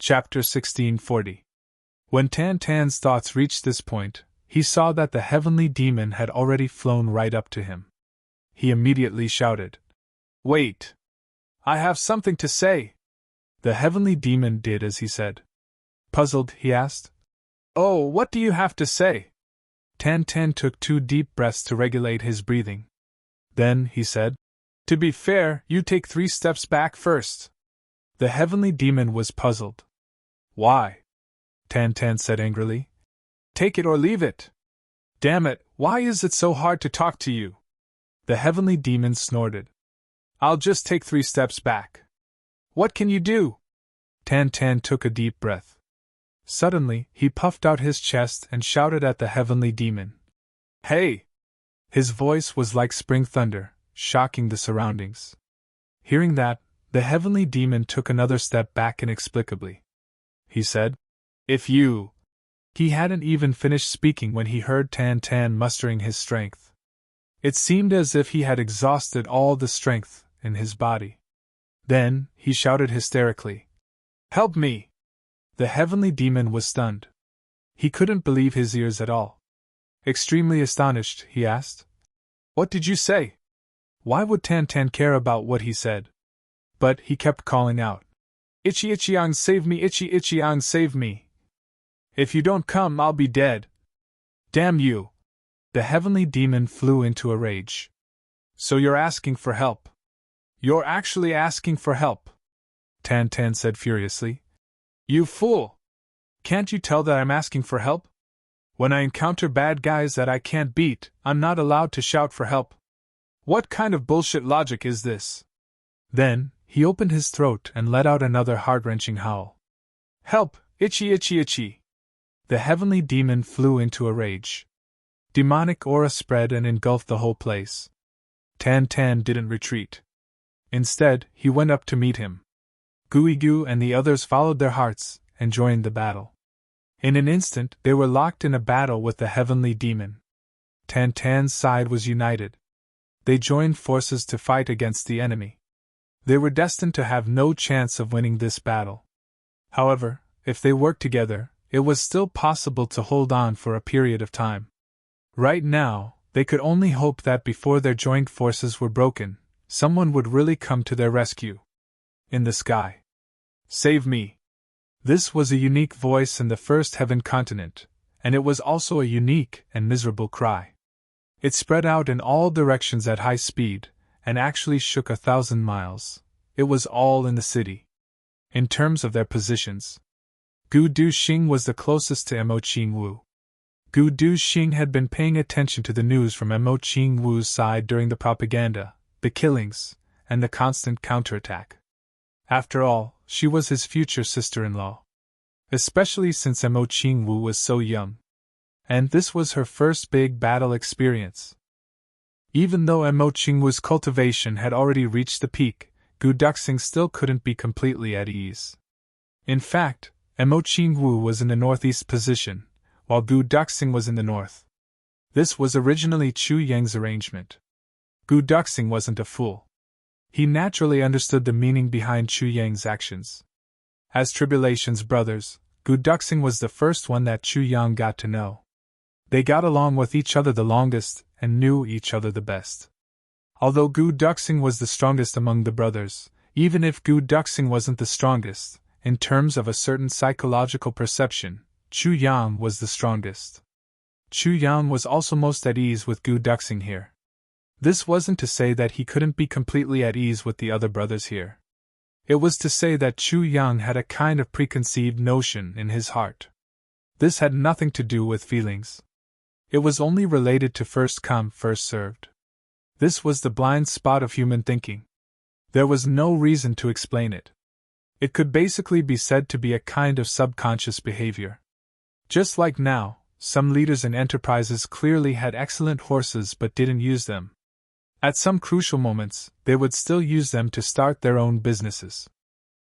Chapter 1640. When Tan Tan's thoughts reached this point, he saw that the heavenly demon had already flown right up to him. He immediately shouted, "Wait! I have something to say!" The heavenly demon did as he said. Puzzled, he asked, "Oh, what do you have to say?" Tan Tan took 2 deep breaths to regulate his breathing. Then, he said, "To be fair, you take 3 steps back first." The heavenly demon was puzzled. "Why?" Tan Tan said angrily. "Take it or leave it." "Damn it, why is it so hard to talk to you?" The heavenly demon snorted. "I'll just take 3 steps back." "What can you do?" Tan Tan took a deep breath. Suddenly, he puffed out his chest and shouted at the heavenly demon. "Hey!" His voice was like spring thunder, shocking the surroundings. Hearing that, the heavenly demon took another step back inexplicably. He said, "If you—" He hadn't even finished speaking when he heard Tan Tan mustering his strength. It seemed as if he had exhausted all the strength in his body. Then, he shouted hysterically, "Help me!" The heavenly demon was stunned. He couldn't believe his ears at all. Extremely astonished, he asked, "What did you say?" Why would Tan Tan care about what he said? But he kept calling out, "Itchy Itchyong, save me! Itchy Itchyong, save me! If you don't come, I'll be dead! Damn you!" The heavenly demon flew into a rage. "So you're asking for help? You're actually asking for help?" Tan Tan said furiously. "You fool! Can't you tell that I'm asking for help? When I encounter bad guys that I can't beat, I'm not allowed to shout for help. What kind of bullshit logic is this?" Then, he opened his throat and let out another heart-wrenching howl. "Help! Itchy Itchy Itchy!" The heavenly demon flew into a rage. Demonic aura spread and engulfed the whole place. Tan Tan didn't retreat. Instead, he went up to meet him. Guigu and the others followed their hearts and joined the battle. In an instant, they were locked in a battle with the heavenly demon. Tan Tan's side was united. They joined forces to fight against the enemy. They were destined to have no chance of winning this battle. However, if they worked together, it was still possible to hold on for a period of time. Right now, they could only hope that before their joint forces were broken, someone would really come to their rescue. In the sky. "Save me!" This was a unique voice in the first heaven continent, and it was also a unique and miserable cry. It spread out in all directions at high speed, and actually shook 1,000 miles. It was all in the city. In terms of their positions, Gu Du Xing was the closest to Mo Qing Wu. Gu Du Xing had been paying attention to the news from Mo Qing Wu's side during the propaganda, the killings, and the constant counterattack. After all, she was his future sister-in-law. Especially since Mo Qing Wu was so young. And this was her first big battle experience. Even though Mo Qing Wu's cultivation had already reached the peak, Gu Duxing still couldn't be completely at ease. In fact, Mo Qing Wu was in the northeast position, while Gu Duxing was in the north. This was originally Chu Yang's arrangement. Gu Duxing wasn't a fool. He naturally understood the meaning behind Chu Yang's actions. As Tribulation's brothers, Gu Duxing was the first one that Chu Yang got to know. They got along with each other the longest and knew each other the best. Although Gu Duxing was the strongest among the brothers, even if Gu Duxing wasn't the strongest, in terms of a certain psychological perception, Chu Yang was the strongest. Chu Yang was also most at ease with Gu Duxing here. This wasn't to say that he couldn't be completely at ease with the other brothers here. It was to say that Chu Yang had a kind of preconceived notion in his heart. This had nothing to do with feelings. It was only related to first come, first served. This was the blind spot of human thinking. There was no reason to explain it. It could basically be said to be a kind of subconscious behavior. Just like now, some leaders in enterprises clearly had excellent horses but didn't use them. At some crucial moments, they would still use them to start their own businesses.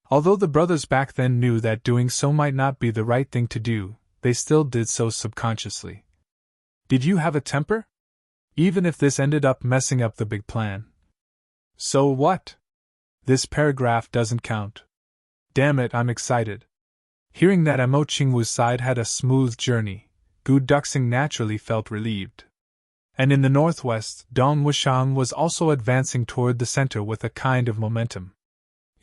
Although the brothers back then knew that doing so might not be the right thing to do, they still did so subconsciously. Did you have a temper? Even if this ended up messing up the big plan. So what? This paragraph doesn't count. Damn it, I'm excited. Hearing that Mo Qingwu's side had a smooth journey, Gu Duxing naturally felt relieved. And in the northwest, Dong Wushang was also advancing toward the center with a kind of momentum.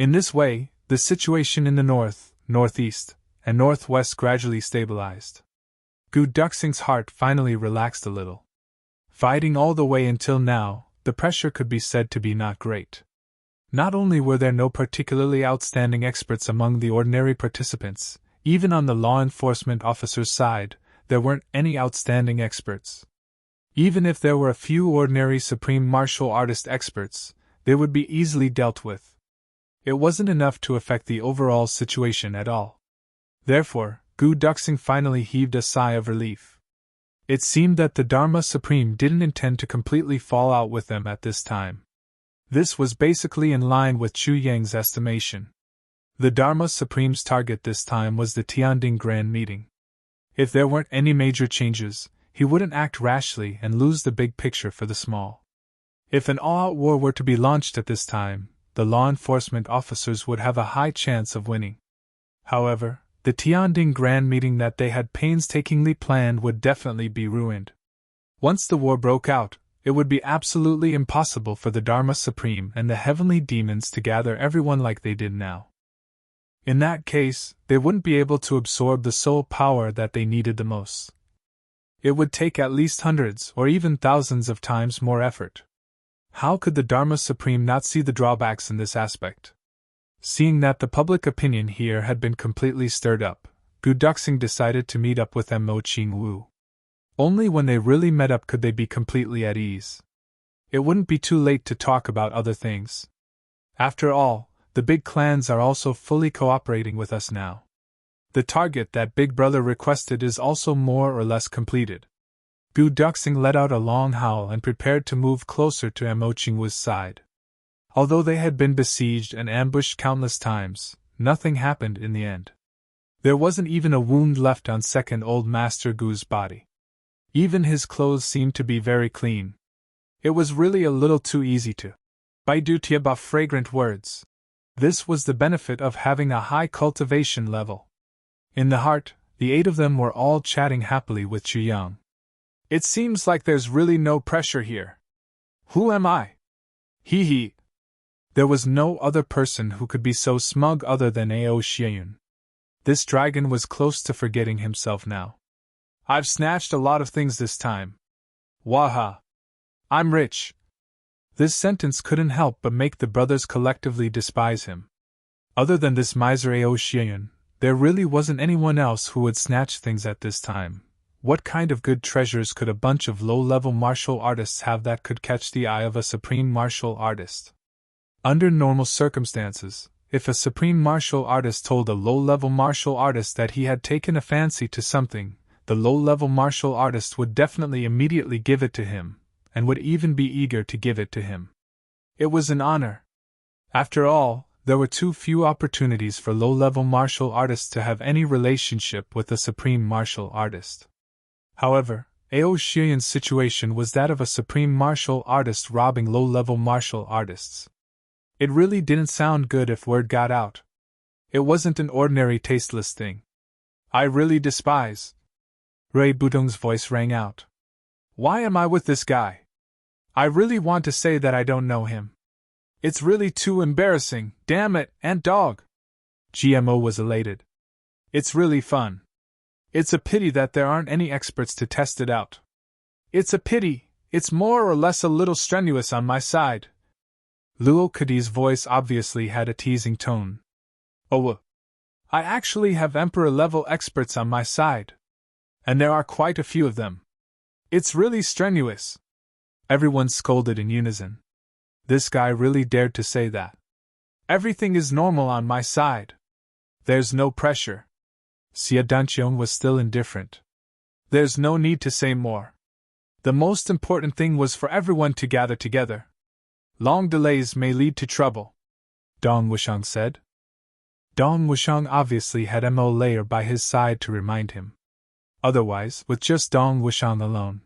In this way, the situation in the north, northeast, and northwest gradually stabilized. Gu Duxing's heart finally relaxed a little. Fighting all the way until now, the pressure could be said to be not great. Not only were there no particularly outstanding experts among the ordinary participants, even on the law enforcement officer's side, there weren't any outstanding experts. Even if there were a few ordinary supreme martial artist experts, they would be easily dealt with. It wasn't enough to affect the overall situation at all. Therefore, Gu Duxing finally heaved a sigh of relief. It seemed that the Dharma Supreme didn't intend to completely fall out with them at this time. This was basically in line with Chu Yang's estimation. The Dharma Supreme's target this time was the Tianding Grand Meeting. If there weren't any major changes, he wouldn't act rashly and lose the big picture for the small. If an all-out war were to be launched at this time, the law enforcement officers would have a high chance of winning. However, the Tianding Grand Meeting that they had painstakingly planned would definitely be ruined. Once the war broke out, it would be absolutely impossible for the Dharma Supreme and the heavenly demons to gather everyone like they did now. In that case, they wouldn't be able to absorb the soul power that they needed the most. It would take at least hundreds or even thousands of times more effort. How could the Dharma Supreme not see the drawbacks in this aspect? Seeing that the public opinion here had been completely stirred up, Gu Duxing decided to meet up with Mo Qingwu. Only when they really met up could they be completely at ease. It wouldn't be too late to talk about other things. After all, the big clans are also fully cooperating with us now. The target that Big Brother requested is also more or less completed. Gu Duxing let out a long howl and prepared to move closer to Mo Qingwu's side. Although they had been besieged and ambushed countless times, nothing happened in the end. There wasn't even a wound left on second old Master Gu's body. Even his clothes seemed to be very clean. It was really a little too easy to baidu tiaba fragrant words. This was the benefit of having a high cultivation level. In the heart, the 8 of them were all chatting happily with Chu Yang. It seems like there's really no pressure here. Who am I? Hee hee. There was no other person who could be so smug other than Ao Xieyun. This dragon was close to forgetting himself now. I've snatched a lot of things this time. Waha! I'm rich. This sentence couldn't help but make the brothers collectively despise him. Other than this miser Ao Xieyun, there really wasn't anyone else who would snatch things at this time. What kind of good treasures could a bunch of low-level martial artists have that could catch the eye of a supreme martial artist? Under normal circumstances, if a supreme martial artist told a low-level martial artist that he had taken a fancy to something, the low-level martial artist would definitely immediately give it to him, and would even be eager to give it to him. It was an honor. After all, there were too few opportunities for low-level martial artists to have any relationship with a supreme martial artist. However, Ao Xieyun's situation was that of a supreme martial artist robbing low-level martial artists. It really didn't sound good if word got out. It wasn't an ordinary tasteless thing. I really despise. Ray Budong's voice rang out. Why am I with this guy? I really want to say that I don't know him. It's really too embarrassing, damn it, Ant Dog! GMO was elated. It's really fun. It's a pity that there aren't any experts to test it out. It's a pity, it's more or less a little strenuous on my side. Luo Kadi's voice obviously had a teasing tone. Oh, I actually have Emperor-level experts on my side. And there are quite a few of them. It's really strenuous. Everyone scolded in unison. This guy really dared to say that. Everything is normal on my side. There's no pressure. Xia Danqiong was still indifferent. There's no need to say more. The most important thing was for everyone to gather together. Long delays may lead to trouble, Dong Wushang said. Dong Wushang obviously had Mo Layer by his side to remind him. Otherwise, with just Dong Wushang alone,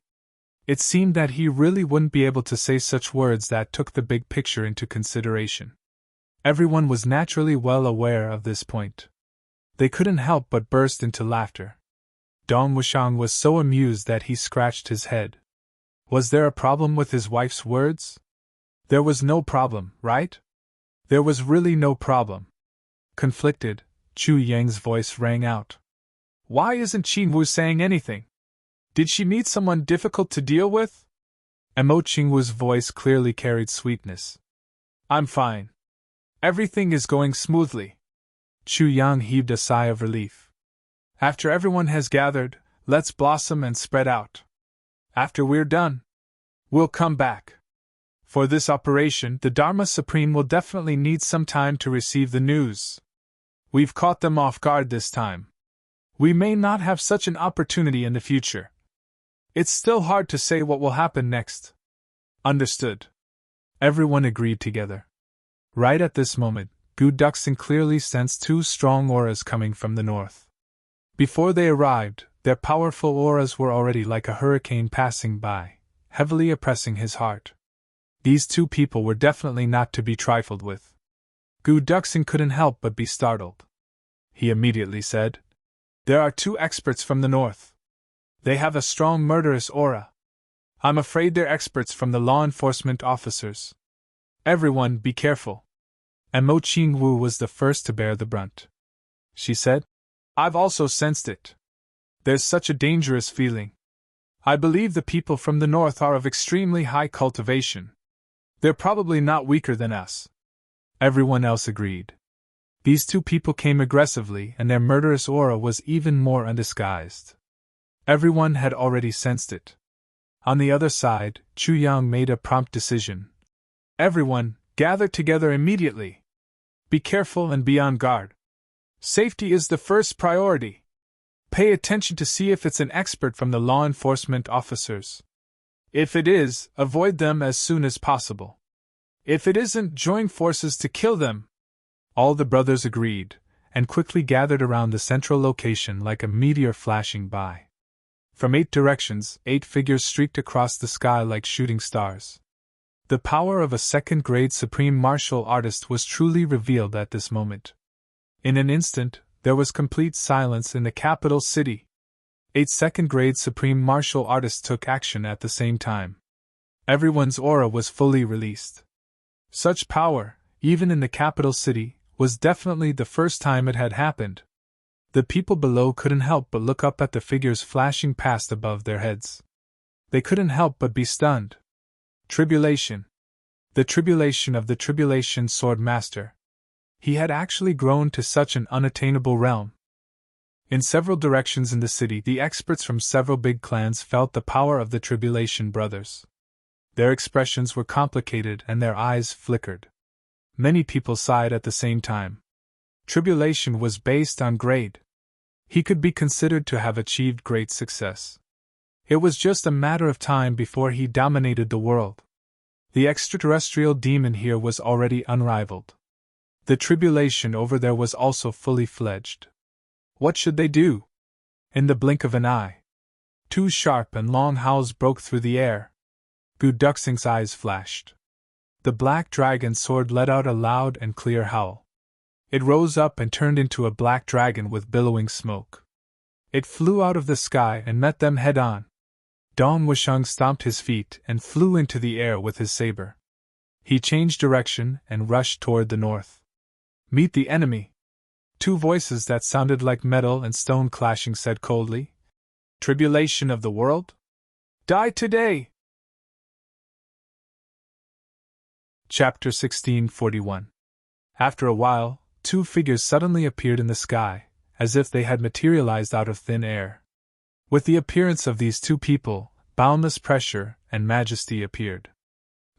it seemed that he really wouldn't be able to say such words that took the big picture into consideration. Everyone was naturally well aware of this point. They couldn't help but burst into laughter. Dong Wushang was so amused that he scratched his head. Was there a problem with his wife's words? There was no problem, right? There was really no problem. Conflicted, Chu Yang's voice rang out. Why isn't Qing Wu saying anything? Did she meet someone difficult to deal with? Mo Qingwu's voice clearly carried sweetness. I'm fine. Everything is going smoothly. Chu Yang heaved a sigh of relief. After everyone has gathered, let's blossom and spread out. After we're done, we'll come back. For this operation, the Dharma Supreme will definitely need some time to receive the news. We've caught them off guard this time. We may not have such an opportunity in the future. It's still hard to say what will happen next. Understood. Everyone agreed together. Right at this moment, Gu Duxing clearly sensed two strong auras coming from the north. Before they arrived, their powerful auras were already like a hurricane passing by, heavily oppressing his heart. These two people were definitely not to be trifled with. Gu Duxing couldn't help but be startled. He immediately said, There are two experts from the north. They have a strong murderous aura. I'm afraid they're experts from the law enforcement officers. Everyone be careful. And Mo Qingwu was the first to bear the brunt. She said, I've also sensed it. There's such a dangerous feeling. I believe the people from the north are of extremely high cultivation. They're probably not weaker than us. Everyone else agreed. These two people came aggressively, and their murderous aura was even more undisguised. Everyone had already sensed it. On the other side, Chu Yang made a prompt decision. Everyone, gather together immediately. Be careful and be on guard. Safety is the first priority. Pay attention to see if it's an expert from the law enforcement officers. If it is, avoid them as soon as possible. If it isn't, join forces to kill them. All the brothers agreed, and quickly gathered around the central location like a meteor flashing by. From 8 directions, 8 figures streaked across the sky like shooting stars. The power of a second-grade supreme martial artist was truly revealed at this moment. In an instant, there was complete silence in the capital city. 8 second-grade supreme martial artists took action at the same time. Everyone's aura was fully released. Such power, even in the capital city, was definitely the first time it had happened. The people below couldn't help but look up at the figures flashing past above their heads. They couldn't help but be stunned. Tribulation. The tribulation of the Tribulation Sword Master. He had actually grown to such an unattainable realm. In several directions in the city, the experts from several big clans felt the power of the Tribulation Brothers. Their expressions were complicated and their eyes flickered. Many people sighed at the same time. Tribulation was based on grade. He could be considered to have achieved great success. It was just a matter of time before he dominated the world. The extraterrestrial demon here was already unrivaled. The tribulation over there was also fully fledged. What should they do? In the blink of an eye, 2 sharp and long howls broke through the air. Gu Duxing's eyes flashed. The black dragon sword let out a loud and clear howl. It rose up and turned into a black dragon with billowing smoke. It flew out of the sky and met them head-on. Dong Wushang stomped his feet and flew into the air with his saber. He changed direction and rushed toward the north. Meet the enemy. 2 voices that sounded like metal and stone clashing said coldly. Tribulation of the world? Die today! Chapter 1641. After a while, 2 figures suddenly appeared in the sky, as if they had materialized out of thin air. With the appearance of these 2 people, boundless pressure and majesty appeared.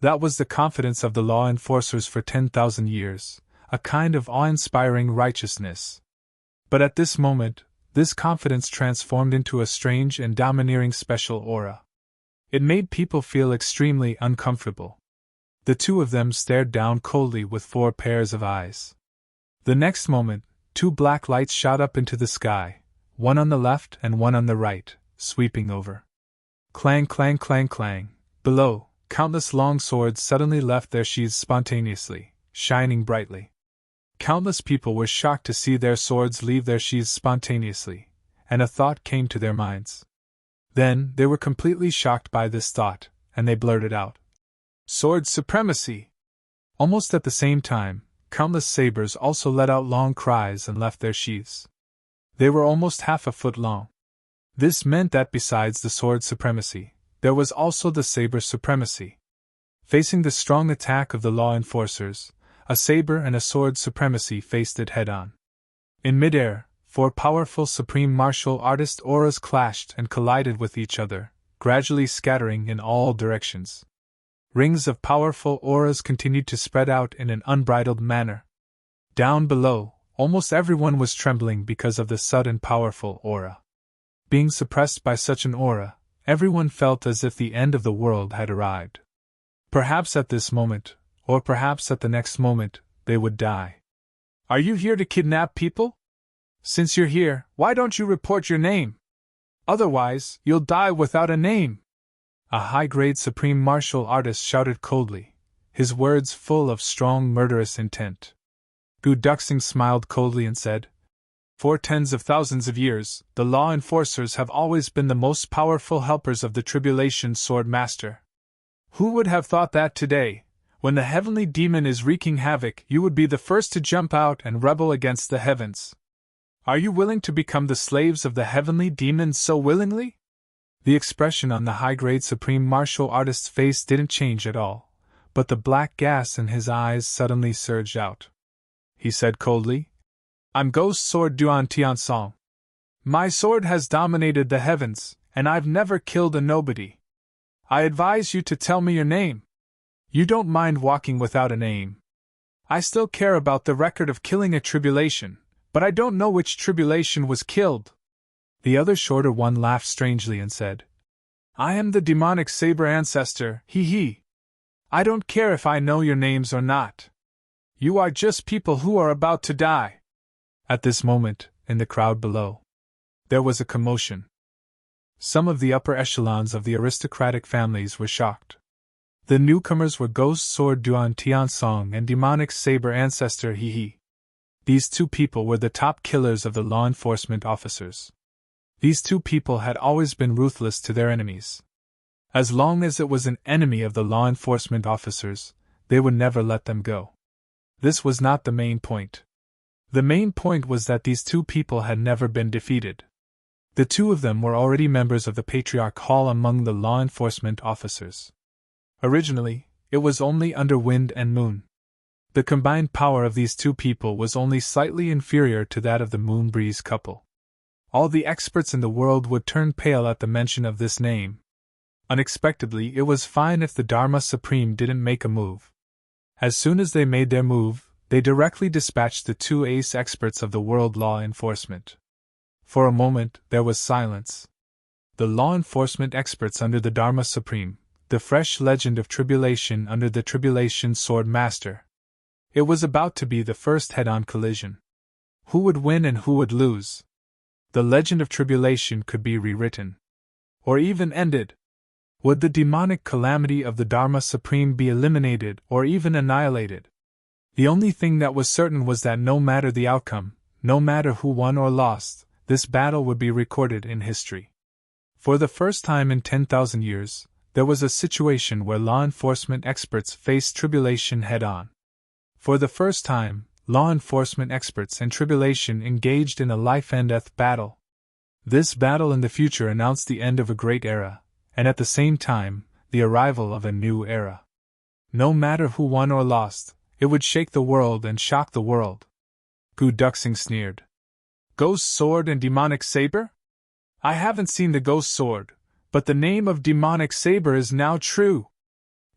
That was the confidence of the law enforcers for 10,000 years, a kind of awe-inspiring righteousness. But at this moment, this confidence transformed into a strange and domineering special aura. It made people feel extremely uncomfortable. The 2 of them stared down coldly with 4 pairs of eyes. The next moment, 2 black lights shot up into the sky, one on the left and one on the right, sweeping over. Clang, clang, clang, clang. Below, countless long swords suddenly left their sheaths spontaneously, shining brightly. Countless people were shocked to see their swords leave their sheaths spontaneously, and a thought came to their minds. Then, they were completely shocked by this thought, and they blurted out, "Sword supremacy!" Almost at the same time, countless sabers also let out long cries and left their sheaths. They were almost half a foot long. This meant that besides the sword supremacy, there was also the saber supremacy. Facing the strong attack of the law enforcers, a saber and a sword supremacy faced it head-on. In midair, four powerful supreme martial artist auras clashed and collided with each other, gradually scattering in all directions. Rings of powerful auras continued to spread out in an unbridled manner. Down below, almost everyone was trembling because of the sudden powerful aura. Being suppressed by such an aura, everyone felt as if the end of the world had arrived. Perhaps at this moment, or perhaps at the next moment, they would die. "Are you here to kidnap people? Since you're here, why don't you report your name? Otherwise, you'll die without a name." A high-grade supreme martial artist shouted coldly, his words full of strong murderous intent. Gu Duxing smiled coldly and said, "For tens of thousands of years, the law enforcers have always been the most powerful helpers of the Tribulation Sword Master. Who would have thought that today, when the heavenly demon is wreaking havoc, you would be the first to jump out and rebel against the heavens? Are you willing to become the slaves of the heavenly demon so willingly?" The expression on the high-grade supreme martial artist's face didn't change at all, but the black gas in his eyes suddenly surged out. He said coldly, "I'm Ghost Sword Duan Tiansong. My sword has dominated the heavens, and I've never killed a nobody. I advise you to tell me your name. You don't mind walking without a name. I still care about the record of killing a tribulation, but I don't know which tribulation was killed." The other shorter one laughed strangely and said, "I am the demonic saber ancestor, he. I don't care if I know your names or not. You are just people who are about to die." At this moment, in the crowd below, there was a commotion. Some of the upper echelons of the aristocratic families were shocked. The newcomers were Ghost Sword Duan Tiansong and demonic saber ancestor he. These two people were the top killers of the law enforcement officers. These two people had always been ruthless to their enemies. As long as it was an enemy of the law enforcement officers, they would never let them go. This was not the main point. The main point was that these two people had never been defeated. The two of them were already members of the Patriarch Hall among the law enforcement officers. Originally, it was only under Wind and Moon. The combined power of these two people was only slightly inferior to that of the Moon Breeze couple. All the experts in the world would turn pale at the mention of this name. Unexpectedly, it was fine if the Dharma Supreme didn't make a move. As soon as they made their move, they directly dispatched the two ace experts of the world law enforcement. For a moment, there was silence. The law enforcement experts under the Dharma Supreme, the fresh legend of tribulation under the Tribulation Sword Master. It was about to be the first head-on collision. Who would win and who would lose? The legend of tribulation could be rewritten. Or even ended. Would the demonic calamity of the Dharma Supreme be eliminated or even annihilated? The only thing that was certain was that no matter the outcome, no matter who won or lost, this battle would be recorded in history. For the first time in 10,000 years, there was a situation where law enforcement experts faced tribulation head-on. For the first time, law enforcement experts and tribulation engaged in a life-and-death battle. This battle in the future announced the end of a great era, and at the same time, the arrival of a new era. No matter who won or lost, it would shake the world and shock the world. Gu Duxing sneered. "Ghost sword and demonic saber? I haven't seen the ghost sword, but the name of demonic saber is now true.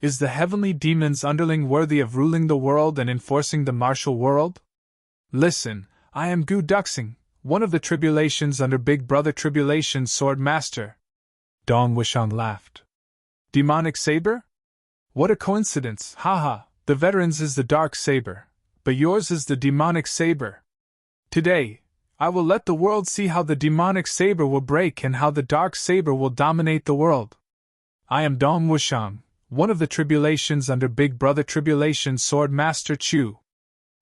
Is the heavenly demon's underling worthy of ruling the world and enforcing the martial world? Listen, I am Gu Duxing, one of the tribulations under Big Brother Tribulation Sword Master." Dong Wushang laughed. "Demonic saber? What a coincidence, haha, the veteran's is the dark saber, but yours is the demonic saber. Today, I will let the world see how the demonic saber will break and how the dark saber will dominate the world. I am Dong Wushang, one of the tribulations under Big Brother Tribulation Sword Master Chu."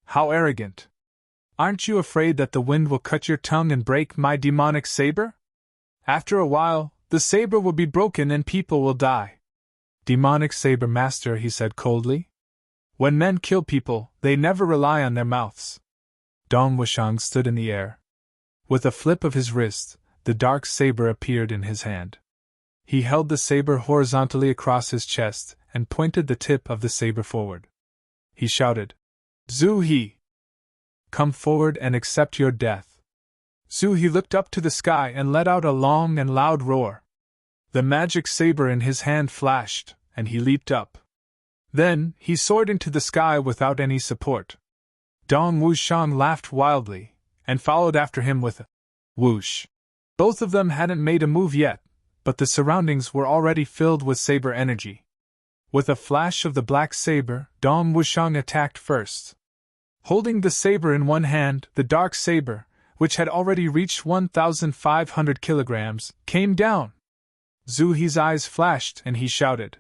How arrogant! Aren't you afraid that the wind will cut your tongue and break my demonic saber? After a while, the saber will be broken and people will die. Demonic saber master, he said coldly. When men kill people, they never rely on their mouths. Dong Wushang stood in the air. With a flip of his wrist, the dark saber appeared in his hand. He held the saber horizontally across his chest and pointed the tip of the saber forward. He shouted, Zhu He! Come forward and accept your death. Zhu He looked up to the sky and let out a long and loud roar. The magic saber in his hand flashed, and he leaped up. Then, he soared into the sky without any support. Dong Wushang laughed wildly, and followed after him with a whoosh. Both of them hadn't made a move yet, but the surroundings were already filled with saber energy. With a flash of the black saber, Dong Wushang attacked first. Holding the saber in one hand, the dark saber, which had already reached 1,500 kilograms, came down. Zhu He's eyes flashed and he shouted,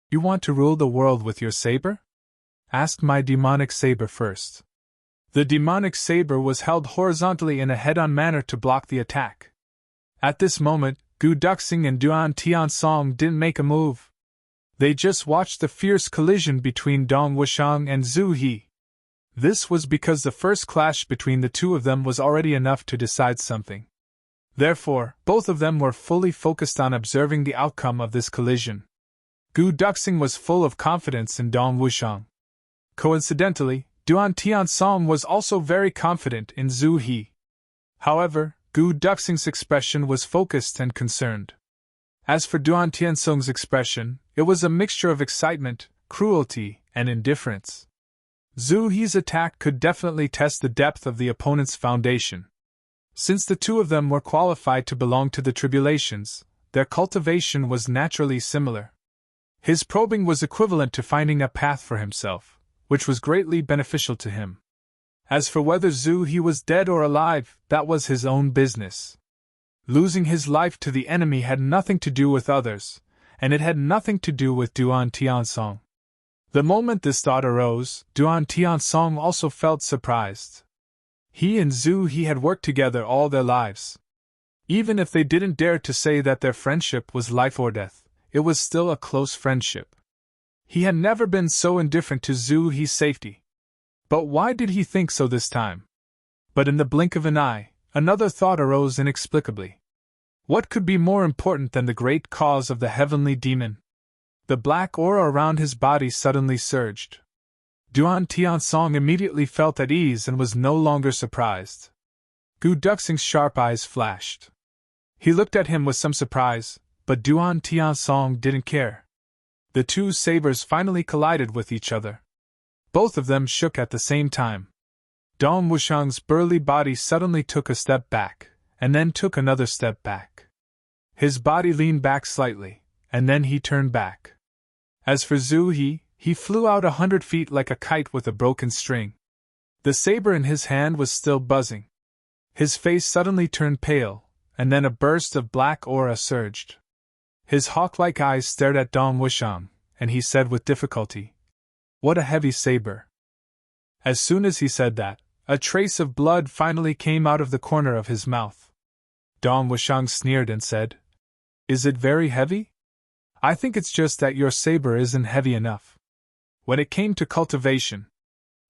You want to rule the world with your saber? Ask my demonic saber first. The demonic saber was held horizontally in a head-on manner to block the attack. At this moment, Gu Duxing and Duan Tiansong didn't make a move. They just watched the fierce collision between Dong Wushang and Zhu He. This was because the first clash between the two of them was already enough to decide something. Therefore, both of them were fully focused on observing the outcome of this collision. Gu Duxing was full of confidence in Dong Wushang. Coincidentally, Duan Tiansong was also very confident in Zhu He. However, Gu Duxing's expression was focused and concerned. As for Duan Tiansong's expression, it was a mixture of excitement, cruelty, and indifference. Zhu He's attack could definitely test the depth of the opponent's foundation. Since the two of them were qualified to belong to the tribulations, their cultivation was naturally similar. His probing was equivalent to finding a path for himself, which was greatly beneficial to him. As for whether Zhu He was dead or alive, that was his own business. Losing his life to the enemy had nothing to do with others, and it had nothing to do with Duan Tiansong. The moment this thought arose, Duan Tiansong also felt surprised. He and Zhu He had worked together all their lives. Even if they didn't dare to say that their friendship was life or death, it was still a close friendship. He had never been so indifferent to Zhu He's safety. But why did he think so this time? But in the blink of an eye, another thought arose inexplicably. What could be more important than the great cause of the heavenly demon? The black aura around his body suddenly surged. Duan Tiansong immediately felt at ease and was no longer surprised. Gu Duxing's sharp eyes flashed. He looked at him with some surprise, but Duan Tiansong didn't care. The two sabers finally collided with each other. Both of them shook at the same time. Dong Wushang's burly body suddenly took a step back, and then took another step back. His body leaned back slightly, and then he turned back. As for Zhu He, he flew out 100 feet like a kite with a broken string. The saber in his hand was still buzzing. His face suddenly turned pale, and then a burst of black aura surged. His hawk-like eyes stared at Dong Wushang, and he said with difficulty, What a heavy saber. As soon as he said that, a trace of blood finally came out of the corner of his mouth. Dong Wushang sneered and said, Is it very heavy? I think it's just that your saber isn't heavy enough. When it came to cultivation,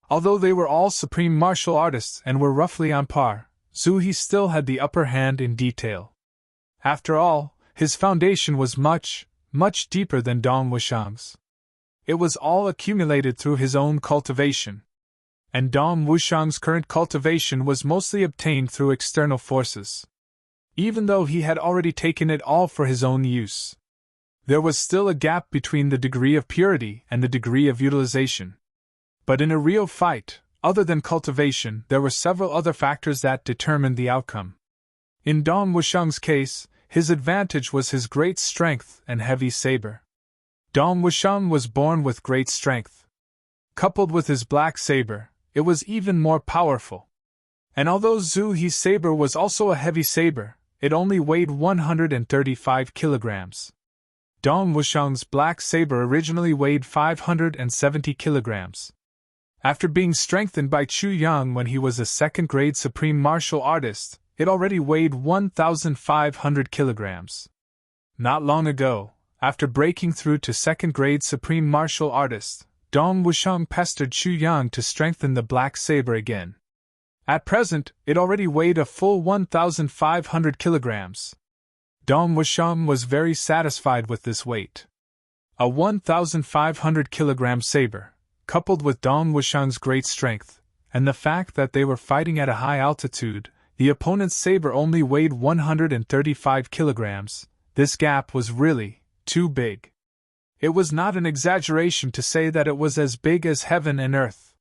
although they were all supreme martial artists and were roughly on par, Zhu He still had the upper hand in detail. After all, his foundation was much, much deeper than Dong Wushang's. It was all accumulated through his own cultivation. And Dong Wushang's current cultivation was mostly obtained through external forces. Even though he had already taken it all for his own use, there was still a gap between the degree of purity and the degree of utilization. But in a real fight, other than cultivation, there were several other factors that determined the outcome. In Dong Wushang's case, his advantage was his great strength and heavy saber. Dong Wushang was born with great strength. Coupled with his black saber, it was even more powerful. And although Zhu He's saber was also a heavy saber, it only weighed 135 kilograms. Dong Wushang's black saber originally weighed 570 kilograms. After being strengthened by Chu Yang when he was a second-grade supreme martial artist, it already weighed 1,500 kilograms. Not long ago, after breaking through to second-grade supreme martial artist, Dong Wushang pestered Chu Yang to strengthen the black saber again. At present, it already weighed a full 1,500 kilograms. Dong Wushang was very satisfied with this weight. A 1,500 kilogram saber, coupled with Dong Wushang's great strength, and the fact that they were fighting at a high altitude, the opponent's saber only weighed 135 kilograms. This gap was really too big. It was not an exaggeration to say that it was as big as heaven and earth.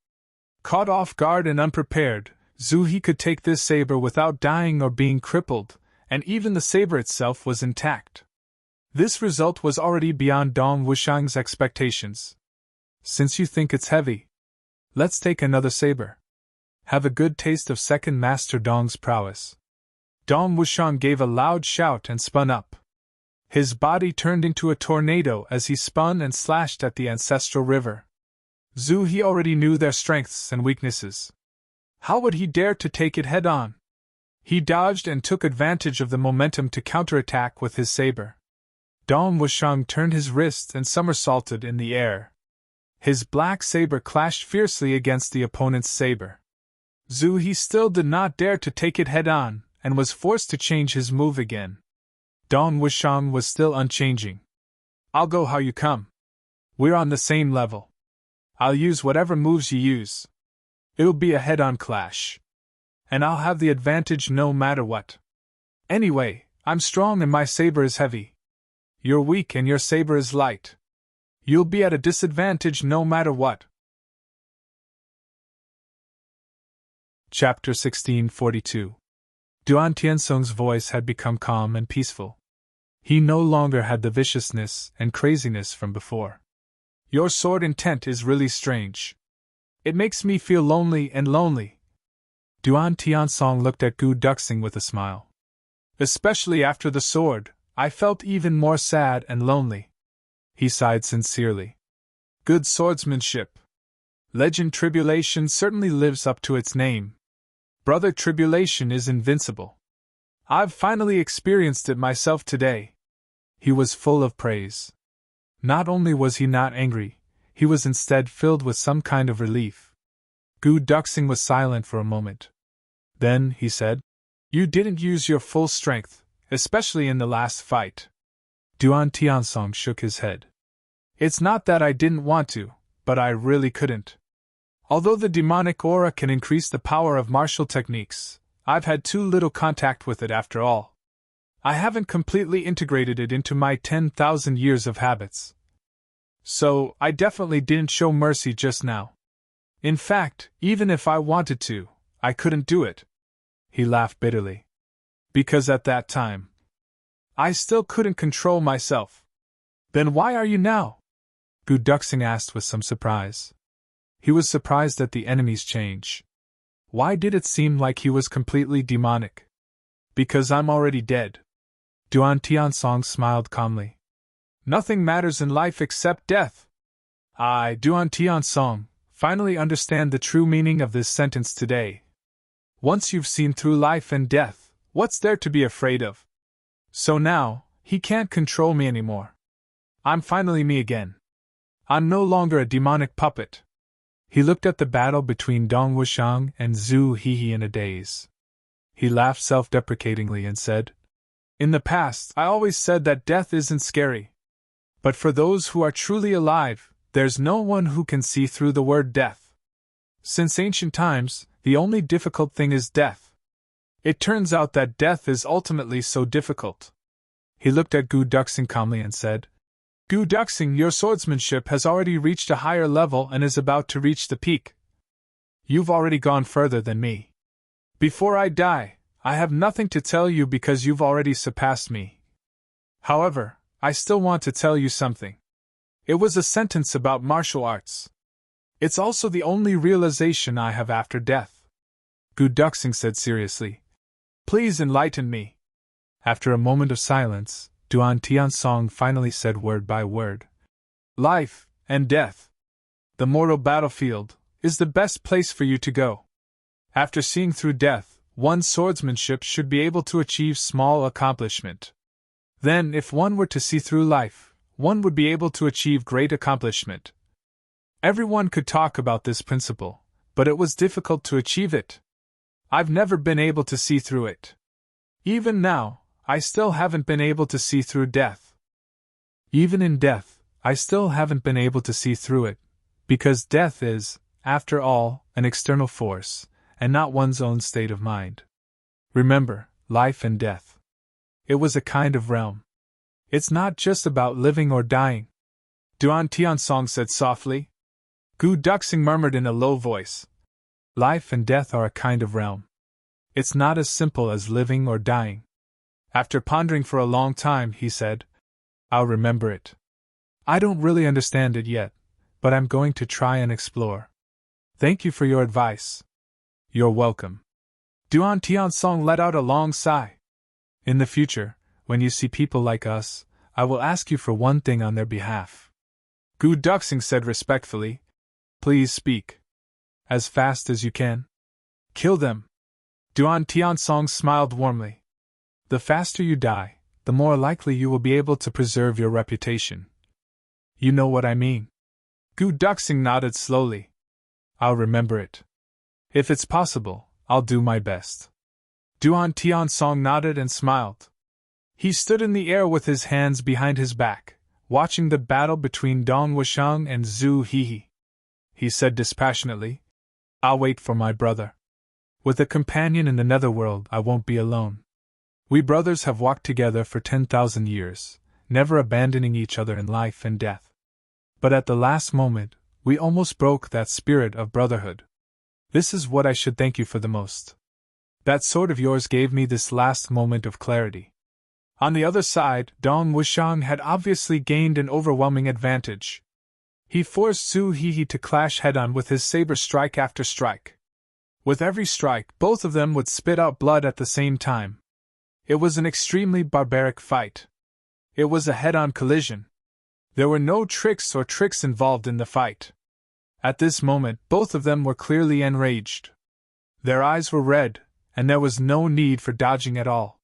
Caught off guard and unprepared, Zhu He could take this saber without dying or being crippled, and even the saber itself was intact. This result was already beyond Dong Wushang's expectations. Since you think it's heavy, let's take another saber. Have a good taste of second Master Dong's prowess. Dong Wushang gave a loud shout and spun up. His body turned into a tornado as he spun and slashed at the ancestral river. Zhu He already knew their strengths and weaknesses. How would he dare to take it head-on? He dodged and took advantage of the momentum to counterattack with his saber. Dong Wushang turned his wrist and somersaulted in the air. His black saber clashed fiercely against the opponent's saber. Zhu He still did not dare to take it head-on, and was forced to change his move again. Dong Wushang was still unchanging. I'll go how you come. We're on the same level. I'll use whatever moves you use. It'll be a head-on clash. And I'll have the advantage no matter what. Anyway, I'm strong and my saber is heavy. You're weak and your saber is light. You'll be at a disadvantage no matter what. Chapter 1642. Duan Tiansong's voice had become calm and peaceful. He no longer had the viciousness and craziness from before. Your sword intent is really strange. It makes me feel lonely and lonely. Duan Tiansong looked at Gu Duxing with a smile. Especially after the sword, I felt even more sad and lonely. He sighed sincerely. Good swordsmanship. Legend Tribulation certainly lives up to its name. Brother Tribulation is invincible. I've finally experienced it myself today. He was full of praise. Not only was he not angry, he was instead filled with some kind of relief. Gu Duxing was silent for a moment. Then, he said, You didn't use your full strength, especially in the last fight. Duan Tiansong shook his head. It's not that I didn't want to, but I really couldn't. Although the demonic aura can increase the power of martial techniques, I've had too little contact with it after all. I haven't completely integrated it into my 10,000 years of habits. So, I definitely didn't show mercy just now. In fact, even if I wanted to, I couldn't do it. He laughed bitterly. Because at that time, I still couldn't control myself. Then why are you now? Gu Duxing asked with some surprise. He was surprised at the enemy's change. Why did it seem like he was completely demonic? Because I'm already dead. Duan Tiansong smiled calmly. Nothing matters in life except death. I, Duan Tiansong, finally understand the true meaning of this sentence today. Once you've seen through life and death, what's there to be afraid of? So now, he can't control me anymore. I'm finally me again. I'm no longer a demonic puppet. He looked at the battle between Dong Wushang and Zhu He in a daze. He laughed self-deprecatingly and said, In the past, I always said that death isn't scary. But for those who are truly alive, there's no one who can see through the word death. Since ancient times, the only difficult thing is death. It turns out that death is ultimately so difficult. He looked at Gu Duxing calmly and said, Gu Duxing, your swordsmanship has already reached a higher level and is about to reach the peak. You've already gone further than me. Before I die, I have nothing to tell you because you've already surpassed me. However, I still want to tell you something. It was a sentence about martial arts. It's also the only realization I have after death. Gu Duxing said seriously, Please enlighten me. After a moment of silence, Duan Tiansong finally said word by word. Life and death. The mortal battlefield, is the best place for you to go. After seeing through death, one's swordsmanship should be able to achieve small accomplishment. Then, if one were to see through life, one would be able to achieve great accomplishment. Everyone could talk about this principle, but it was difficult to achieve it. I've never been able to see through it. Even now, I still haven't been able to see through death. Even in death, I still haven't been able to see through it, because death is, after all, an external force, and not one's own state of mind. Remember, life and death. It was a kind of realm. It's not just about living or dying. Duan Tiansong said softly. Gu Duxing murmured in a low voice. Life and death are a kind of realm. It's not as simple as living or dying. After pondering for a long time, he said, I'll remember it. I don't really understand it yet, but I'm going to try and explore. Thank you for your advice. You're welcome. Duan Tiansong let out a long sigh. In the future, when you see people like us, I will ask you for one thing on their behalf. Gu Duxing said respectfully, Please speak. As fast as you can. Kill them. Duan Tiansong smiled warmly. The faster you die, the more likely you will be able to preserve your reputation. You know what I mean. Gu Duxing nodded slowly. I'll remember it. If it's possible, I'll do my best. Duan Tiansong nodded and smiled. He stood in the air with his hands behind his back, watching the battle between Dong Wushang and Zhu Hehe. He said dispassionately, I'll wait for my brother. With a companion in the netherworld, I won't be alone. We brothers have walked together for 10,000 years, never abandoning each other in life and death. But at the last moment, we almost broke that spirit of brotherhood. This is what I should thank you for the most. That sword of yours gave me this last moment of clarity. On the other side, Dong Wushang had obviously gained an overwhelming advantage. He forced Zhu Hehe to clash head-on with his saber strike after strike. With every strike, both of them would spit out blood at the same time. It was an extremely barbaric fight. It was a head-on collision. There were no tricks involved in the fight. At this moment, both of them were clearly enraged. Their eyes were red, and there was no need for dodging at all.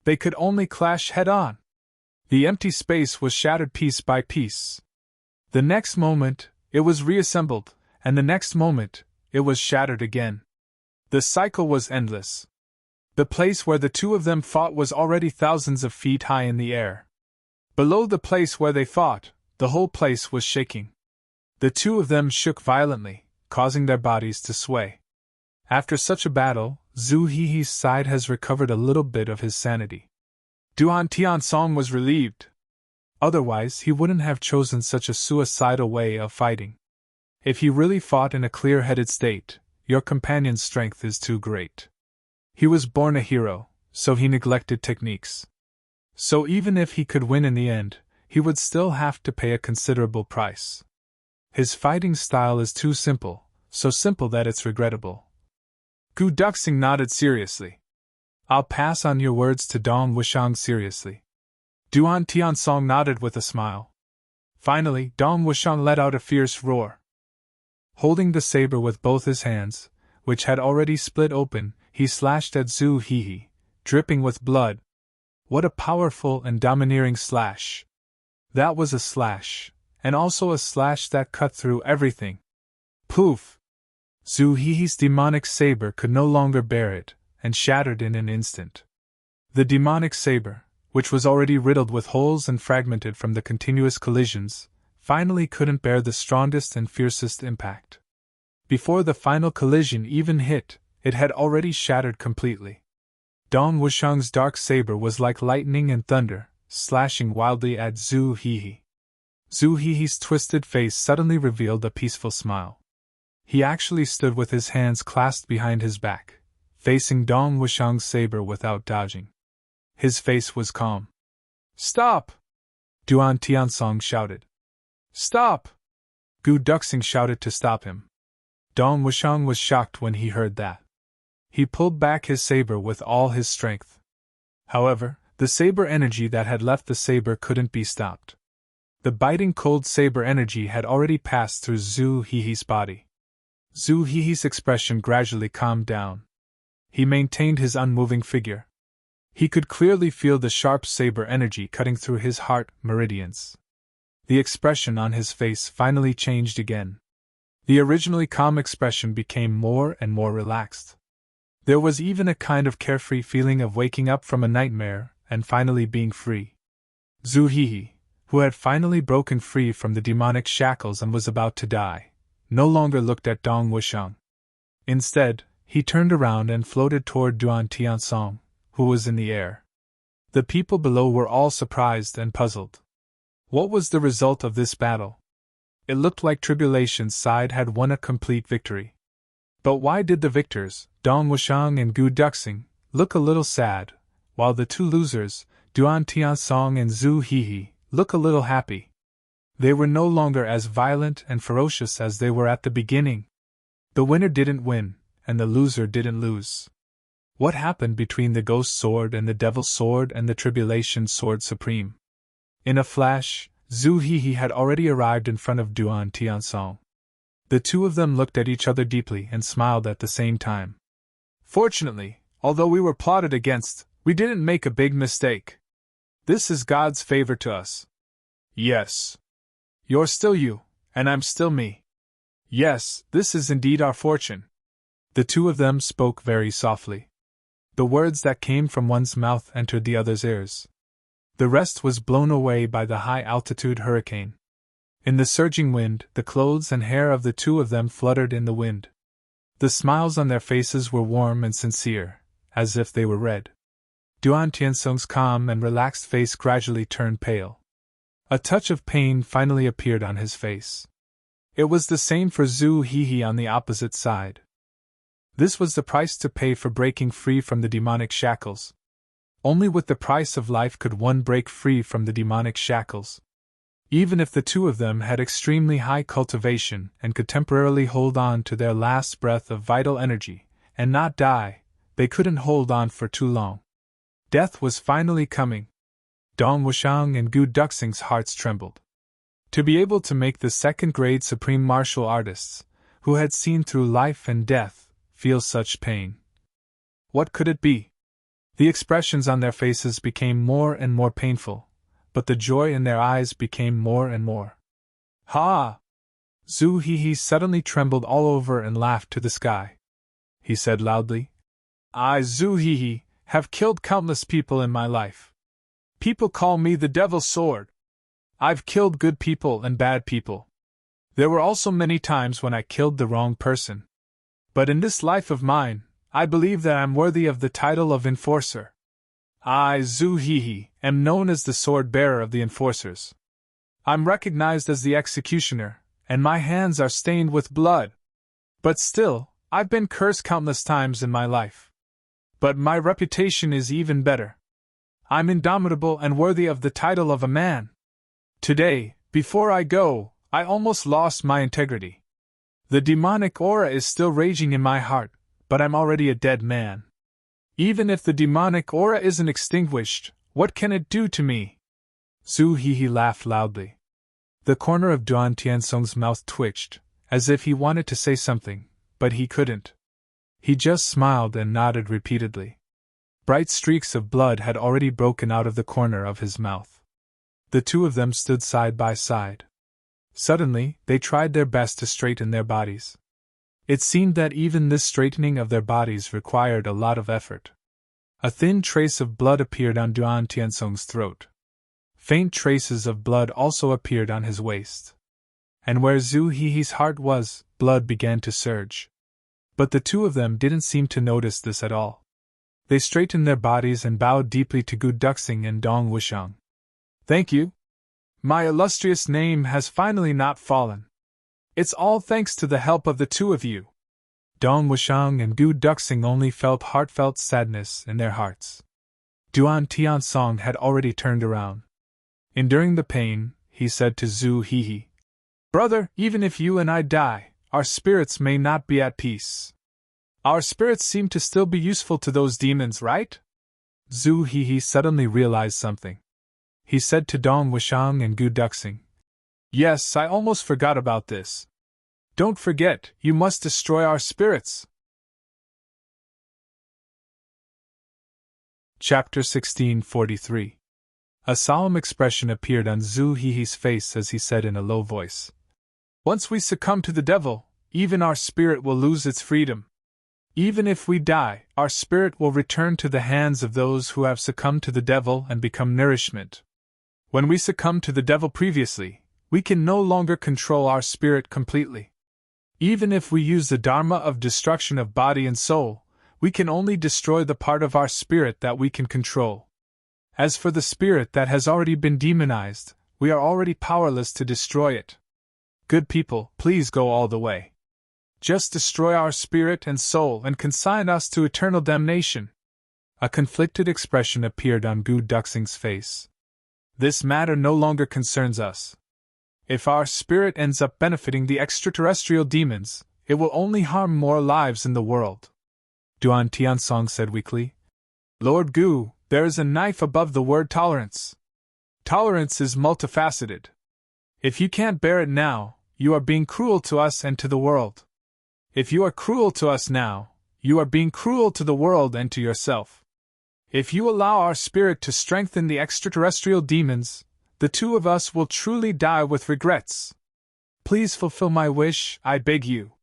They could only clash head-on. The empty space was shattered piece by piece. The next moment, it was reassembled, and the next moment, it was shattered again. The cycle was endless. The place where the two of them fought was already thousands of feet high in the air. Below the place where they fought, the whole place was shaking. The two of them shook violently, causing their bodies to sway. After such a battle, Zhu Hehe's side has recovered a little bit of his sanity. Duan Tiansong was relieved. Otherwise, he wouldn't have chosen such a suicidal way of fighting. If he really fought in a clear-headed state, your companion's strength is too great. He was born a hero, so he neglected techniques. So even if he could win in the end, he would still have to pay a considerable price. His fighting style is too simple, so simple that it's regrettable. Gu Duxing nodded seriously. I'll pass on your words to Dong Wushang seriously. Duan Tiansong nodded with a smile. Finally, Dong Wushang let out a fierce roar. Holding the saber with both his hands, which had already split open, he slashed at Zhu Hehe, dripping with blood. What a powerful and domineering slash! That was a slash, and also a slash that cut through everything. Poof! Zhu Hehe's demonic saber could no longer bear it, and shattered in an instant. The demonic saber, which was already riddled with holes and fragmented from the continuous collisions, finally couldn't bear the strongest and fiercest impact. Before the final collision even hit, it had already shattered completely. Dong Wushang's dark saber was like lightning and thunder, slashing wildly at Zhu Hehe. Zhu Hehe's twisted face suddenly revealed a peaceful smile. He actually stood with his hands clasped behind his back, facing Dong Wushang's saber without dodging. His face was calm. Stop! Duan Tiansong shouted. Stop! Gu Duxing shouted to stop him. Dong Wushang was shocked when he heard that. He pulled back his saber with all his strength. However, the saber energy that had left the saber couldn't be stopped. The biting cold saber energy had already passed through Zhu Hehe's body. Zhu Hehe's expression gradually calmed down. He maintained his unmoving figure. He could clearly feel the sharp saber energy cutting through his heart meridians. The expression on his face finally changed again. The originally calm expression became more and more relaxed. There was even a kind of carefree feeling of waking up from a nightmare and finally being free. Zhu Hehe, who had finally broken free from the demonic shackles and was about to die, no longer looked at Dong Wuxiang. Instead, he turned around and floated toward Duan Tiansong, who was in the air. The people below were all surprised and puzzled. What was the result of this battle? It looked like Tribulation's side had won a complete victory. But why did the victors, Dong Wuxiang and Gu Duxing, look a little sad, while the two losers, Duan Tiansong and Zhu Hehe, look a little happy? They were no longer as violent and ferocious as they were at the beginning. The winner didn't win, and the loser didn't lose. What happened between the Ghost Sword and the Devil's Sword and the Tribulation Sword Supreme? In a flash, Zhu Hehe had already arrived in front of Duan Tiansong. The two of them looked at each other deeply and smiled at the same time. Fortunately, although we were plotted against, we didn't make a big mistake. This is God's favor to us. Yes. You're still you, and I'm still me. Yes, this is indeed our fortune. The two of them spoke very softly. The words that came from one's mouth entered the other's ears. The rest was blown away by the high-altitude hurricane. In the surging wind, the clothes and hair of the two of them fluttered in the wind. The smiles on their faces were warm and sincere, as if they were red. Duan Tiansong's calm and relaxed face gradually turned pale. A touch of pain finally appeared on his face. It was the same for Zhu Hehe on the opposite side. This was the price to pay for breaking free from the demonic shackles. Only with the price of life could one break free from the demonic shackles. Even if the two of them had extremely high cultivation and could temporarily hold on to their last breath of vital energy, and not die, they couldn't hold on for too long. Death was finally coming. Dong Wuxiang and Gu Duxing's hearts trembled. To be able to make the second-grade supreme martial artists, who had seen through life and death, feel such pain. What could it be? The expressions on their faces became more and more painful, but the joy in their eyes became more and more. Ha! Zhu Hehe suddenly trembled all over and laughed to the sky. He said loudly, I, Zhu Hehe, have killed countless people in my life. People call me the Devil's Sword. I've killed good people and bad people. There were also many times when I killed the wrong person. But in this life of mine, I believe that I'm worthy of the title of Enforcer. I, Zhu Hehe, am known as the sword bearer of the Enforcers. I'm recognized as the executioner, and my hands are stained with blood. But still, I've been cursed countless times in my life. But my reputation is even better. I'm indomitable and worthy of the title of a man. Today, before I go, I almost lost my integrity. The demonic aura is still raging in my heart, but I'm already a dead man. Even if the demonic aura isn't extinguished, what can it do to me? Zhu Hehe laughed loudly. The corner of Duan Tiansong's mouth twitched, as if he wanted to say something, but he couldn't. He just smiled and nodded repeatedly. Bright streaks of blood had already broken out of the corner of his mouth. The two of them stood side by side. Suddenly, they tried their best to straighten their bodies. It seemed that even this straightening of their bodies required a lot of effort. A thin trace of blood appeared on Duan Tiansong's throat. Faint traces of blood also appeared on his waist. And where Zhu Hehe's heart was, blood began to surge. But the two of them didn't seem to notice this at all. They straightened their bodies and bowed deeply to Gu Duxing and Dong Wuxiang. Thank you. My illustrious name has finally not fallen. It's all thanks to the help of the two of you. Dong Wuxiang and Gu Duxing only felt heartfelt sadness in their hearts. Duan Tiansong had already turned around. Enduring the pain, he said to Zhu Hehe, Brother, even if you and I die, our spirits may not be at peace. Our spirits seem to still be useful to those demons, right? Zhu Hehe suddenly realized something. He said to Dong Wuxiang and Gu Duxing, Yes, I almost forgot about this. Don't forget, you must destroy our spirits. Chapter 1643. A solemn expression appeared on Zhu He's face as he said in a low voice, "Once we succumb to the devil, even our spirit will lose its freedom. Even if we die, our spirit will return to the hands of those who have succumbed to the devil and become nourishment. When we succumbed to the devil previously, we can no longer control our spirit completely. Even if we use the dharma of destruction of body and soul, we can only destroy the part of our spirit that we can control. As for the spirit that has already been demonized, we are already powerless to destroy it. Good people, please go all the way. Just destroy our spirit and soul and consign us to eternal damnation." A conflicted expression appeared on Gu Duxing's face. "This matter no longer concerns us. If our spirit ends up benefiting the extraterrestrial demons, it will only harm more lives in the world." Duan Tiansong said weakly, "Lord Gu, there is a knife above the word tolerance. Tolerance is multifaceted. If you can't bear it now, you are being cruel to us and to the world. If you are cruel to us now, you are being cruel to the world and to yourself. If you allow our spirit to strengthen the extraterrestrial demons, the two of us will truly die with regrets. Please fulfill my wish, I beg you."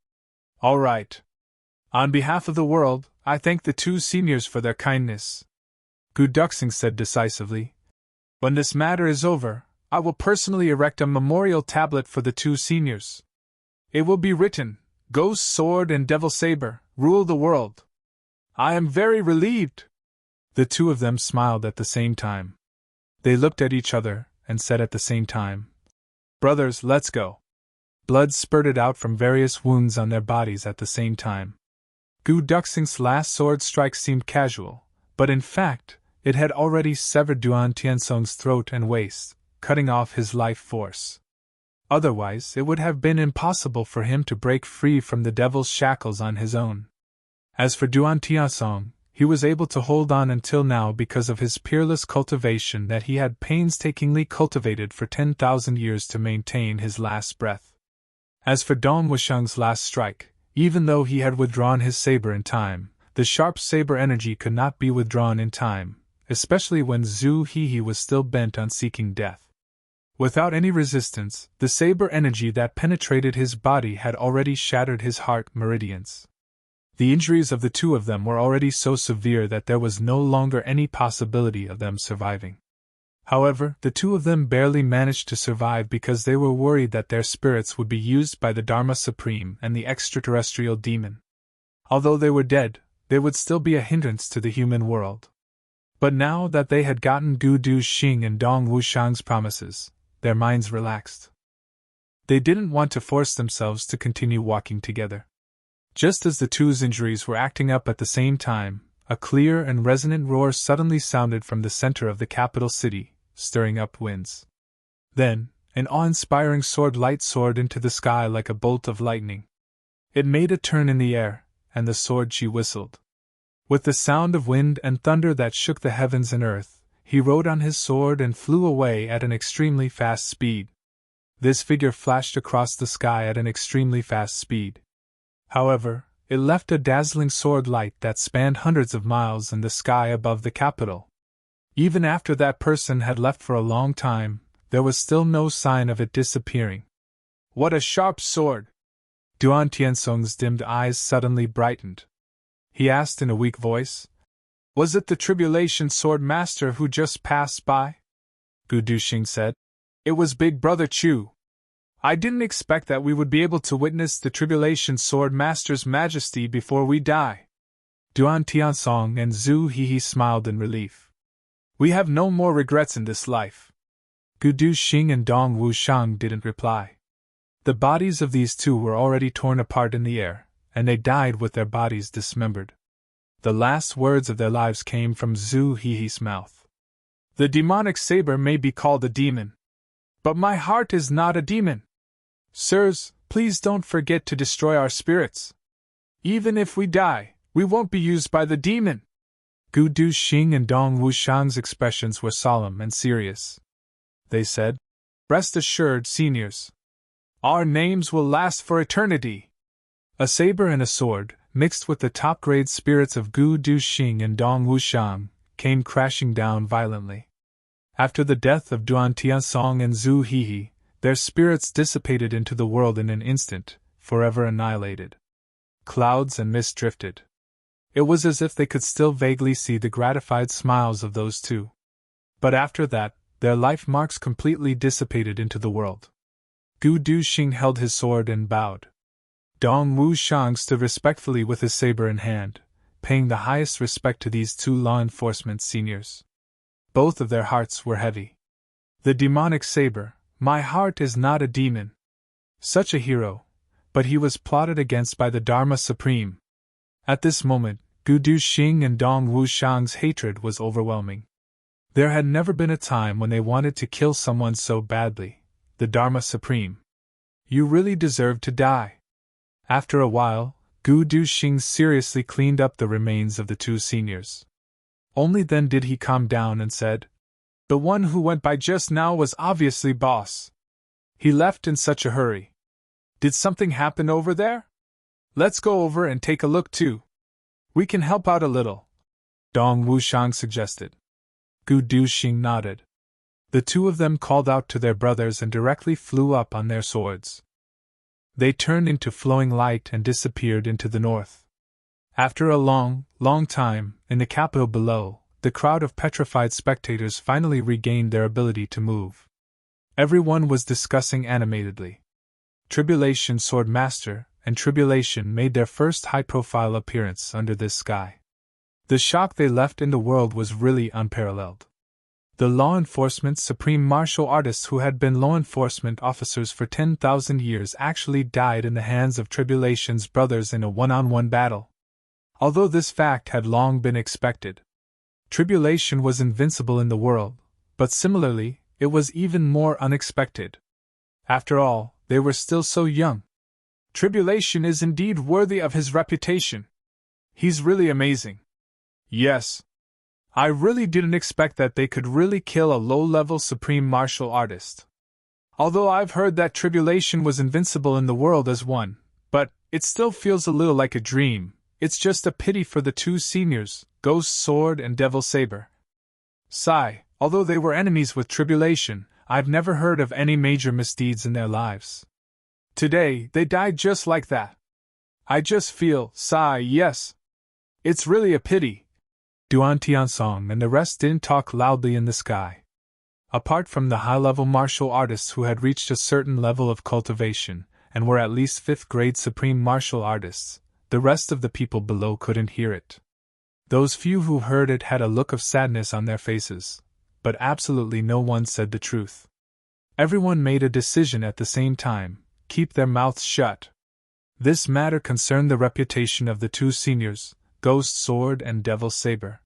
"All right. On behalf of the world, I thank the two seniors for their kindness," Gu Duxing said decisively. "When this matter is over, I will personally erect a memorial tablet for the two seniors. It will be written, 'Ghost Sword and Devil Saber, rule the world.' I am very relieved." The two of them smiled at the same time. They looked at each other and said at the same time, "Brothers, let's go." Blood spurted out from various wounds on their bodies at the same time. Gu Duxing's last sword strike seemed casual, but in fact, it had already severed Duan Tiansong's throat and waist, cutting off his life force. Otherwise, it would have been impossible for him to break free from the devil's shackles on his own. As for Duan Tiansong, he was able to hold on until now because of his peerless cultivation that he had painstakingly cultivated for 10,000 years to maintain his last breath. As for Dong Wushang's last strike, even though he had withdrawn his saber in time, the sharp saber energy could not be withdrawn in time, especially when Zhu He was still bent on seeking death. Without any resistance, the saber energy that penetrated his body had already shattered his heart meridians. The injuries of the two of them were already so severe that there was no longer any possibility of them surviving. However, the two of them barely managed to survive because they were worried that their spirits would be used by the Dharma Supreme and the extraterrestrial demon. Although they were dead, they would still be a hindrance to the human world. But now that they had gotten Gu Duxing and Dong Wushang's promises, their minds relaxed. They didn't want to force themselves to continue walking together. Just as the two's injuries were acting up at the same time, a clear and resonant roar suddenly sounded from the center of the capital city, stirring up winds. Then, an awe-inspiring sword light soared into the sky like a bolt of lightning. It made a turn in the air, and the sword she whistled. With the sound of wind and thunder that shook the heavens and earth, he rode on his sword and flew away at an extremely fast speed. This figure flashed across the sky at an extremely fast speed. However, it left a dazzling sword light that spanned hundreds of miles in the sky above the capital. Even after that person had left for a long time, there was still no sign of it disappearing. "What a sharp sword!" Duan Tiansong's dimmed eyes suddenly brightened. He asked in a weak voice, "Was it the Tribulation Sword Master who just passed by?" Gu Duxing said, "It was Big Brother Chu. I didn't expect that we would be able to witness the Tribulation Sword Master's majesty before we die." Duan Tiansong and Zhu He smiled in relief. "We have no more regrets in this life." Gu Duxing and Dong Wushang didn't reply. The bodies of these two were already torn apart in the air, and they died with their bodies dismembered. The last words of their lives came from Zhu He's mouth. "The demonic saber may be called a demon. But my heart is not a demon. Sirs, please don't forget to destroy our spirits. Even if we die, we won't be used by the demon." Gu Duxing and Dong Wushang's expressions were solemn and serious. They said, "Rest assured, seniors. Our names will last for eternity. A saber and a sword, mixed with the top-grade spirits of Gu Du-Xing and Dong Wushang, came crashing down violently. After the death of Duan Tiansong and Zhu Hehe, their spirits dissipated into the world in an instant, forever annihilated. Clouds and mist drifted. It was as if they could still vaguely see the gratified smiles of those two. But after that, their life marks completely dissipated into the world. Gu Du-Xing held his sword and bowed. Dong Wushang stood respectfully with his saber in hand, paying the highest respect to these two law enforcement seniors. Both of their hearts were heavy. The demonic saber, my heart is not a demon. Such a hero, but he was plotted against by the Dharma Supreme. At this moment, Gu Du-Xing and Dong Wushang's hatred was overwhelming. There had never been a time when they wanted to kill someone so badly. The Dharma Supreme. You really deserve to die. After a while, Gu Du-Xing seriously cleaned up the remains of the two seniors. Only then did he calm down and said, "The one who went by just now was obviously boss. He left in such a hurry. Did something happen over there? Let's go over and take a look too. We can help out a little," Dong Wushang suggested. Gu Du-Xing nodded. The two of them called out to their brothers and directly flew up on their swords. They turned into flowing light and disappeared into the north. After a long, long time, in the capital below, the crowd of petrified spectators finally regained their ability to move. Everyone was discussing animatedly. Tribulation Sword Master and Tribulation made their first high-profile appearance under this sky. The shock they left in the world was really unparalleled. The law enforcement supreme martial artists who had been law enforcement officers for 10,000 years actually died in the hands of Tribulation's brothers in a one-on-one battle. Although this fact had long been expected. Tribulation was invincible in the world, but similarly, it was even more unexpected. After all, they were still so young. Tribulation is indeed worthy of his reputation. He's really amazing. Yes. I really didn't expect that they could really kill a low-level supreme martial artist. Although I've heard that Tribulation was invincible in the world as one, but it still feels a little like a dream. It's just a pity for the two seniors, Ghost Sword and Devil Saber. Sigh, although they were enemies with Tribulation, I've never heard of any major misdeeds in their lives. Today, they died just like that. I just feel, sigh, yes. It's really a pity. Duan Tiansong and the rest didn't talk loudly in the sky. Apart from the high-level martial artists who had reached a certain level of cultivation, and were at least 5th-grade supreme martial artists, the rest of the people below couldn't hear it. Those few who heard it had a look of sadness on their faces, but absolutely no one said the truth. Everyone made a decision at the same time: keep their mouths shut. This matter concerned the reputation of the two seniors, Ghost Sword and Devil Saber.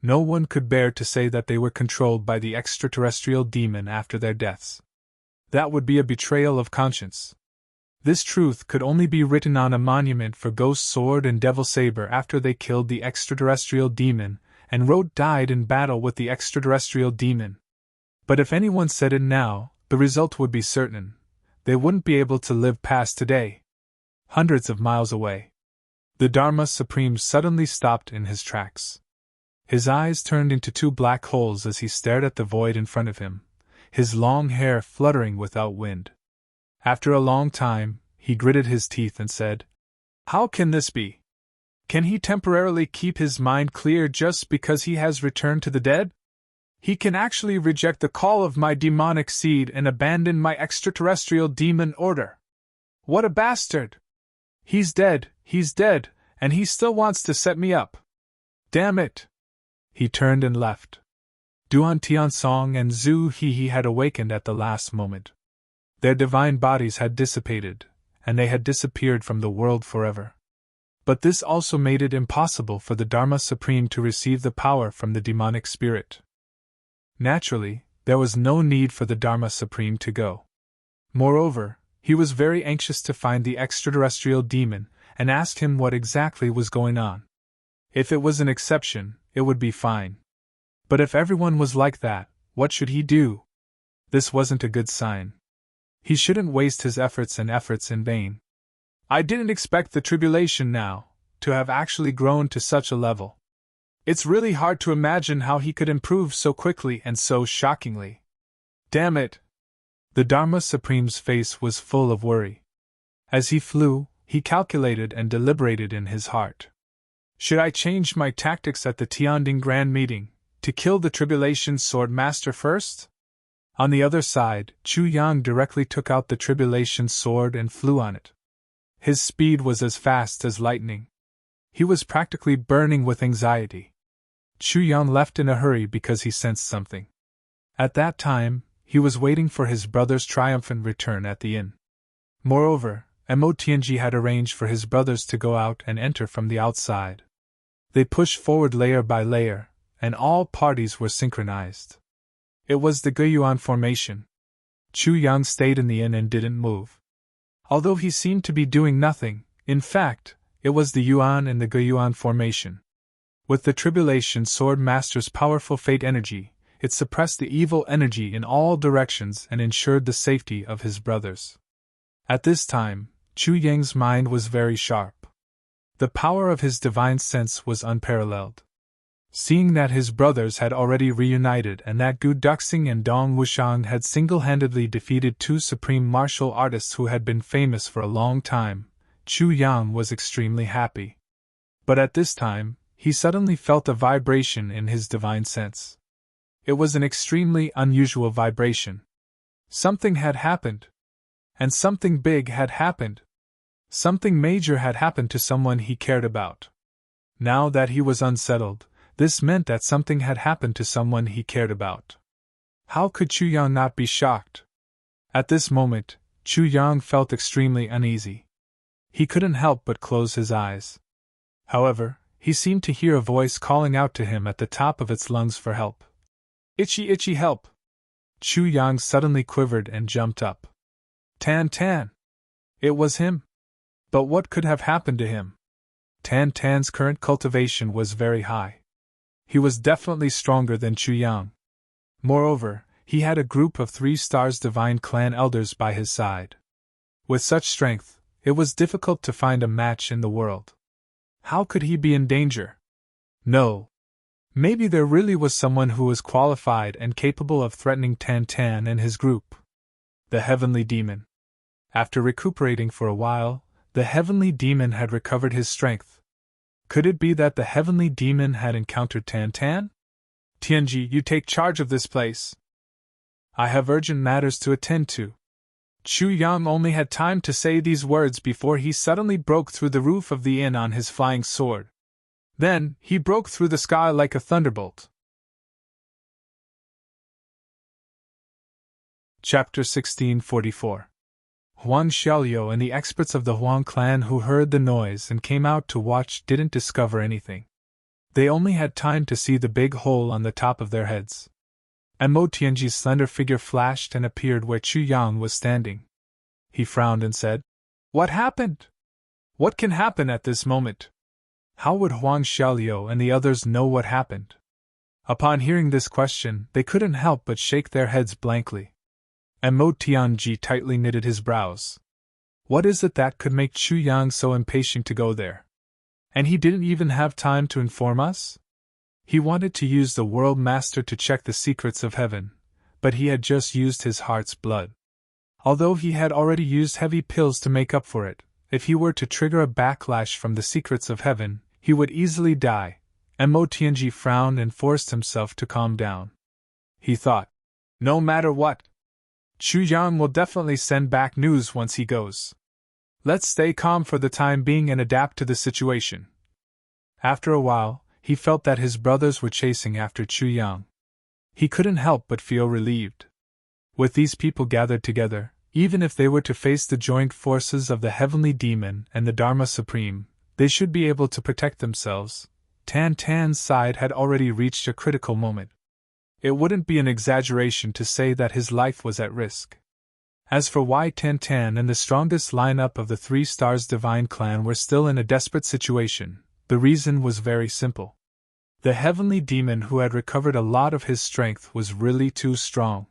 No one could bear to say that they were controlled by the extraterrestrial demon after their deaths. That would be a betrayal of conscience. This truth could only be written on a monument for Ghost Sword and Devil Saber after they killed the extraterrestrial demon, and wrote died in battle with the extraterrestrial demon. But if anyone said it now, the result would be certain. They wouldn't be able to live past today. Hundreds of miles away. The Dharma Supreme suddenly stopped in his tracks. His eyes turned into two black holes as he stared at the void in front of him, his long hair fluttering without wind. After a long time, he gritted his teeth and said, "How can this be? Can he temporarily keep his mind clear just because he has returned to the dead? He can actually reject the call of my demonic seed and abandon my extraterrestrial demon order. What a bastard! He's dead, and he still wants to set me up. Damn it!" He turned and left. Duan Tiansong and Zhu Hehe had awakened at the last moment. Their divine bodies had dissipated, and they had disappeared from the world forever. But this also made it impossible for the Dharma Supreme to receive the power from the demonic spirit. Naturally, there was no need for the Dharma Supreme to go. Moreover, he was very anxious to find the extraterrestrial demon and asked him what exactly was going on. If it was an exception, it would be fine. But if everyone was like that, what should he do? This wasn't a good sign. He shouldn't waste his efforts in vain. I didn't expect the tribulation now to have actually grown to such a level. It's really hard to imagine how he could improve so quickly and so shockingly. Damn it! The Dharma Supreme's face was full of worry. As he flew, he calculated and deliberated in his heart. Should I change my tactics at the Tianding Grand Meeting, to kill the Tribulation Sword Master first? On the other side, Chu Yang directly took out the Tribulation Sword and flew on it. His speed was as fast as lightning. He was practically burning with anxiety. Chu Yang left in a hurry because he sensed something. At that time, he was waiting for his brother's triumphant return at the inn. Moreover, Mo Tianji had arranged for his brothers to go out and enter from the outside. They pushed forward layer by layer, and all parties were synchronized. It was the Guiyuan formation. Chu Yang stayed in the inn and didn't move. Although he seemed to be doing nothing, in fact, it was the Yuan and the Guiyuan formation. With the Tribulation Sword Master's powerful fate energy, it suppressed the evil energy in all directions and ensured the safety of his brothers. At this time, Chu Yang's mind was very sharp. The power of his divine sense was unparalleled. Seeing that his brothers had already reunited and that Gu Duxing and Dong Wushang had single-handedly defeated two supreme martial artists who had been famous for a long time, Chu Yang was extremely happy. But at this time, he suddenly felt a vibration in his divine sense. It was an extremely unusual vibration. Something had happened. And something big had happened. Something major had happened to someone he cared about. Now that he was unsettled, this meant that something had happened to someone he cared about. How could Chu Yang not be shocked? At this moment, Chu Yang felt extremely uneasy. He couldn't help but close his eyes. However, he seemed to hear a voice calling out to him at the top of its lungs for help. Itchy, itchy, help! Chu Yang suddenly quivered and jumped up. Tan Tan! It was him! But what could have happened to him? Tan Tan's current cultivation was very high. He was definitely stronger than Chu Yang. Moreover, he had a group of 3 stars divine clan elders by his side. With such strength, it was difficult to find a match in the world. How could he be in danger? No. Maybe there really was someone who was qualified and capable of threatening Tan Tan and his group. The Heavenly Demon. After recuperating for a while, the Heavenly Demon had recovered his strength. Could it be that the Heavenly Demon had encountered Tan Tan? Tianji, you take charge of this place. I have urgent matters to attend to. Chu Yang only had time to say these words before he suddenly broke through the roof of the inn on his flying sword. Then, he broke through the sky like a thunderbolt. Chapter 1644. Huang Xiaoliu and the experts of the Huang clan who heard the noise and came out to watch didn't discover anything. They only had time to see the big hole on the top of their heads. Mo Tianji's slender figure flashed and appeared where Chu Yang was standing. He frowned and said, What happened? What can happen at this moment? How would Huang Xiaoliu and the others know what happened? Upon hearing this question, they couldn't help but shake their heads blankly. Mo Tianji tightly knitted his brows. What is it that could make Chu Yang so impatient to go there? And he didn't even have time to inform us? He wanted to use the World Master to check the secrets of heaven, but he had just used his heart's blood. Although he had already used heavy pills to make up for it, if he were to trigger a backlash from the secrets of heaven, he would easily die. Mo Tianji frowned and forced himself to calm down. He thought, no matter what, Chu Yang will definitely send back news once he goes. Let's stay calm for the time being and adapt to the situation. After a while, he felt that his brothers were chasing after Chu Yang. He couldn't help but feel relieved. With these people gathered together, even if they were to face the joint forces of the Heavenly Demon and the Dharma Supreme, they should be able to protect themselves. Tan Tan's side had already reached a critical moment. It wouldn't be an exaggeration to say that his life was at risk. As for why Tan Tan and the strongest lineup of the 3 Stars Divine Clan were still in a desperate situation, the reason was very simple. The Heavenly Demon who had recovered a lot of his strength was really too strong.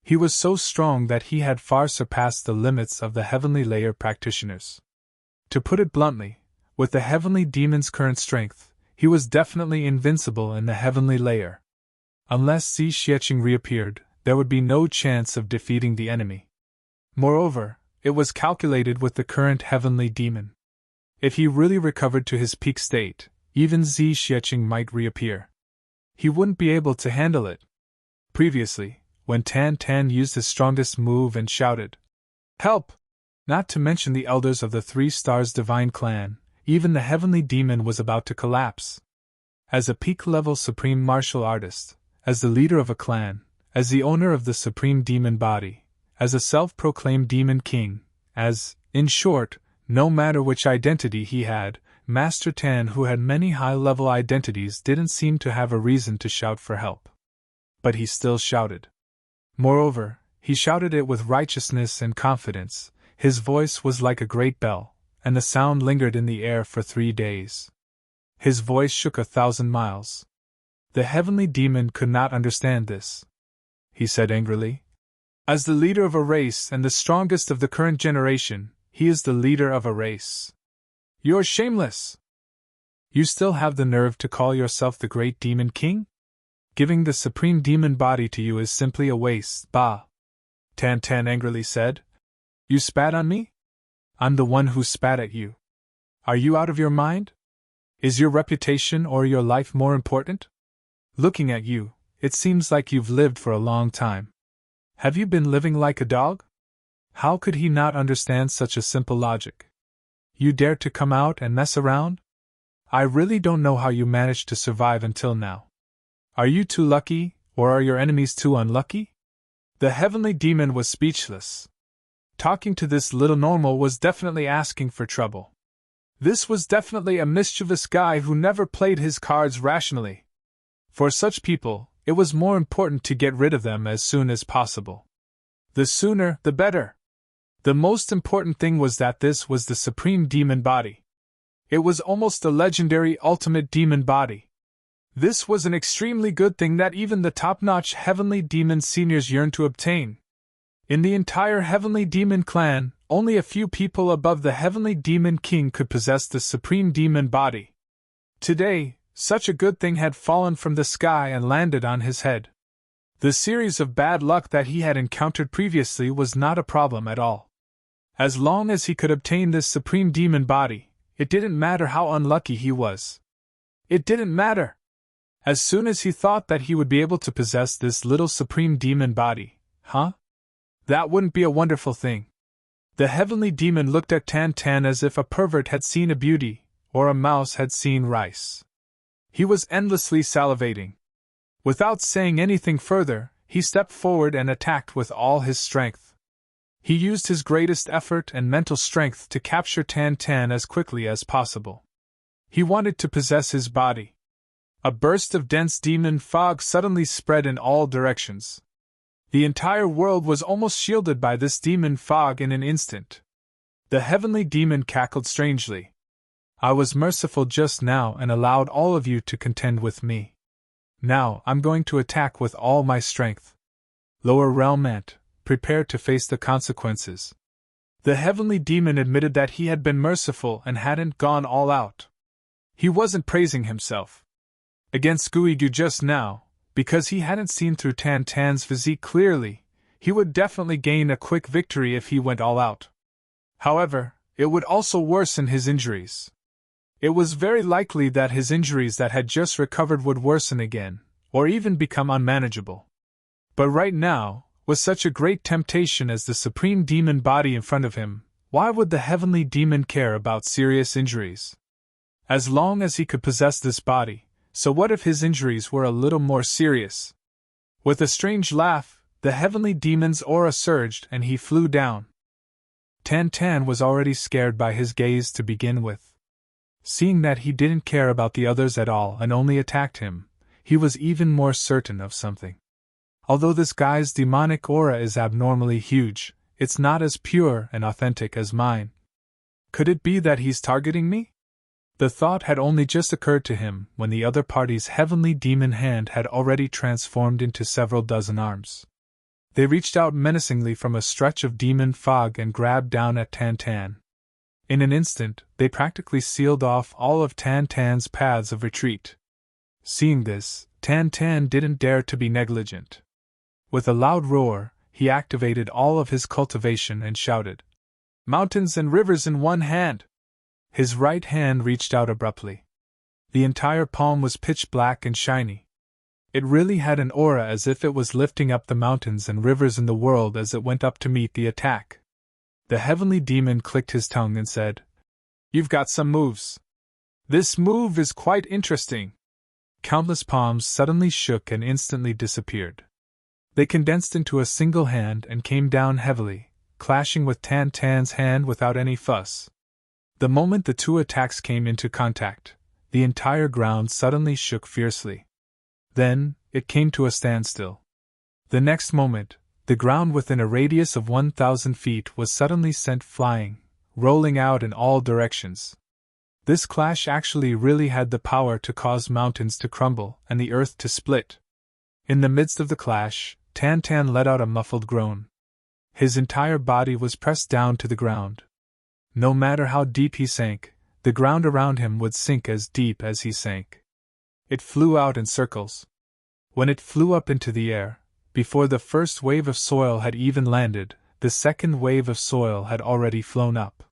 He was so strong that he had far surpassed the limits of the heavenly layer practitioners. To put it bluntly, with the heavenly demon's current strength, he was definitely invincible in the heavenly layer. Unless Xi Xiecheng reappeared, there would be no chance of defeating the enemy. Moreover, it was calculated with the current heavenly demon. If he really recovered to his peak state, even Xi Xiecheng might reappear. He wouldn't be able to handle it. Previously, when Tan Tan used his strongest move and shouted, "Help!" not to mention the elders of the Three Stars Divine Clan, even the heavenly demon was about to collapse. As a peak-level supreme martial artist, as the leader of a clan, as the owner of the supreme demon body, as a self-proclaimed demon king, in short, no matter which identity he had, Master Tan, who had many high-level identities, didn't seem to have a reason to shout for help. But he still shouted. Moreover, he shouted it with righteousness and confidence. His voice was like a great bell, and the sound lingered in the air for 3 days. His voice shook 1,000 miles. The heavenly demon could not understand this. He said angrily, "As the leader of a race and the strongest of the current generation, he is the leader of a race. You're shameless! You still have the nerve to call yourself the great demon king? Giving the supreme demon body to you is simply a waste, bah!" Tan Tan angrily said. "You spat on me? I'm the one who spat at you. Are you out of your mind? Is your reputation or your life more important? Looking at you, it seems like you've lived for a long time. Have you been living like a dog?" How could he not understand such a simple logic? You dare to come out and mess around? I really don't know how you managed to survive until now. Are you too lucky, or are your enemies too unlucky? The heavenly demon was speechless. Talking to this little normal was definitely asking for trouble. This was definitely a mischievous guy who never played his cards rationally. For such people, it was more important to get rid of them as soon as possible. The sooner, the better. The most important thing was that this was the supreme demon body. It was almost the legendary ultimate demon body. This was an extremely good thing that even the top-notch heavenly demon seniors yearned to obtain. In the entire heavenly demon clan, only a few people above the heavenly demon king could possess the supreme demon body. Today, such a good thing had fallen from the sky and landed on his head. The series of bad luck that he had encountered previously was not a problem at all. As long as he could obtain this supreme demon body, it didn't matter how unlucky he was. It didn't matter. As soon as he thought that he would be able to possess this little supreme demon body, that wouldn't be a wonderful thing. The heavenly demon looked at Tan Tan as if a pervert had seen a beauty, or a mouse had seen rice. He was endlessly salivating. Without saying anything further, he stepped forward and attacked with all his strength. He used his greatest effort and mental strength to capture Tan Tan as quickly as possible. He wanted to possess his body. A burst of dense demon fog suddenly spread in all directions. The entire world was almost shielded by this demon fog in an instant. The heavenly demon cackled strangely. "I was merciful just now and allowed all of you to contend with me. Now I'm going to attack with all my strength. Lower realm ant, prepare to face the consequences." The heavenly demon admitted that he had been merciful and hadn't gone all out. He wasn't praising himself against Guigu just now, because he hadn't seen through Tan Tan's physique clearly. He would definitely gain a quick victory if he went all out. However, it would also worsen his injuries. It was very likely that his injuries that had just recovered would worsen again, or even become unmanageable. But right now, with such a great temptation as the supreme demon body in front of him, why would the heavenly demon care about serious injuries? As long as he could possess this body, so what if his injuries were a little more serious? With a strange laugh, the heavenly demon's aura surged and he flew down. Tan Tan was already scared by his gaze to begin with. Seeing that he didn't care about the others at all and only attacked him, he was even more certain of something. Although this guy's demonic aura is abnormally huge, it's not as pure and authentic as mine. Could it be that he's targeting me? The thought had only just occurred to him when the other party's heavenly demon hand had already transformed into several dozen arms. They reached out menacingly from a stretch of demon fog and grabbed down at Tan Tan. In an instant, they practically sealed off all of Tan Tan's paths of retreat. Seeing this, Tan Tan didn't dare to be negligent. With a loud roar, he activated all of his cultivation and shouted, "Mountains and rivers in one hand!" His right hand reached out abruptly. The entire palm was pitch black and shiny. It really had an aura as if it was lifting up the mountains and rivers in the world as it went up to meet the attack. The heavenly demon clicked his tongue and said, "You've got some moves. This move is quite interesting." Countless palms suddenly shook and instantly disappeared. They condensed into a single hand and came down heavily, clashing with Tan Tan's hand without any fuss. The moment the two attacks came into contact, the entire ground suddenly shook fiercely. Then, it came to a standstill. The next moment, the ground within a radius of 1,000 feet was suddenly sent flying, rolling out in all directions. This clash actually really had the power to cause mountains to crumble and the earth to split. In the midst of the clash, Tan Tan let out a muffled groan. His entire body was pressed down to the ground. No matter how deep he sank, the ground around him would sink as deep as he sank. It flew out in circles. When it flew up into the air, before the first wave of soil had even landed, the second wave of soil had already flown up.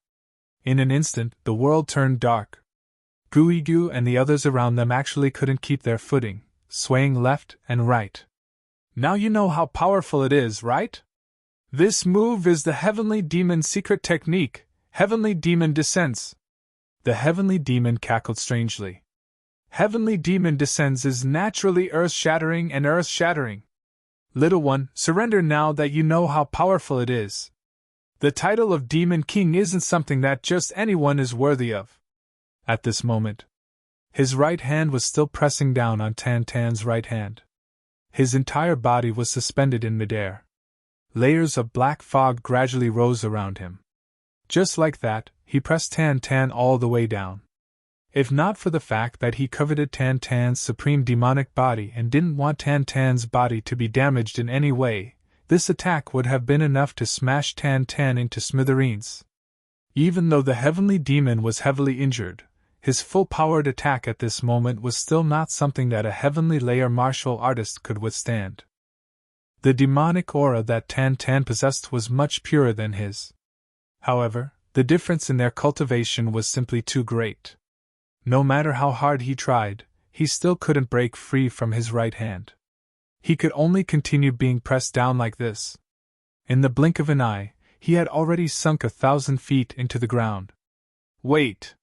In an instant, the world turned dark. Guigu and the others around them actually couldn't keep their footing, swaying left and right. "Now you know how powerful it is, right? This move is the Heavenly Demon's secret technique, Heavenly Demon Descents." The Heavenly Demon cackled strangely. "Heavenly Demon Descends is naturally earth-shattering and earth-shattering. Little one, surrender now that you know how powerful it is. The title of Demon King isn't something that just anyone is worthy of." At this moment, his right hand was still pressing down on Tan Tan's right hand. His entire body was suspended in midair. Layers of black fog gradually rose around him. Just like that, he pressed Tan Tan all the way down. If not for the fact that he coveted Tan Tan's supreme demonic body and didn't want Tan Tan's body to be damaged in any way, this attack would have been enough to smash Tan Tan into smithereens. Even though the heavenly demon was heavily injured, his full-powered attack at this moment was still not something that a heavenly layer martial artist could withstand. The demonic aura that Tan Tan possessed was much purer than his. However, the difference in their cultivation was simply too great. No matter how hard he tried, he still couldn't break free from his right hand. He could only continue being pressed down like this. In the blink of an eye, he had already sunk 1,000 feet into the ground. "Wait!"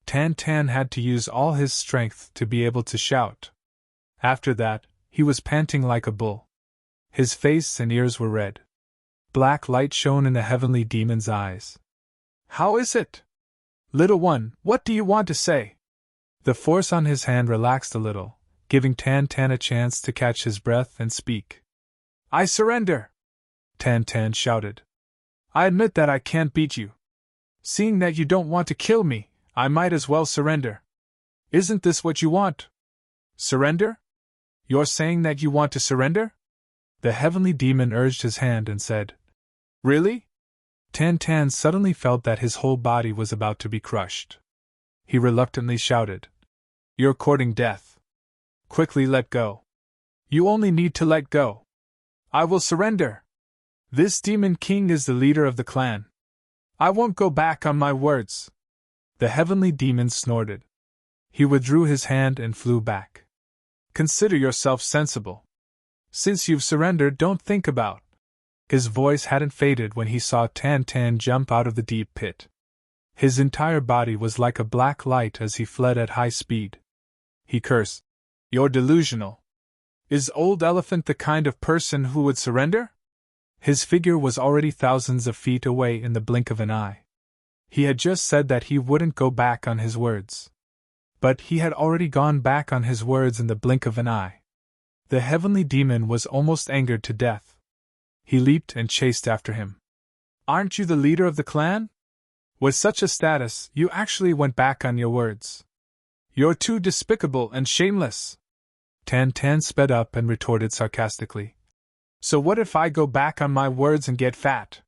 Tan Tan had to use all his strength to be able to shout. After that, he was panting like a bull. His face and ears were red. Black light shone in the heavenly demon's eyes. "How is it? Little one, what do you want to say?" The force on his hand relaxed a little, giving Tan Tan a chance to catch his breath and speak. "I surrender!" Tan Tan shouted. "I admit that I can't beat you. Seeing that you don't want to kill me, I might as well surrender. Isn't this what you want? Surrender? You're saying that you want to surrender?" The heavenly demon urged his hand and said, "Really?" Tan Tan suddenly felt that his whole body was about to be crushed. He reluctantly shouted, "You're courting death. Quickly let go. You only need to let go. I will surrender. This Demon King is the leader of the clan. I won't go back on my words." The heavenly demon snorted. He withdrew his hand and flew back. "Consider yourself sensible. Since you've surrendered, don't think about." His voice hadn't faded when he saw Tan Tan jump out of the deep pit. His entire body was like a black light as he fled at high speed. He cursed. "You're delusional. Is Old Elephant the kind of person who would surrender?" His figure was already thousands of feet away in the blink of an eye. He had just said that he wouldn't go back on his words. But he had already gone back on his words in the blink of an eye. The heavenly demon was almost angered to death. He leaped and chased after him. "Aren't you the leader of the clan? With such a status, you actually went back on your words. You're too despicable and shameless." Tan Tan sped up and retorted sarcastically. So what if I go back on my words and get fat?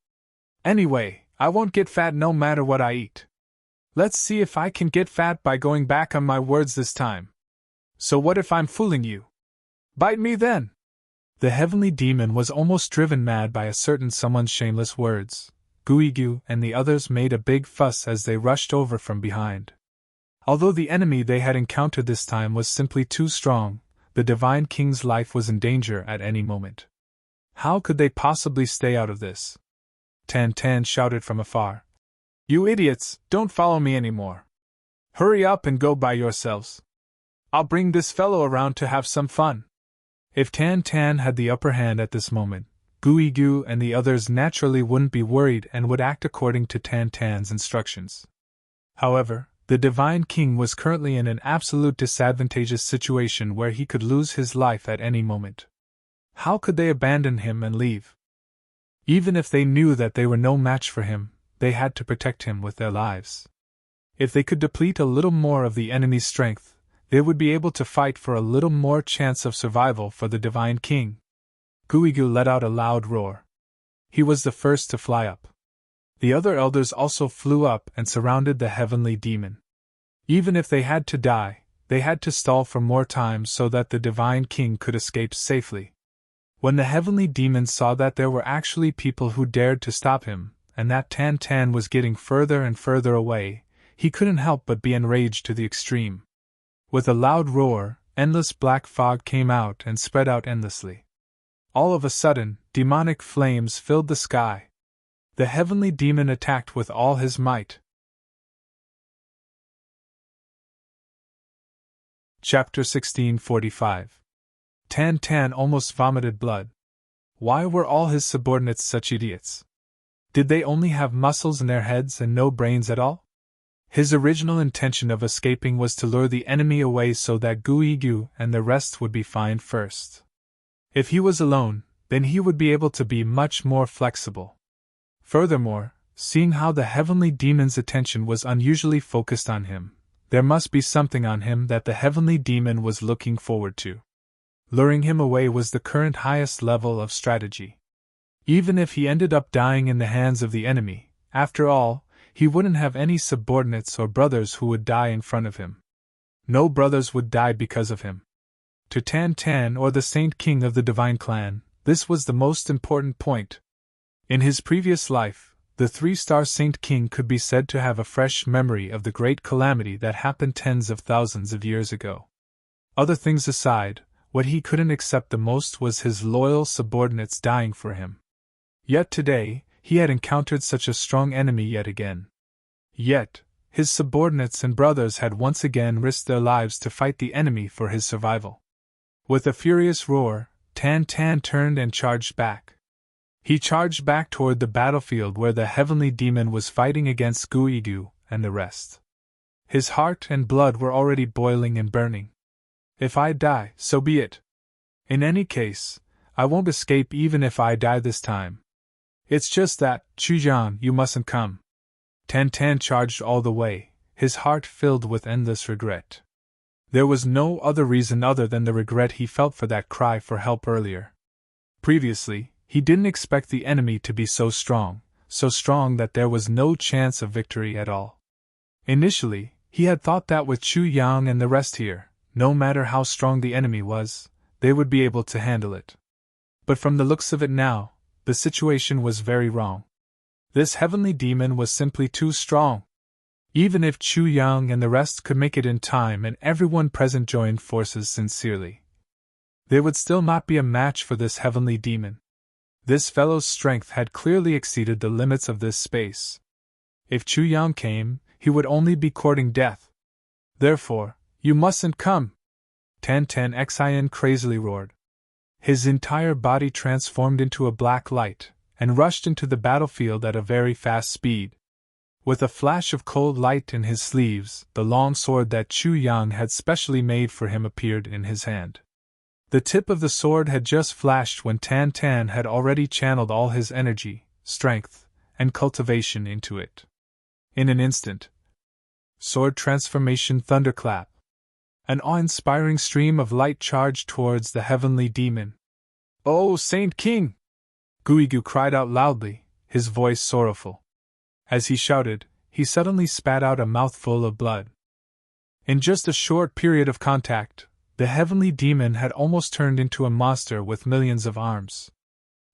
Anyway, I won't get fat no matter what I eat. Let's see if I can get fat by going back on my words this time. So what if I'm fooling you? Bite me then! The heavenly demon was almost driven mad by a certain someone's shameless words. Guigu and the others made a big fuss as they rushed over from behind. Although the enemy they had encountered this time was simply too strong, the Divine King's life was in danger at any moment. How could they possibly stay out of this? Tan Tan shouted from afar. You idiots, don't follow me anymore. Hurry up and go by yourselves. I'll bring this fellow around to have some fun. If Tan Tan had the upper hand at this moment, Guigu and the others naturally wouldn't be worried and would act according to Tan Tan's instructions. However, the Divine King was currently in an absolute disadvantageous situation where he could lose his life at any moment. How could they abandon him and leave? Even if they knew that they were no match for him, they had to protect him with their lives. If they could deplete a little more of the enemy's strength, they would be able to fight for a little more chance of survival for the Divine King. Guigu let out a loud roar. He was the first to fly up. The other elders also flew up and surrounded the heavenly demon. Even if they had to die, they had to stall for more time so that the Divine King could escape safely. When the heavenly demon saw that there were actually people who dared to stop him, and that Tan Tan was getting further and further away, he couldn't help but be enraged to the extreme. With a loud roar, endless black fog came out and spread out endlessly. All of a sudden, demonic flames filled the sky. The heavenly demon attacked with all his might. Chapter 1645. Tan Tan almost vomited blood. Why were all his subordinates such idiots? Did they only have muscles in their heads and no brains at all? His original intention of escaping was to lure the enemy away so that Guigu and the rest would be fined first. If he was alone, then he would be able to be much more flexible. Furthermore, seeing how the heavenly demon's attention was unusually focused on him, there must be something on him that the heavenly demon was looking forward to. Luring him away was the current highest level of strategy. Even if he ended up dying in the hands of the enemy, after all, he wouldn't have any subordinates or brothers who would die in front of him. No brothers would die because of him. To Tan Tan or the Saint King of the Divine Clan, this was the most important point. In his previous life, the 3-star Saint King could be said to have a fresh memory of the great calamity that happened tens of thousands of years ago. Other things aside, what he couldn't accept the most was his loyal subordinates dying for him. Yet today, he had encountered such a strong enemy yet again. Yet, his subordinates and brothers had once again risked their lives to fight the enemy for his survival. With a furious roar, Tan Tan turned and charged back. He charged back toward the battlefield where the heavenly demon was fighting against Guigu and the rest. His heart and blood were already boiling and burning. If I die, so be it. In any case, I won't escape even if I die this time. It's just that, Chuyan, you mustn't come. Tan Tan charged all the way, his heart filled with endless regret. There was no other reason other than the regret he felt for that cry for help earlier. Previously, he didn't expect the enemy to be so strong that there was no chance of victory at all. Initially, he had thought that with Chu Yang and the rest here, no matter how strong the enemy was, they would be able to handle it. But from the looks of it now, the situation was very wrong. This heavenly demon was simply too strong. Even if Chu Yang and the rest could make it in time and everyone present joined forces sincerely, they would still not be a match for this heavenly demon. This fellow's strength had clearly exceeded the limits of this space. If Chu Yang came, he would only be courting death. Therefore, you mustn't come! Tan Tan Xian crazily roared. His entire body transformed into a black light, and rushed into the battlefield at a very fast speed. With a flash of cold light in his sleeves, the long sword that Chu Yang had specially made for him appeared in his hand. The tip of the sword had just flashed when Tan Tan had already channeled all his energy, strength, and cultivation into it. In an instant, sword transformation thunderclap. An awe-inspiring stream of light charged towards the heavenly demon. "Oh, Saint King!" Guigu cried out loudly, his voice sorrowful. As he shouted, he suddenly spat out a mouthful of blood. In just a short period of contact, the heavenly demon had almost turned into a monster with millions of arms.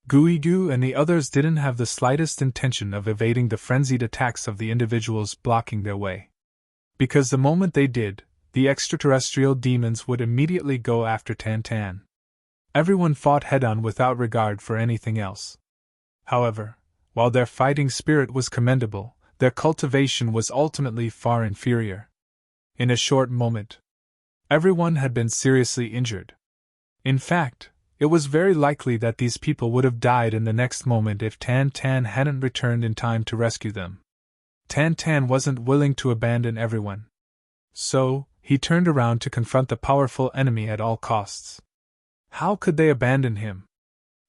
Guigu and the others didn't have the slightest intention of evading the frenzied attacks of the individuals blocking their way. Because the moment they did, the extraterrestrial demons would immediately go after Tan. Everyone fought head-on without regard for anything else. However, while their fighting spirit was commendable, their cultivation was ultimately far inferior. In a short moment, everyone had been seriously injured. In fact, it was very likely that these people would have died in the next moment if Tan hadn't returned in time to rescue them. Tan wasn't willing to abandon everyone. So, he turned around to confront the powerful enemy at all costs. How could they abandon him?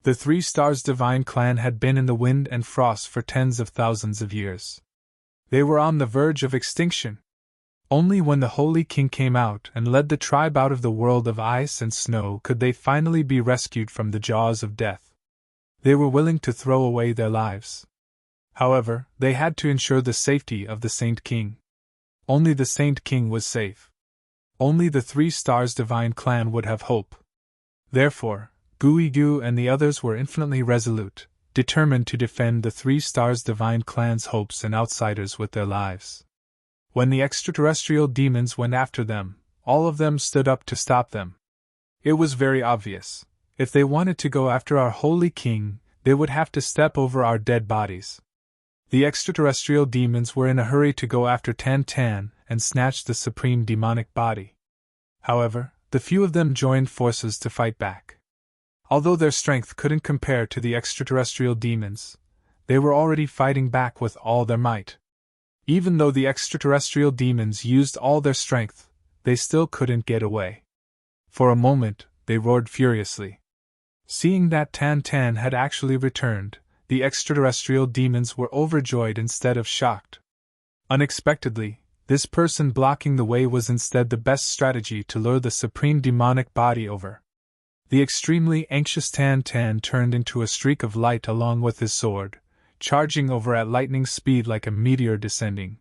The 3 Stars Divine Clan had been in the wind and frost for tens of thousands of years. They were on the verge of extinction. Only when the Holy King came out and led the tribe out of the world of ice and snow could they finally be rescued from the jaws of death. They were willing to throw away their lives. However, they had to ensure the safety of the Saint King. Only the Saint King was safe. Only the 3 Stars Divine Clan would have hope. Therefore, Guigu and the others were infinitely resolute, determined to defend the 3 Stars Divine Clan's hopes and outsiders with their lives. When the extraterrestrial demons went after them, all of them stood up to stop them. It was very obvious. If they wanted to go after our Holy King, they would have to step over our dead bodies. The extraterrestrial demons were in a hurry to go after Tan and snatch the supreme demonic body. However, the few of them joined forces to fight back. Although their strength couldn't compare to the extraterrestrial demons, they were already fighting back with all their might. Even though the extraterrestrial demons used all their strength, they still couldn't get away. For a moment, they roared furiously. Seeing that Tan had actually returned, the extraterrestrial demons were overjoyed instead of shocked. Unexpectedly, this person blocking the way was instead the best strategy to lure the supreme demonic body over. The extremely anxious Tan turned into a streak of light along with his sword, charging over at lightning speed like a meteor descending.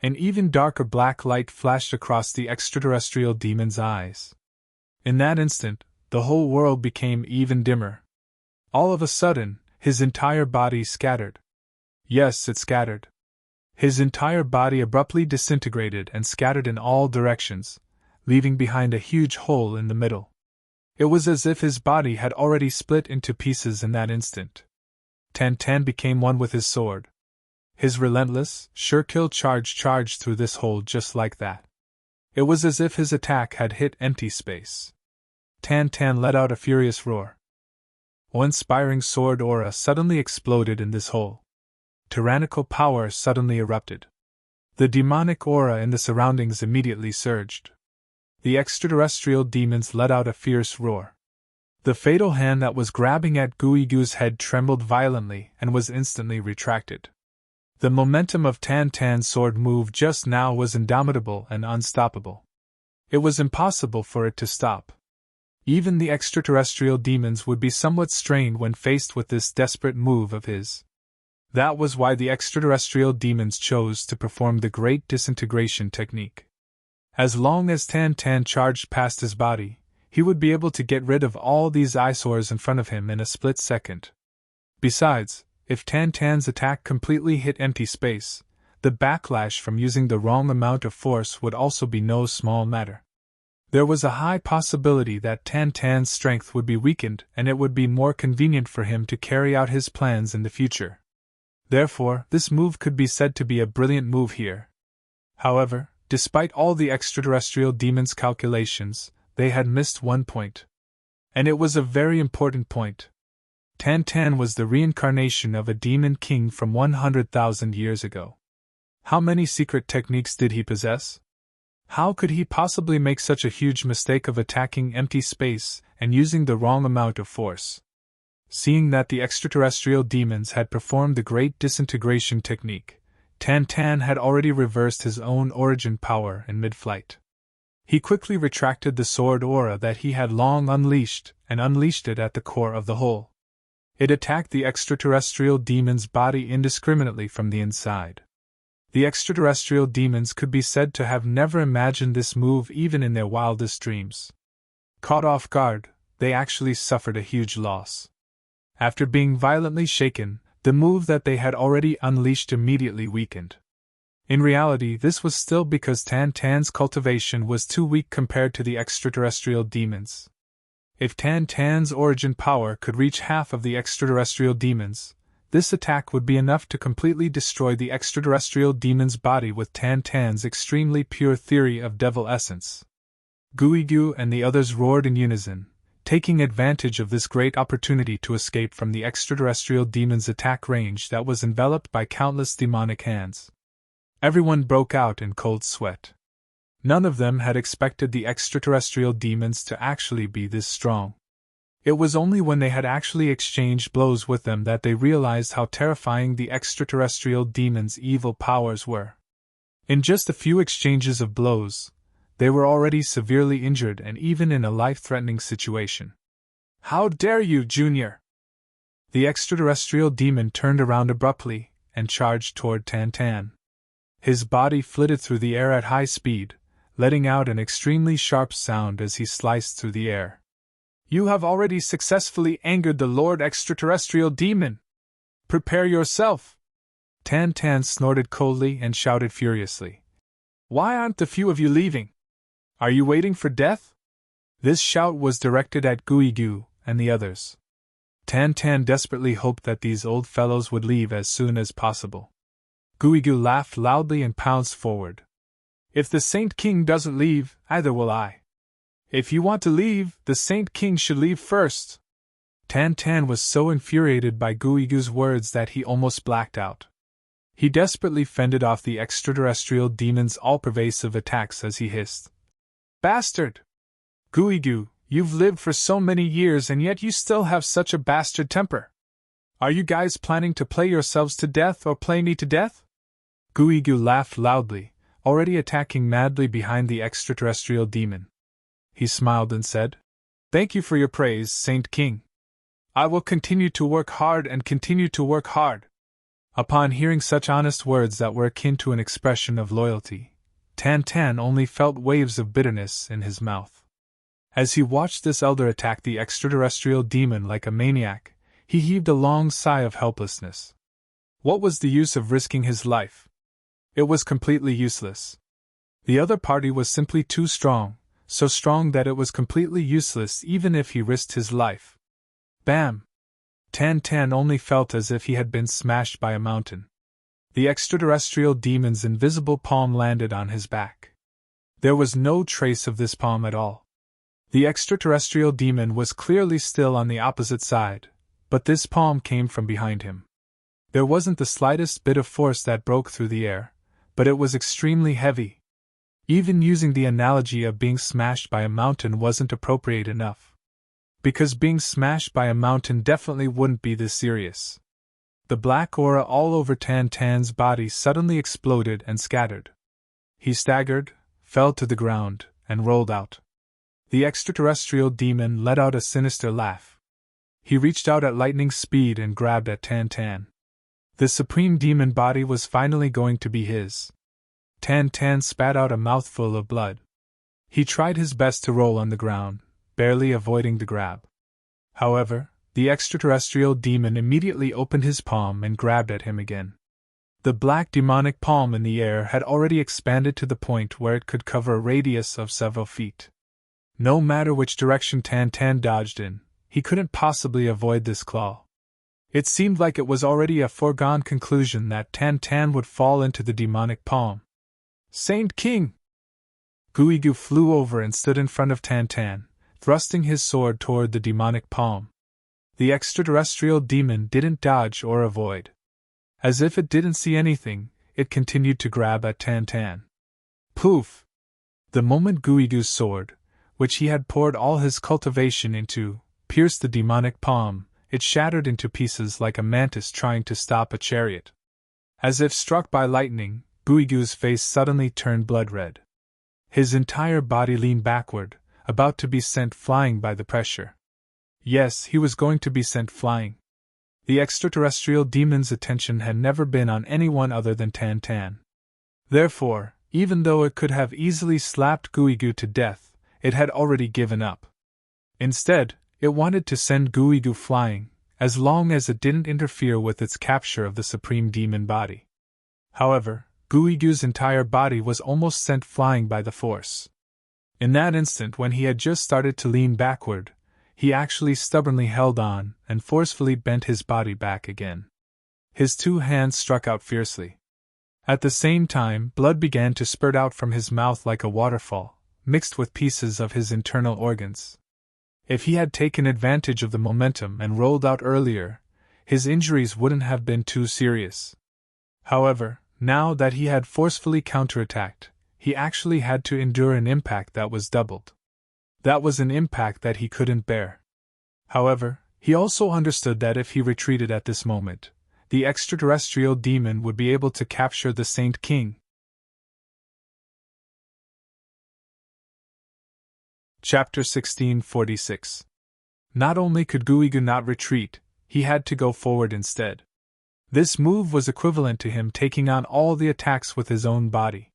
An even darker black light flashed across the extraterrestrial demon's eyes. In that instant, the whole world became even dimmer. All of a sudden, his entire body scattered. Yes, it scattered. His entire body abruptly disintegrated and scattered in all directions, leaving behind a huge hole in the middle. It was as if his body had already split into pieces in that instant. Tan became one with his sword. His relentless, sure-kill charged through this hole just like that. It was as if his attack had hit empty space. Tan let out a furious roar. One inspiring sword aura suddenly exploded in this hole. Tyrannical power suddenly erupted. The demonic aura in the surroundings immediately surged. The extraterrestrial demons let out a fierce roar. The fatal hand that was grabbing at Guigu's head trembled violently and was instantly retracted. The momentum of Tan's sword move just now was indomitable and unstoppable. It was impossible for it to stop. Even the extraterrestrial demons would be somewhat strained when faced with this desperate move of his. That was why the extraterrestrial demons chose to perform the Great Disintegration technique. As long as Tan charged past his body, he would be able to get rid of all these eyesores in front of him in a split second. Besides, if Tan's attack completely hit empty space, the backlash from using the wrong amount of force would also be no small matter. There was a high possibility that Tan's strength would be weakened and it would be more convenient for him to carry out his plans in the future. Therefore, this move could be said to be a brilliant move here. However, despite all the extraterrestrial demons' calculations, they had missed one point. And it was a very important point. Tan was the reincarnation of a demon king from 100,000 years ago. How many secret techniques did he possess? How could he possibly make such a huge mistake of attacking empty space and using the wrong amount of force? Seeing that the extraterrestrial demons had performed the Great Disintegration technique, Tan had already reversed his own origin power in mid-flight. He quickly retracted the sword aura that he had long unleashed and unleashed it at the core of the hole. It attacked the extraterrestrial demon's body indiscriminately from the inside. The extraterrestrial demons could be said to have never imagined this move even in their wildest dreams. Caught off guard, they actually suffered a huge loss. After being violently shaken, the move that they had already unleashed immediately weakened. In reality, this was still because Tan Tan's cultivation was too weak compared to the extraterrestrial demons. If Tan Tan's origin power could reach half of the extraterrestrial demons, this attack would be enough to completely destroy the extraterrestrial demon's body with Tan Tan's extremely pure theory of devil essence. Guigu and the others roared in unison, taking advantage of this great opportunity to escape from the extraterrestrial demon's attack range that was enveloped by countless demonic hands. Everyone broke out in cold sweat. None of them had expected the extraterrestrial demons to actually be this strong. It was only when they had actually exchanged blows with them that they realized how terrifying the extraterrestrial demons' evil powers were. In just a few exchanges of blows, they were already severely injured and even in a life-threatening situation. "How dare you, Junior!" The extraterrestrial demon turned around abruptly and charged toward Tan Tan. His body flitted through the air at high speed, letting out an extremely sharp sound as he sliced through the air. "You have already successfully angered the Lord Extraterrestrial Demon! Prepare yourself!" Tan Tan snorted coldly and shouted furiously. "Why aren't the few of you leaving? Are you waiting for death?" This shout was directed at Guigu and the others. Tan Tan desperately hoped that these old fellows would leave as soon as possible. Guigu laughed loudly and pounced forward. "If the Saint King doesn't leave, either will I. If you want to leave, the Saint King should leave first." Tan Tan was so infuriated by Guigu's words that he almost blacked out. He desperately fended off the extraterrestrial demon's all-pervasive attacks as he hissed, "Bastard! Guigu, you've lived for so many years and yet you still have such a bastard temper. Are you guys planning to play yourselves to death or play me to death?" Guigu laughed loudly, already attacking madly behind the extraterrestrial demon. He smiled and said, "Thank you for your praise, Saint King. I will continue to work hard and continue to work hard." Upon hearing such honest words that were akin to an expression of loyalty, Tan Tan only felt waves of bitterness in his mouth. As he watched this elder attack the extraterrestrial demon like a maniac, he heaved a long sigh of helplessness. What was the use of risking his life? It was completely useless. The other party was simply too strong, so strong that it was completely useless even if he risked his life. Bam! Tan Tan only felt as if he had been smashed by a mountain. The extraterrestrial demon's invisible palm landed on his back. There was no trace of this palm at all. The extraterrestrial demon was clearly still on the opposite side, but this palm came from behind him. There wasn't the slightest bit of force that broke through the air, but it was extremely heavy. Even using the analogy of being smashed by a mountain wasn't appropriate enough. Because being smashed by a mountain definitely wouldn't be this serious. The black aura all over Tan Tan's body suddenly exploded and scattered. He staggered, fell to the ground, and rolled out. The extraterrestrial demon let out a sinister laugh. He reached out at lightning speed and grabbed at Tan Tan. The supreme demon body was finally going to be his. Tan Tan spat out a mouthful of blood. He tried his best to roll on the ground, barely avoiding the grab. However, the extraterrestrial demon immediately opened his palm and grabbed at him again. The black demonic palm in the air had already expanded to the point where it could cover a radius of several feet. No matter which direction Tan Tan dodged in, he couldn't possibly avoid this claw. It seemed like it was already a foregone conclusion that Tan Tan would fall into the demonic palm. "Saint King!" Guigu flew over and stood in front of Tan Tan, thrusting his sword toward the demonic palm. The extraterrestrial demon didn't dodge or avoid. As if it didn't see anything, it continued to grab at Tan Tan. Poof! The moment Guigu's sword, which he had poured all his cultivation into, pierced the demonic palm, it shattered into pieces like a mantis trying to stop a chariot. As if struck by lightning, Guigu's face suddenly turned blood red. His entire body leaned backward, about to be sent flying by the pressure. Yes, he was going to be sent flying. The extraterrestrial demon's attention had never been on anyone other than Tan Tan. Therefore, even though it could have easily slapped Guigu to death, it had already given up. Instead, it wanted to send Guigu flying, as long as it didn't interfere with its capture of the supreme demon body. However, Guigu's entire body was almost sent flying by the force. In that instant, when he had just started to lean backward, he actually stubbornly held on and forcefully bent his body back again. His two hands struck out fiercely. At the same time, blood began to spurt out from his mouth like a waterfall, mixed with pieces of his internal organs. If he had taken advantage of the momentum and rolled out earlier, his injuries wouldn't have been too serious. However, now that he had forcefully counterattacked, he actually had to endure an impact that was doubled. That was an impact that he couldn't bear. However, he also understood that if he retreated at this moment, the extraterrestrial demon would be able to capture the Saint King. Chapter 1646. Not only could Guigu not retreat, he had to go forward instead. This move was equivalent to him taking on all the attacks with his own body.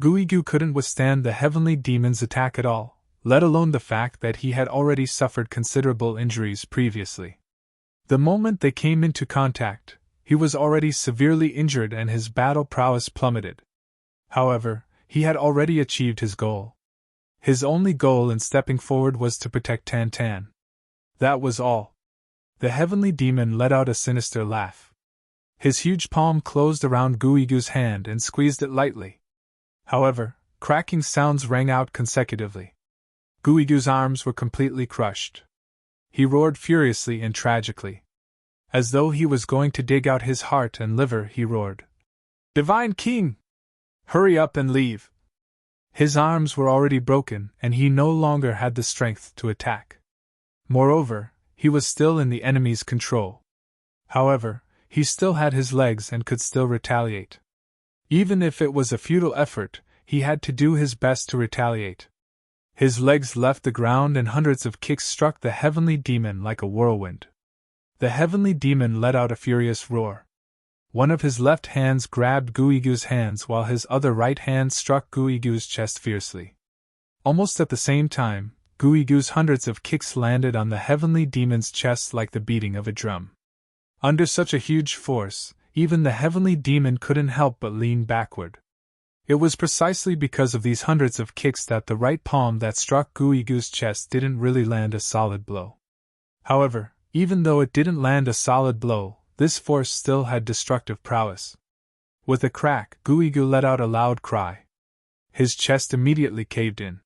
Guigu couldn't withstand the heavenly demon's attack at all, let alone the fact that he had already suffered considerable injuries previously. The moment they came into contact, he was already severely injured and his battle prowess plummeted. However, he had already achieved his goal. His only goal in stepping forward was to protect Tan Tan. That was all. The heavenly demon let out a sinister laugh. His huge palm closed around Guigu's hand and squeezed it lightly. However, cracking sounds rang out consecutively. Guigu's arms were completely crushed. He roared furiously and tragically. As though he was going to dig out his heart and liver, he roared, "Divine King! Hurry up and leave!" His arms were already broken, and he no longer had the strength to attack. Moreover, he was still in the enemy's control. However, he still had his legs and could still retaliate. Even if it was a futile effort, he had to do his best to retaliate. His legs left the ground and hundreds of kicks struck the heavenly demon like a whirlwind. The heavenly demon let out a furious roar. One of his left hands grabbed Guigu's hands while his other right hand struck Guigu's chest fiercely. Almost at the same time, Guigu's hundreds of kicks landed on the heavenly demon's chest like the beating of a drum. Under such a huge force, even the heavenly demon couldn't help but lean backward. It was precisely because of these hundreds of kicks that the right palm that struck Guigu's chest didn't really land a solid blow. However, even though it didn't land a solid blow, this force still had destructive prowess. With a crack, Guigu let out a loud cry. His chest immediately caved in.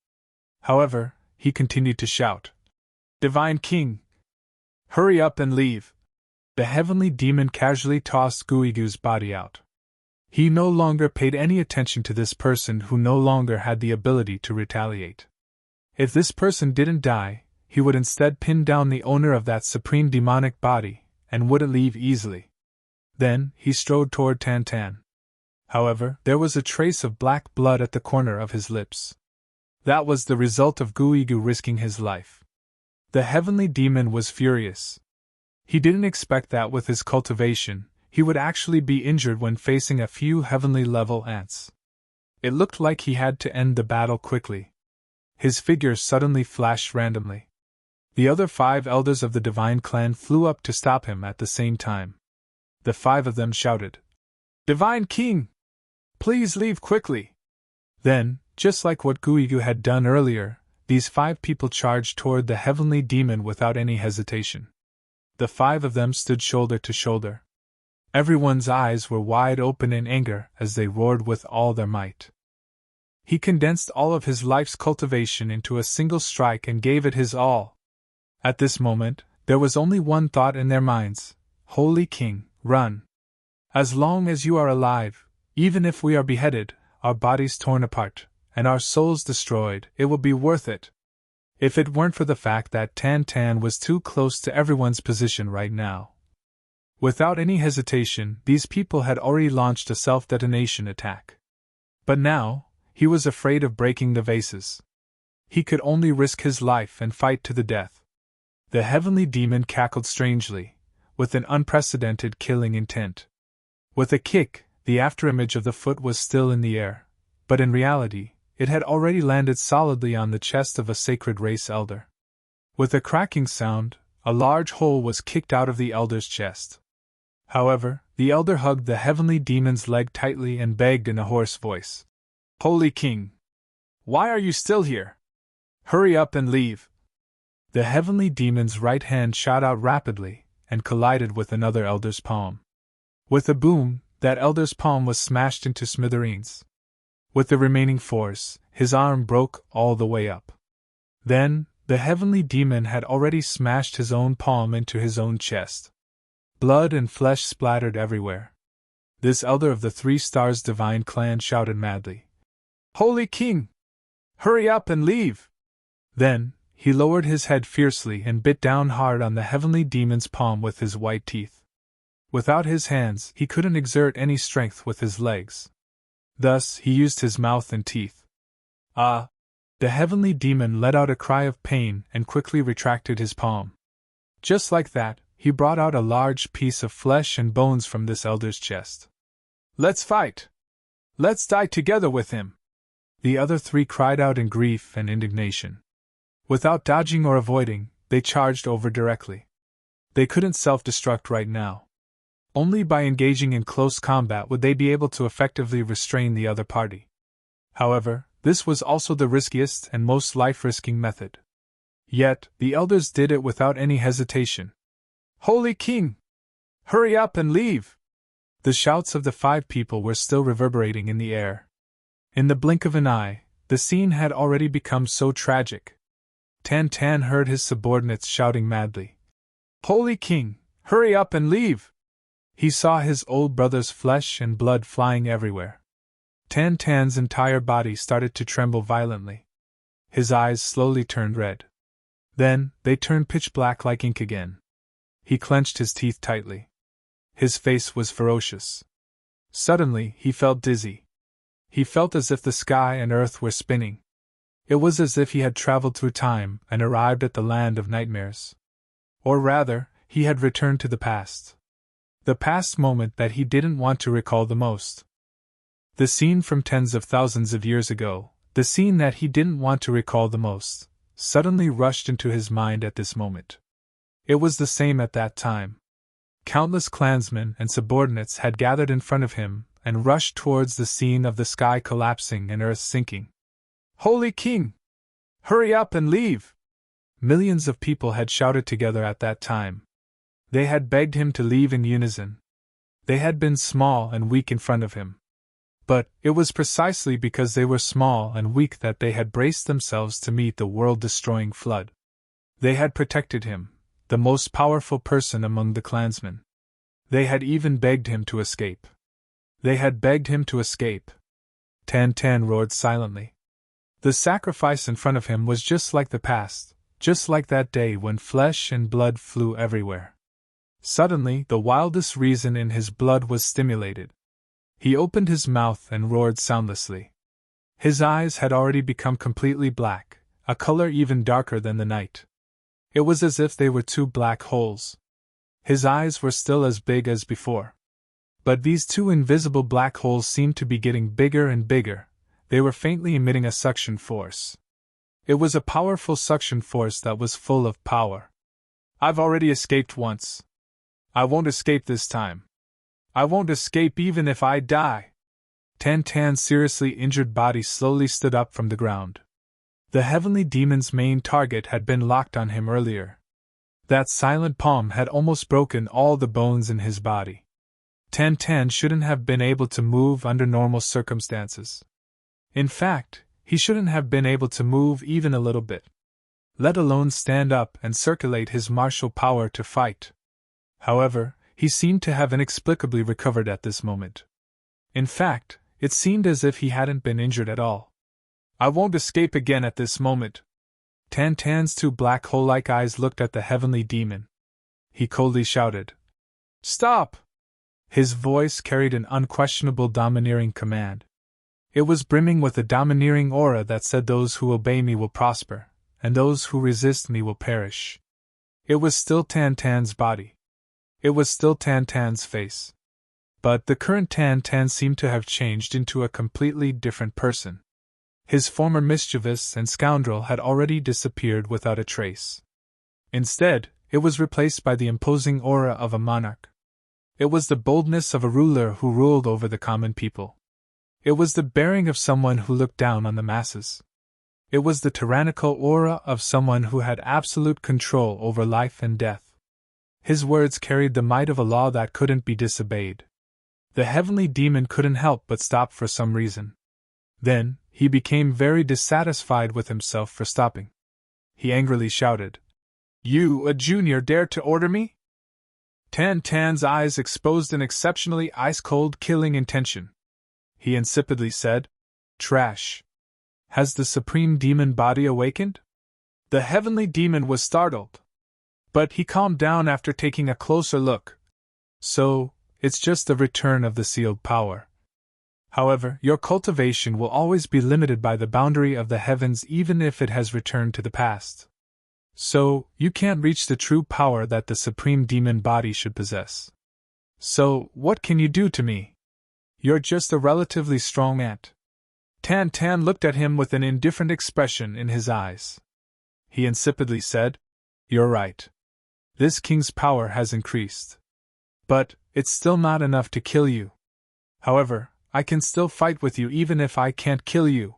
However, he continued to shout, "Divine King! Hurry up and leave!" The heavenly demon casually tossed Guigu's body out. He no longer paid any attention to this person who no longer had the ability to retaliate. If this person didn't die, he would instead pin down the owner of that supreme demonic body, and wouldn't leave easily. Then, he strode toward Tan Tan. However, there was a trace of black blood at the corner of his lips. That was the result of Guigu risking his life. The heavenly demon was furious. He didn't expect that with his cultivation, he would actually be injured when facing a few heavenly-level ants. It looked like he had to end the battle quickly. His figure suddenly flashed randomly. The other 5 elders of the divine clan flew up to stop him at the same time. The 5 of them shouted, "Divine King! Please leave quickly!" Then, just like what Guigu had done earlier, these 5 people charged toward the heavenly demon without any hesitation. The 5 of them stood shoulder to shoulder. Everyone's eyes were wide open in anger as they roared with all their might. He condensed all of his life's cultivation into a single strike and gave it his all. At this moment, there was only one thought in their minds: "Holy King, run! As long as you are alive, even if we are beheaded, our bodies torn apart, and our souls destroyed, it will be worth it." If it weren't for the fact that Tan Tan was too close to everyone's position right now. Without any hesitation, these people had already launched a self-detonation attack. But now, he was afraid of breaking the vases. He could only risk his life and fight to the death. The heavenly demon cackled strangely, with an unprecedented killing intent. With a kick, the afterimage of the foot was still in the air, but in reality, it had already landed solidly on the chest of a sacred race elder. With a cracking sound, a large hole was kicked out of the elder's chest. However, the elder hugged the heavenly demon's leg tightly and begged in a hoarse voice, "Holy King! Why are you still here? Hurry up and leave!" The heavenly demon's right hand shot out rapidly and collided with another elder's palm. With a boom, that elder's palm was smashed into smithereens. With the remaining force, his arm broke all the way up. Then, the heavenly demon had already smashed his own palm into his own chest. Blood and flesh splattered everywhere. This elder of the 3 Stars Divine clan shouted madly, "Holy King! Hurry up and leave!" Then, he lowered his head fiercely and bit down hard on the heavenly demon's palm with his white teeth. Without his hands, he couldn't exert any strength with his legs. Thus, he used his mouth and teeth. Ah! The heavenly demon let out a cry of pain and quickly retracted his palm. Just like that, he brought out a large piece of flesh and bones from this elder's chest. "Let's fight! Let's die together with him!" The other 3 cried out in grief and indignation. Without dodging or avoiding, they charged over directly. They couldn't self-destruct right now. Only by engaging in close combat would they be able to effectively restrain the other party. However, this was also the riskiest and most life-risking method. Yet, the elders did it without any hesitation. "Holy King! Hurry up and leave!" The shouts of the 5 people were still reverberating in the air. In the blink of an eye, the scene had already become so tragic. Tan heard his subordinates shouting madly, "Holy King! Hurry up and leave!" He saw his old brother's flesh and blood flying everywhere. Tan's entire body started to tremble violently. His eyes slowly turned red. Then, they turned pitch black like ink again. He clenched his teeth tightly. His face was ferocious. Suddenly, he felt dizzy. He felt as if the sky and earth were spinning. It was as if he had traveled through time and arrived at the land of nightmares. Or rather, he had returned to the past. The past moment that he didn't want to recall the most. The scene from tens of thousands of years ago, the scene that he didn't want to recall the most, suddenly rushed into his mind at this moment. It was the same at that time. Countless clansmen and subordinates had gathered in front of him and rushed towards the scene of the sky collapsing and earth sinking. "Holy King! Hurry up and leave!" Millions of people had shouted together at that time. They had begged him to leave in unison. They had been small and weak in front of him. But it was precisely because they were small and weak that they had braced themselves to meet the world-destroying flood. They had protected him, the most powerful person among the clansmen. They had even begged him to escape. They had begged him to escape. Tan roared silently. The sacrifice in front of him was just like the past, just like that day when flesh and blood flew everywhere. Suddenly, the wildest reason in his blood was stimulated. He opened his mouth and roared soundlessly. His eyes had already become completely black, a color even darker than the night. It was as if they were 2 black holes. His eyes were still as big as before. But these 2 invisible black holes seemed to be getting bigger and bigger. They were faintly emitting a suction force. It was a powerful suction force that was full of power. "I've already escaped once. I won't escape this time. I won't escape even if I die." Tan's seriously injured body slowly stood up from the ground. The heavenly demon's main target had been locked on him earlier. That silent palm had almost broken all the bones in his body. Tan shouldn't have been able to move under normal circumstances. In fact, he shouldn't have been able to move even a little bit, let alone stand up and circulate his martial power to fight. However, he seemed to have inexplicably recovered at this moment. In fact, it seemed as if he hadn't been injured at all. "I won't escape again at this moment." Tan's 2 black hole-like eyes looked at the heavenly demon. He coldly shouted, "Stop!" His voice carried an unquestionable domineering command. It was brimming with a domineering aura that said those who obey me will prosper, and those who resist me will perish. It was still Tan Tan's body. It was still Tan Tan's face. But the current Tan Tan seemed to have changed into a completely different person. His former mischievous and scoundrel had already disappeared without a trace. Instead, it was replaced by the imposing aura of a monarch. It was the boldness of a ruler who ruled over the common people. It was the bearing of someone who looked down on the masses. It was the tyrannical aura of someone who had absolute control over life and death. His words carried the might of a law that couldn't be disobeyed. The heavenly demon couldn't help but stop for some reason. Then, he became very dissatisfied with himself for stopping. He angrily shouted, "You, a junior, dare to order me?" Tan Tan's eyes exposed an exceptionally ice-cold killing intention. He insipidly said, "Trash. Has the supreme demon body awakened?" The heavenly demon was startled. But he calmed down after taking a closer look. "So, it's just the return of the sealed power. However, your cultivation will always be limited by the boundary of the heavens even if it has returned to the past. So, you can't reach the true power that the supreme demon body should possess. So, what can you do to me? You're just a relatively strong ant." Tan Tan looked at him with an indifferent expression in his eyes. He insipidly said, "You're right. This king's power has increased. But, it's still not enough to kill you. However, I can still fight with you even if I can't kill you.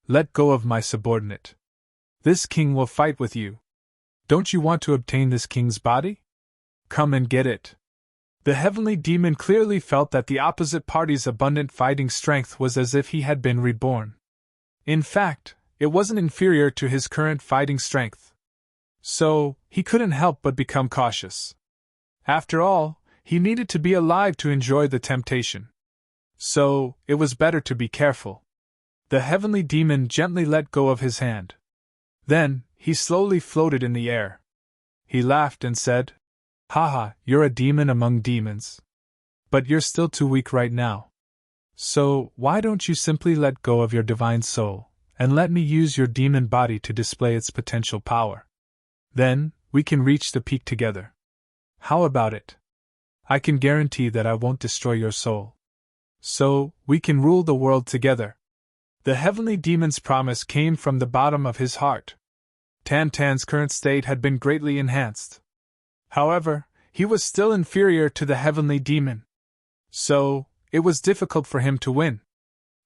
Let go of my subordinate. This king will fight with you. Don't you want to obtain this king's body? Come and get it." The heavenly demon clearly felt that the opposite party's abundant fighting strength was as if he had been reborn. In fact, it wasn't inferior to his current fighting strength. So, he couldn't help but become cautious. After all, he needed to be alive to enjoy the temptation. So, it was better to be careful. The heavenly demon gently let go of his hand. Then, he slowly floated in the air. He laughed and said, "Haha, you're a demon among demons. But you're still too weak right now. So, why don't you simply let go of your divine soul, and let me use your demon body to display its potential power? Then, we can reach the peak together. How about it? I can guarantee that I won't destroy your soul. So, we can rule the world together." The heavenly demon's promise came from the bottom of his heart. Tan Tan's current state had been greatly enhanced. However, he was still inferior to the heavenly demon. So, it was difficult for him to win.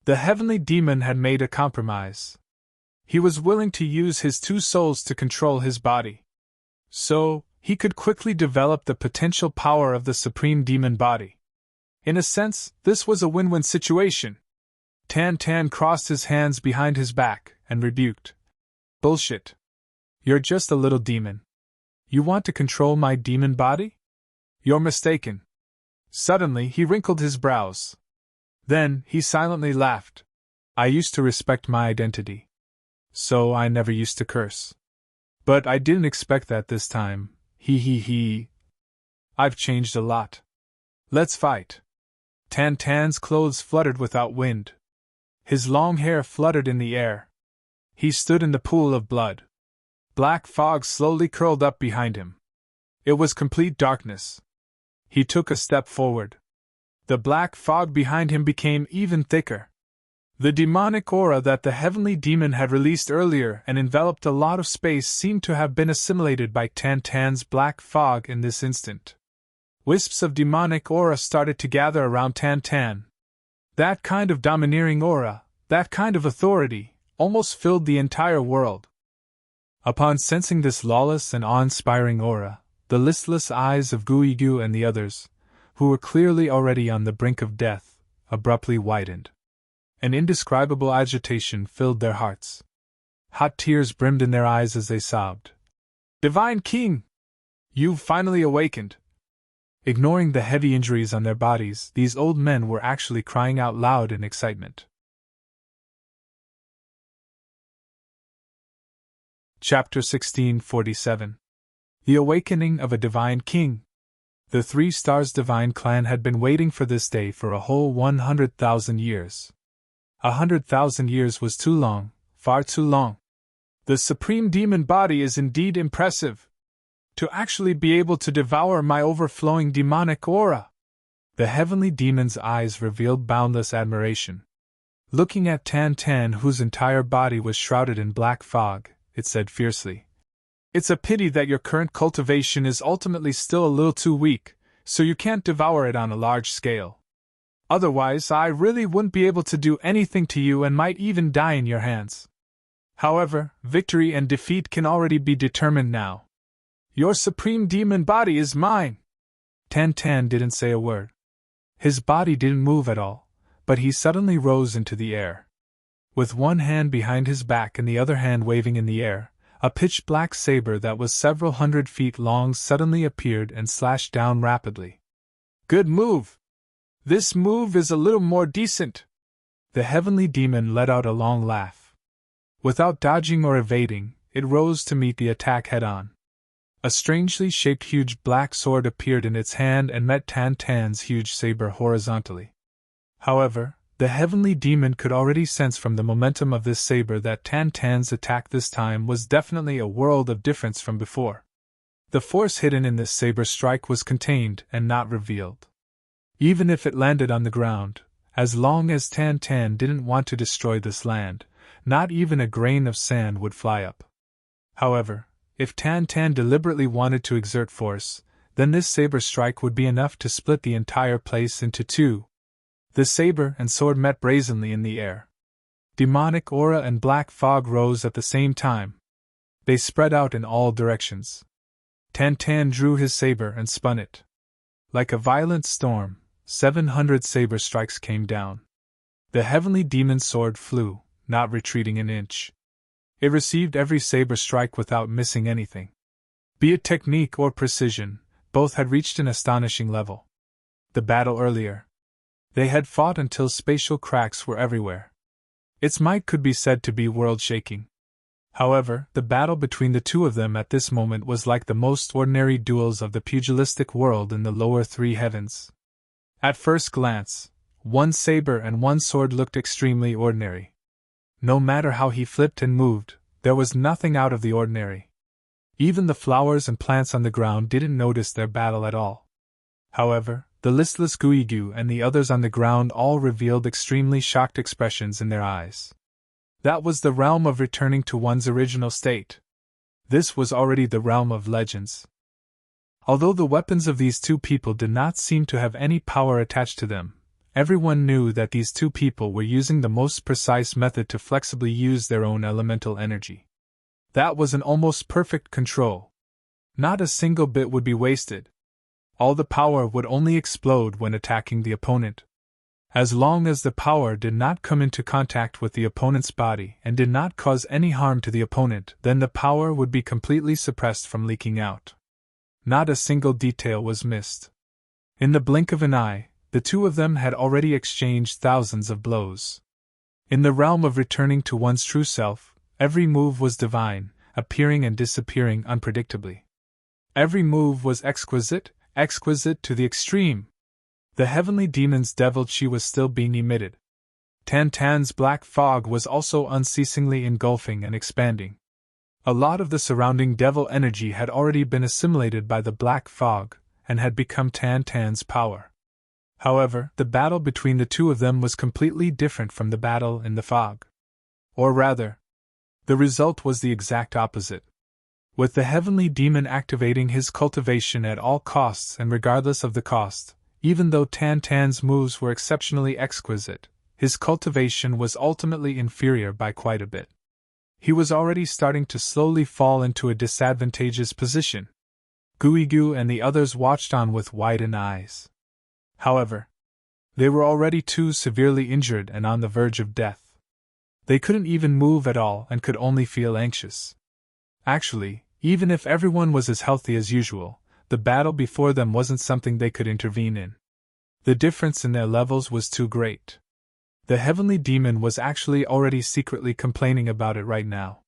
The heavenly demon had made a compromise. He was willing to use his two souls to control his body. So, he could quickly develop the potential power of the supreme demon body. In a sense, this was a win-win situation. Tan Tan crossed his hands behind his back and rebuked, "Bullshit. You're just a little demon. You want to control my demon body? You're mistaken." Suddenly, he wrinkled his brows. Then, he silently laughed. "I used to respect my identity. So I never used to curse. But I didn't expect that this time. He. I've changed a lot. Let's fight." Tan Tan's clothes fluttered without wind. His long hair fluttered in the air. He stood in the pool of blood. Black fog slowly curled up behind him. It was complete darkness. He took a step forward. The black fog behind him became even thicker. The demonic aura that the heavenly demon had released earlier and enveloped a lot of space seemed to have been assimilated by Tan Tan's black fog in this instant. Wisps of demonic aura started to gather around Tan Tan. That kind of domineering aura, that kind of authority, almost filled the entire world. Upon sensing this lawless and awe-inspiring aura, the listless eyes of Guigu and the others, who were clearly already on the brink of death, abruptly widened. An indescribable agitation filled their hearts. Hot tears brimmed in their eyes as they sobbed. "Divine King! You've finally awakened!" Ignoring the heavy injuries on their bodies, these old men were actually crying out loud in excitement. Chapter 1647. The Awakening of a Divine King. The Three Stars Divine Clan had been waiting for this day for a whole 100,000 years. 100,000 years was too long, far too long. The supreme demon body is indeed impressive. To actually be able to devour my overflowing demonic aura. The heavenly demon's eyes revealed boundless admiration. Looking at Tan Tan, whose entire body was shrouded in black fog, it said fiercely, "It's a pity that your current cultivation is ultimately still a little too weak, so you can't devour it on a large scale. Otherwise, I really wouldn't be able to do anything to you and might even die in your hands. However, victory and defeat can already be determined now. Your supreme demon body is mine." Tan Tan didn't say a word. His body didn't move at all, but he suddenly rose into the air. With one hand behind his back and the other hand waving in the air, a pitch-black saber that was several hundred feet long suddenly appeared and slashed down rapidly. "Good move! This move is a little more decent." The heavenly demon let out a long laugh. Without dodging or evading, it rose to meet the attack head-on. A strangely shaped huge black sword appeared in its hand and met Tan Tan's huge saber horizontally. However, the heavenly demon could already sense from the momentum of this saber that Tan Tan's attack this time was definitely a world of difference from before. The force hidden in this saber strike was contained and not revealed. Even if it landed on the ground, as long as Tan Tan didn't want to destroy this land, not even a grain of sand would fly up. However, if Tan Tan deliberately wanted to exert force, then this saber strike would be enough to split the entire place into two. The saber and sword met brazenly in the air. Demonic aura and black fog rose at the same time. They spread out in all directions. Tan Tan drew his saber and spun it. Like a violent storm, 700 saber strikes came down. The heavenly demon's sword flew, not retreating an inch. It received every saber strike without missing anything. Be it technique or precision, both had reached an astonishing level. The battle earlier. They had fought until spatial cracks were everywhere. Its might could be said to be world-shaking. However, the battle between the two of them at this moment was like the most ordinary duels of the pugilistic world in the lower three heavens. At first glance, one saber and one sword looked extremely ordinary. No matter how he flipped and moved, there was nothing out of the ordinary. Even the flowers and plants on the ground didn't notice their battle at all. However, the listless Guigu and the others on the ground all revealed extremely shocked expressions in their eyes. That was the realm of returning to one's original state. This was already the realm of legends. Although the weapons of these two people did not seem to have any power attached to them, everyone knew that these two people were using the most precise method to flexibly use their own elemental energy. That was an almost perfect control. Not a single bit would be wasted. All the power would only explode when attacking the opponent. As long as the power did not come into contact with the opponent's body and did not cause any harm to the opponent, then the power would be completely suppressed from leaking out. Not a single detail was missed. In the blink of an eye, the two of them had already exchanged thousands of blows. In the realm of returning to one's true self, every move was divine, appearing and disappearing unpredictably. Every move was exquisite to the extreme. The heavenly demon's devil chi was still being emitted. Tan Tan's black fog was also unceasingly engulfing and expanding. A lot of the surrounding devil energy had already been assimilated by the black fog, and had become Tan Tan's power. However, the battle between the two of them was completely different from the battle in the fog. Or rather, the result was the exact opposite. With the heavenly demon activating his cultivation at all costs and regardless of the cost, even though Tan Tan's moves were exceptionally exquisite, his cultivation was ultimately inferior by quite a bit. He was already starting to slowly fall into a disadvantageous position. Guigu and the others watched on with widened eyes. However, they were already too severely injured and on the verge of death. They couldn't even move at all and could only feel anxious. Actually, even if everyone was as healthy as usual, the battle before them wasn't something they could intervene in. The difference in their levels was too great. The heavenly demon was actually already secretly complaining about it right now.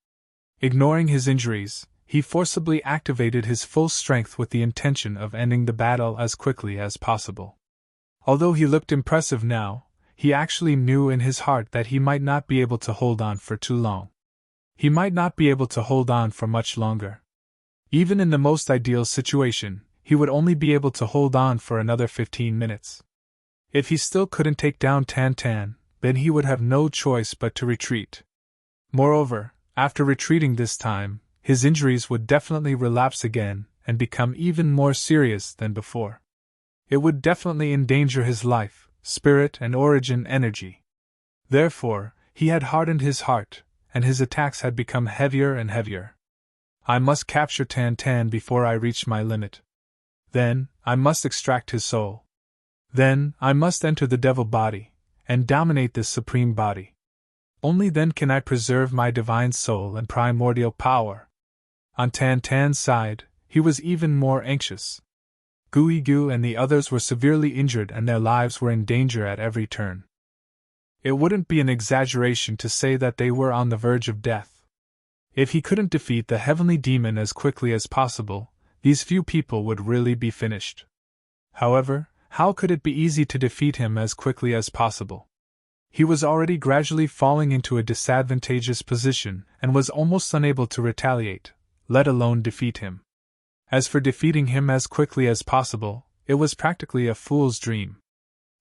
Ignoring his injuries, he forcibly activated his full strength with the intention of ending the battle as quickly as possible. Although he looked impressive now, he actually knew in his heart that he might not be able to hold on for too long. He might not be able to hold on for much longer. Even in the most ideal situation, he would only be able to hold on for another 15 minutes. If he still couldn't take down Tan Tan, then he would have no choice but to retreat. Moreover, after retreating this time, his injuries would definitely relapse again and become even more serious than before. It would definitely endanger his life, spirit, and origin energy. Therefore, he had hardened his heart, and his attacks had become heavier and heavier. I must capture Tan Tan before I reach my limit. Then, I must extract his soul. Then, I must enter the devil body, and dominate this supreme body. Only then can I preserve my divine soul and primordial power. On Tan Tan's side, he was even more anxious. Guigu and the others were severely injured and their lives were in danger at every turn. It wouldn't be an exaggeration to say that they were on the verge of death. If he couldn't defeat the heavenly demon as quickly as possible, these few people would really be finished. However, how could it be easy to defeat him as quickly as possible? He was already gradually falling into a disadvantageous position and was almost unable to retaliate, let alone defeat him. As for defeating him as quickly as possible, it was practically a fool's dream.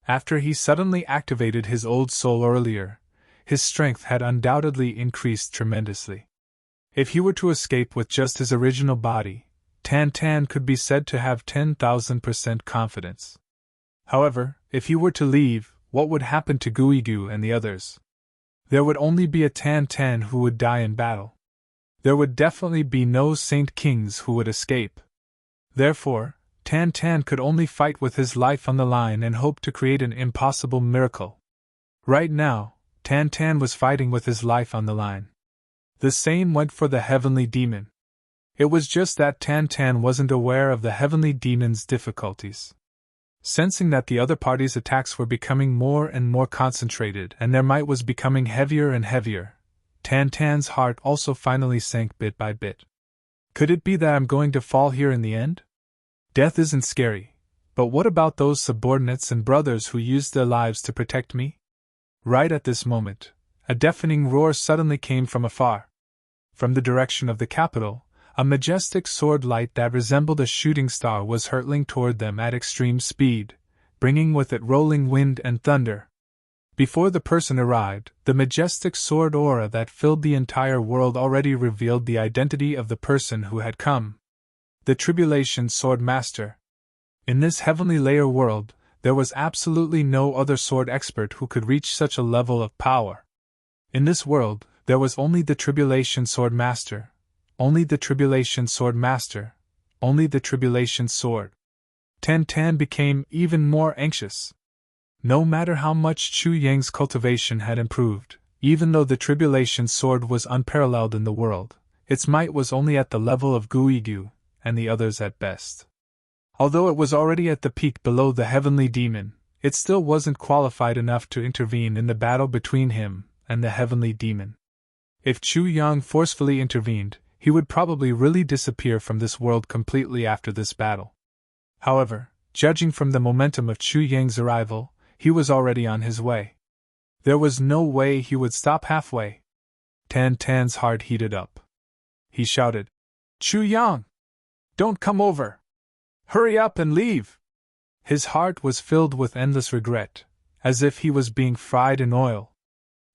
After he suddenly activated his old soul earlier, his strength had undoubtedly increased tremendously. If he were to escape with just his original body, Tan Tan could be said to have 10,000% confidence. However, if he were to leave, what would happen to Guigu and the others? There would only be a Tan Tan who would die in battle. There would definitely be no Saint Kings who would escape. Therefore, Tan Tan could only fight with his life on the line and hope to create an impossible miracle. Right now, Tan Tan was fighting with his life on the line. The same went for the heavenly demon. It was just that Tan Tan wasn't aware of the heavenly demon's difficulties. Sensing that the other party's attacks were becoming more and more concentrated and their might was becoming heavier and heavier, Tan Tan's heart also finally sank bit by bit. Could it be that I'm going to fall here in the end? Death isn't scary, but what about those subordinates and brothers who used their lives to protect me? Right at this moment, a deafening roar suddenly came from afar. From the direction of the capital, a majestic sword light that resembled a shooting star was hurtling toward them at extreme speed, bringing with it rolling wind and thunder. Before the person arrived, the majestic sword aura that filled the entire world already revealed the identity of the person who had come. The Tribulation Sword Master. In this heavenly layer world, there was absolutely no other sword expert who could reach such a level of power. In this world, there was only the Tribulation Sword Master. Only the Tribulation Sword Master. Only the Tribulation Sword. Tan Tan became even more anxious. No matter how much Chu Yang's cultivation had improved, even though the Tribulation Sword was unparalleled in the world, its might was only at the level of Guigu and the others at best. Although it was already at the peak below the heavenly demon, it still wasn't qualified enough to intervene in the battle between him and the heavenly demon. If Chu Yang forcefully intervened, he would probably really disappear from this world completely after this battle. However, judging from the momentum of Chu Yang's arrival, he was already on his way. There was no way he would stop halfway. Tan Tan's heart heated up. He shouted, "Chu Yang! Don't come over! Hurry up and leave!" His heart was filled with endless regret, as if he was being fried in oil.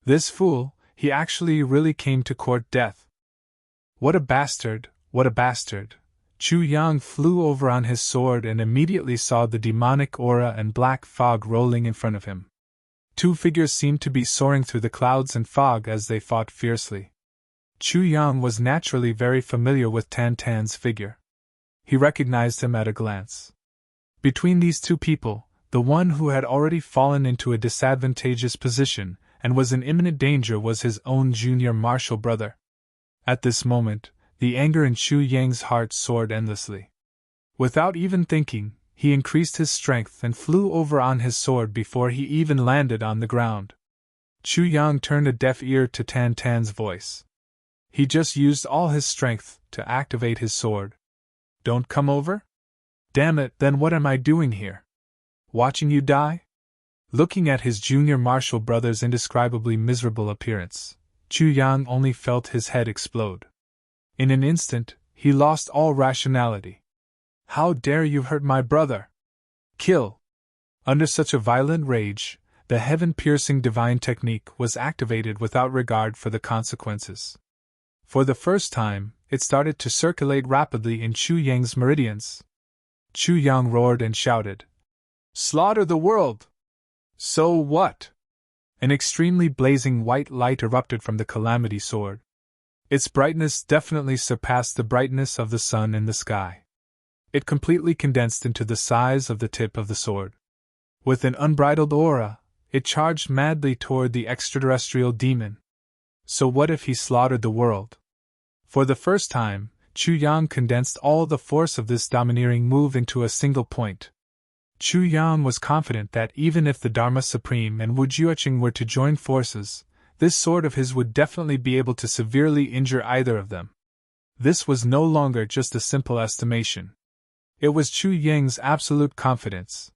This fool, he actually really came to court death. What a bastard, what a bastard! Chu Yang flew over on his sword and immediately saw the demonic aura and black fog rolling in front of him. Two figures seemed to be soaring through the clouds and fog as they fought fiercely. Chu Yang was naturally very familiar with Tan Tan's figure. He recognized him at a glance. Between these two people, the one who had already fallen into a disadvantageous position and was in imminent danger was his own junior martial brother. At this moment, the anger in Chu Yang's heart soared endlessly. Without even thinking, he increased his strength and flew over on his sword before he even landed on the ground. Chu Yang turned a deaf ear to Tan Tan's voice. He just used all his strength to activate his sword. "Don't come over? Damn it, then what am I doing here? Watching you die?" Looking at his junior martial brother's indescribably miserable appearance, Chu Yang only felt his head explode. In an instant, he lost all rationality. How dare you hurt my brother? Kill! Under such a violent rage, the heaven-piercing divine technique was activated without regard for the consequences. For the first time, it started to circulate rapidly in Chu Yang's meridians. Chu Yang roared and shouted, "Slaughter the world!" So what? An extremely blazing white light erupted from the calamity sword. Its brightness definitely surpassed the brightness of the sun in the sky. It completely condensed into the size of the tip of the sword. With an unbridled aura, it charged madly toward the extraterrestrial demon. So what if he slaughtered the world? For the first time, Chu Yang condensed all the force of this domineering move into a single point. Chu Yang was confident that even if the Dharma Supreme and Wu Jiuqing were to join forces, this sword of his would definitely be able to severely injure either of them. This was no longer just a simple estimation. It was Chu Yang's absolute confidence.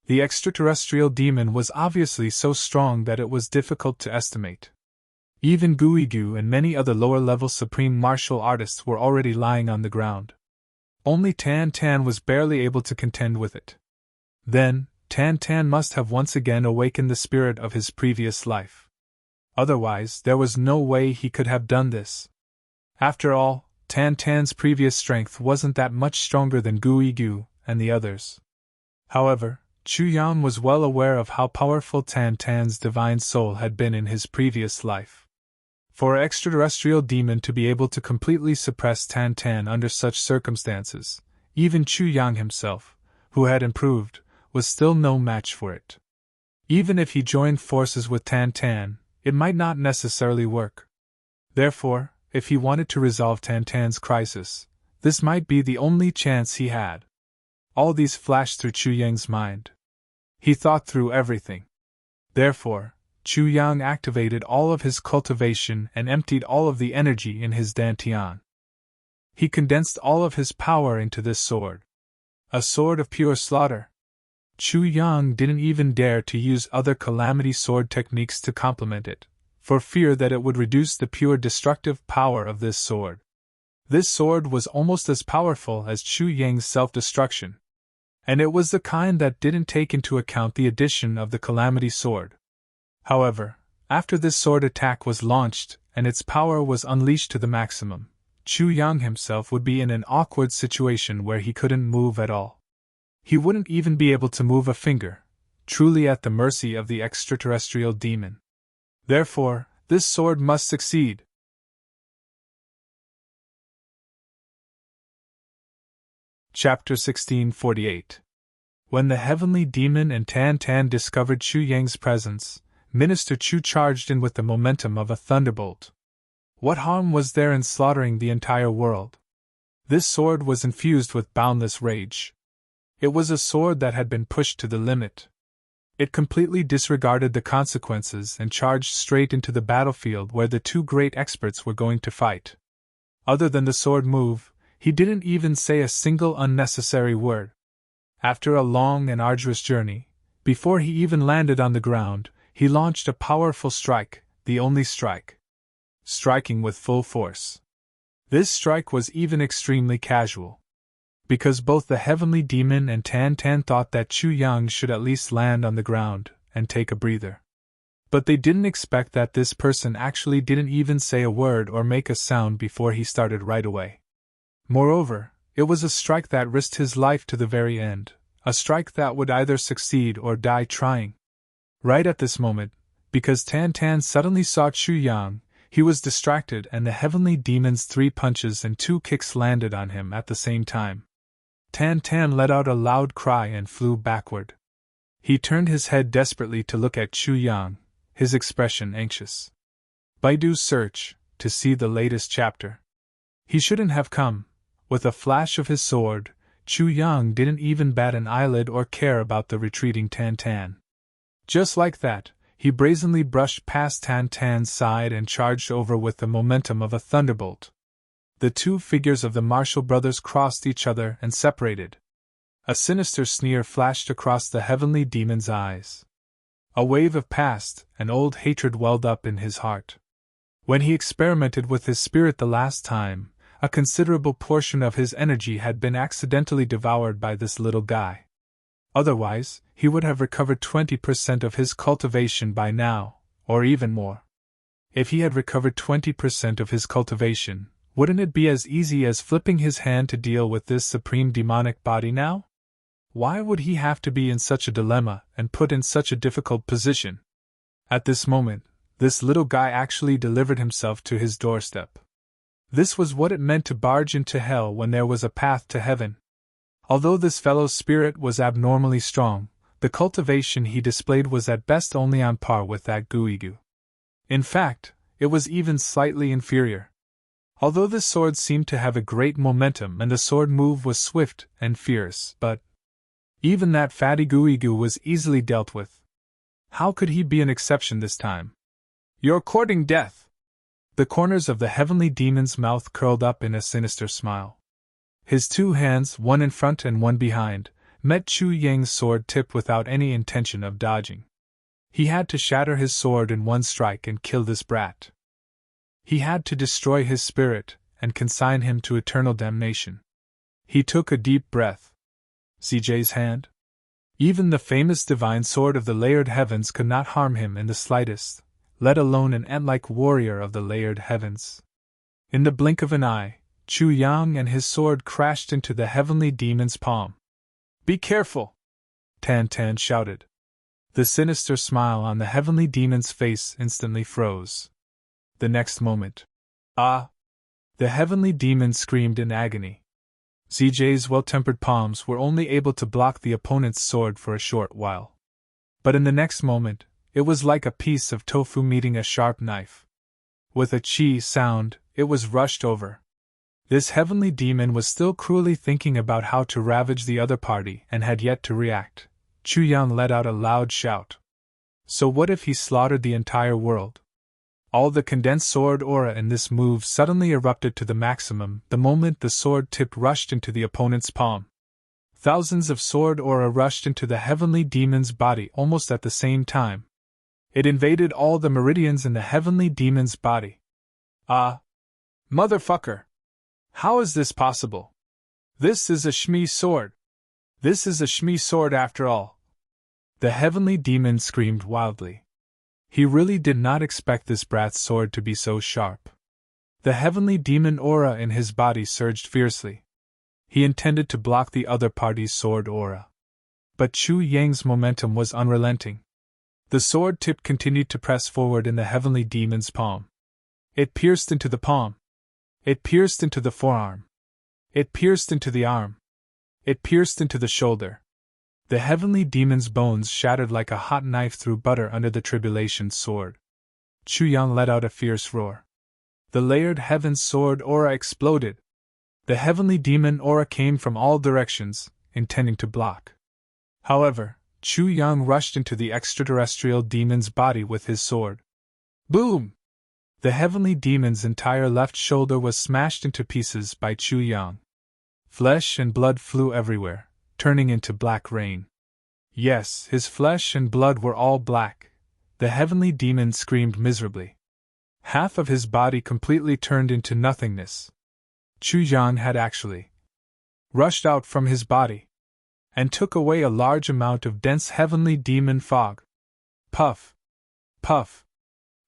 The extraterrestrial demon was obviously so strong that it was difficult to estimate. Even Guigu and many other lower-level supreme martial artists were already lying on the ground. Only Tan Tan was barely able to contend with it. Then, Tan Tan must have once again awakened the spirit of his previous life. Otherwise, there was no way he could have done this. After all, Tan Tan's previous strength wasn't that much stronger than Guigu and the others. However, Chu Yang was well aware of how powerful Tan Tan's divine soul had been in his previous life. For an extraterrestrial demon to be able to completely suppress Tan Tan under such circumstances, even Chu Yang himself, who had improved, was still no match for it. Even if he joined forces with Tan Tan, it might not necessarily work. Therefore, if he wanted to resolve Tan Tan's crisis, this might be the only chance he had. All these flashed through Chu Yang's mind. He thought through everything. Therefore, Chu Yang activated all of his cultivation and emptied all of the energy in his dantian. He condensed all of his power into this sword. A sword of pure slaughter. Chu Yang didn't even dare to use other calamity sword techniques to complement it, for fear that it would reduce the pure destructive power of this sword. This sword was almost as powerful as Chu Yang's self-destruction. And it was the kind that didn't take into account the addition of the calamity sword. However, after this sword attack was launched and its power was unleashed to the maximum, Chu Yang himself would be in an awkward situation where he couldn't move at all. He wouldn't even be able to move a finger, truly at the mercy of the extraterrestrial demon. Therefore, this sword must succeed. Chapter 1648. When the heavenly demon and Tan Tan discovered Chu Yang's presence, Minister Chu charged in with the momentum of a thunderbolt. What harm was there in slaughtering the entire world? This sword was infused with boundless rage. It was a sword that had been pushed to the limit. It completely disregarded the consequences and charged straight into the battlefield where the two great experts were going to fight. Other than the sword move, he didn't even say a single unnecessary word. After a long and arduous journey, before he even landed on the ground, he launched a powerful strike, the only strike. Striking with full force. This strike was even extremely casual. Because both the heavenly demon and Tan Tan thought that Chu Yang should at least land on the ground and take a breather. But they didn't expect that this person actually didn't even say a word or make a sound before he started right away. Moreover, it was a strike that risked his life to the very end, a strike that would either succeed or die trying. Right at this moment, because Tan Tan suddenly saw Chu Yang, he was distracted and the heavenly demon's 3 punches and 2 kicks landed on him at the same time. Tan Tan let out a loud cry and flew backward. He turned his head desperately to look at Chu Yang, his expression anxious. Baidu's search, to see the latest chapter. He shouldn't have come. With a flash of his sword, Chu Yang didn't even bat an eyelid or care about the retreating Tan Tan. Just like that, he brazenly brushed past Tan Tan's side and charged over with the momentum of a thunderbolt. The two figures of the martial brothers crossed each other and separated. A sinister sneer flashed across the heavenly demon's eyes. A wave of past and old hatred welled up in his heart. When he experimented with his spirit the last time, a considerable portion of his energy had been accidentally devoured by this little guy. Otherwise, he would have recovered 20% of his cultivation by now, or even more. If he had recovered 20% of his cultivation, wouldn't it be as easy as flipping his hand to deal with this supreme demonic body now? Why would he have to be in such a dilemma and put in such a difficult position? At this moment, this little guy actually delivered himself to his doorstep. This was what it meant to barge into hell when there was a path to heaven. Although this fellow's spirit was abnormally strong, the cultivation he displayed was at best only on par with that Guigu. In fact, it was even slightly inferior. Although this sword seemed to have a great momentum and the sword move was swift and fierce, but even that fatty Guigu was easily dealt with. How could he be an exception this time? You're courting death! The corners of the heavenly demon's mouth curled up in a sinister smile. His two hands, one in front and one behind, met Chu Yang's sword tip without any intention of dodging. He had to shatter his sword in one strike and kill this brat. He had to destroy his spirit and consign him to eternal damnation. He took a deep breath. CJ's hand? Even the famous divine sword of the layered heavens could not harm him in the slightest, let alone an ant-like warrior of the layered heavens. In the blink of an eye, Chu Yang and his sword crashed into the heavenly demon's palm. Be careful! Tan Tan shouted. The sinister smile on the heavenly demon's face instantly froze. The next moment, ah! The heavenly demon screamed in agony. ZJ's well-tempered palms were only able to block the opponent's sword for a short while. But in the next moment, it was like a piece of tofu meeting a sharp knife. With a chi sound, it was rushed over. This heavenly demon was still cruelly thinking about how to ravage the other party and had yet to react. Chu Yang let out a loud shout. So what if he slaughtered the entire world? All the condensed sword aura in this move suddenly erupted to the maximum the moment the sword tip rushed into the opponent's palm. Thousands of sword aura rushed into the heavenly demon's body almost at the same time. It invaded all the meridians in the heavenly demon's body. Ah! Motherfucker! How is this possible? This is a Shmi sword! This is a Shmi sword after all! The heavenly demon screamed wildly. He really did not expect this brat's sword to be so sharp. The heavenly demon aura in his body surged fiercely. He intended to block the other party's sword aura. But Chu Yang's momentum was unrelenting. The sword tip continued to press forward in the heavenly demon's palm. It pierced into the palm. It pierced into the forearm. It pierced into the arm. It pierced into the shoulder. The heavenly demon's bones shattered like a hot knife through butter under the tribulation's sword. Chu Yang let out a fierce roar. The layered heaven's sword aura exploded. The heavenly demon aura came from all directions, intending to block. However, Chu Yang rushed into the extraterrestrial demon's body with his sword. Boom! The heavenly demon's entire left shoulder was smashed into pieces by Chu Yang. Flesh and blood flew everywhere, turning into black rain. Yes, his flesh and blood were all black. The heavenly demon screamed miserably. Half of his body completely turned into nothingness. Chu Yang had actually rushed out from his body and took away a large amount of dense heavenly demon fog. Puff! Puff!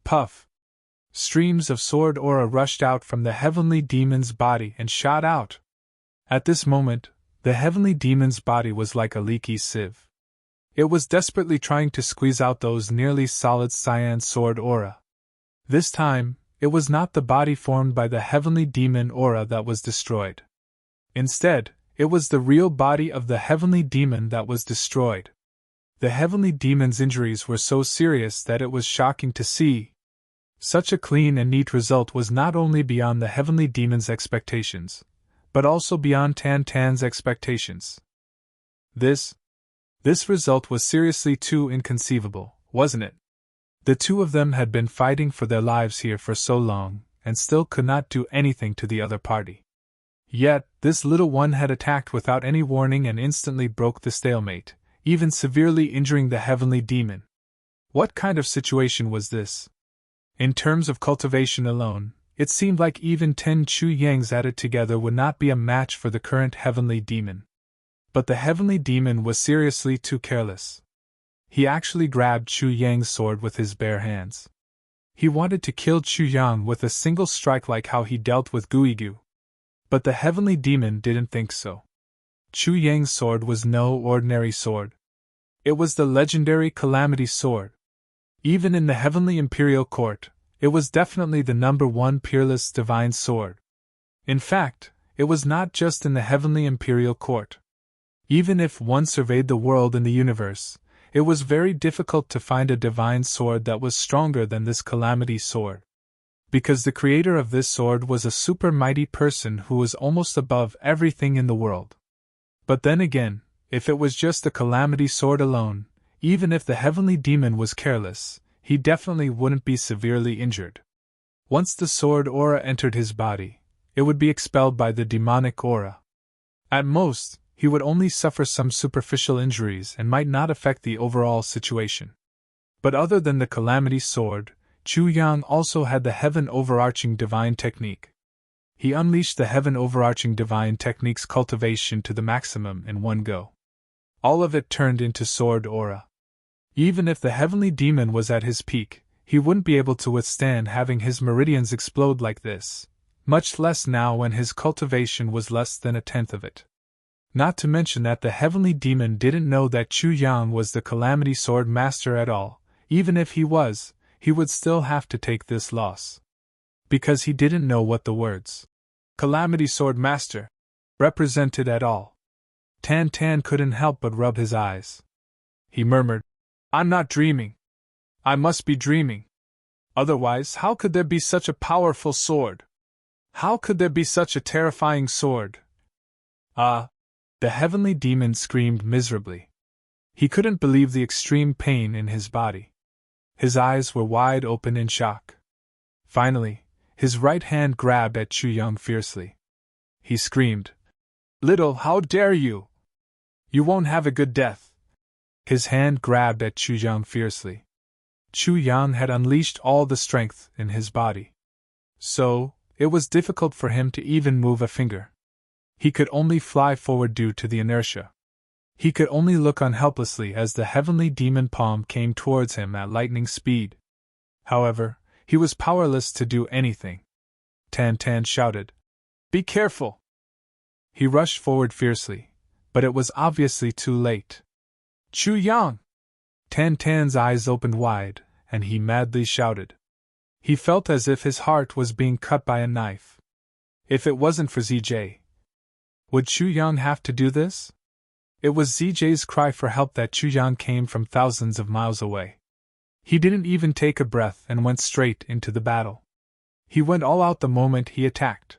Puff! Streams of sword aura rushed out from the heavenly demon's body and shot out. At this moment, the heavenly demon's body was like a leaky sieve. It was desperately trying to squeeze out those nearly solid cyan sword aura. This time, it was not the body formed by the heavenly demon aura that was destroyed. Instead, it was the real body of the heavenly demon that was destroyed. The heavenly demon's injuries were so serious that it was shocking to see. Such a clean and neat result was not only beyond the heavenly demon's expectations, but also beyond Tan Tan's expectations. This result was seriously too inconceivable, wasn't it? The two of them had been fighting for their lives here for so long, and still could not do anything to the other party. Yet, this little one had attacked without any warning and instantly broke the stalemate, even severely injuring the heavenly demon. What kind of situation was this? In terms of cultivation alone, it seemed like even 10 Chu Yangs added together would not be a match for the current heavenly demon. But the heavenly demon was seriously too careless. He actually grabbed Chu Yang's sword with his bare hands. He wanted to kill Chu Yang with a single strike like how he dealt with Guigu. But the heavenly demon didn't think so. Chu Yang's sword was no ordinary sword. It was the legendary Calamity Sword. Even in the heavenly imperial court, it was definitely the #1 peerless divine sword. In fact, it was not just in the heavenly imperial court. Even if one surveyed the world and the universe, it was very difficult to find a divine sword that was stronger than this Calamity Sword. Because the creator of this sword was a super mighty person who was almost above everything in the world. But then again, if it was just the Calamity Sword alone, even if the heavenly demon was careless, he definitely wouldn't be severely injured. Once the sword aura entered his body, it would be expelled by the demonic aura. At most, he would only suffer some superficial injuries and might not affect the overall situation. But other than the Calamity Sword, Chu Yang also had the Heaven Overarching Divine Technique. He unleashed the Heaven Overarching Divine Technique's cultivation to the maximum in one go. All of it turned into sword aura. Even if the heavenly demon was at his peak, he wouldn't be able to withstand having his meridians explode like this, much less now when his cultivation was less than a tenth of it. Not to mention that the heavenly demon didn't know that Chu Yang was the Calamity Sword Master at all. Even if he was, he would still have to take this loss. Because he didn't know what the words Calamity Sword Master represented at all. Tan Tan couldn't help but rub his eyes. He murmured, "I'm not dreaming. I must be dreaming. Otherwise, how could there be such a powerful sword? How could there be such a terrifying sword?" The heavenly demon screamed miserably. He couldn't believe the extreme pain in his body. His eyes were wide open in shock. Finally, his right hand grabbed at Chu Yang fiercely. He screamed, "Little, how dare you! You won't have a good death." His hand grabbed at Chu Yang fiercely. Chu Yang had unleashed all the strength in his body. So, it was difficult for him to even move a finger. He could only fly forward due to the inertia. He could only look on helplessly as the heavenly demon palm came towards him at lightning speed. However, he was powerless to do anything. Tan Tan shouted, "Be careful!" He rushed forward fiercely, but it was obviously too late. "Chu Yang!" Tan Tan's eyes opened wide, and he madly shouted. He felt as if his heart was being cut by a knife. If it wasn't for ZJ, would Chu Yang have to do this? It was ZJ's cry for help that Chu Yang came from thousands of miles away. He didn't even take a breath and went straight into the battle. He went all out the moment he attacked.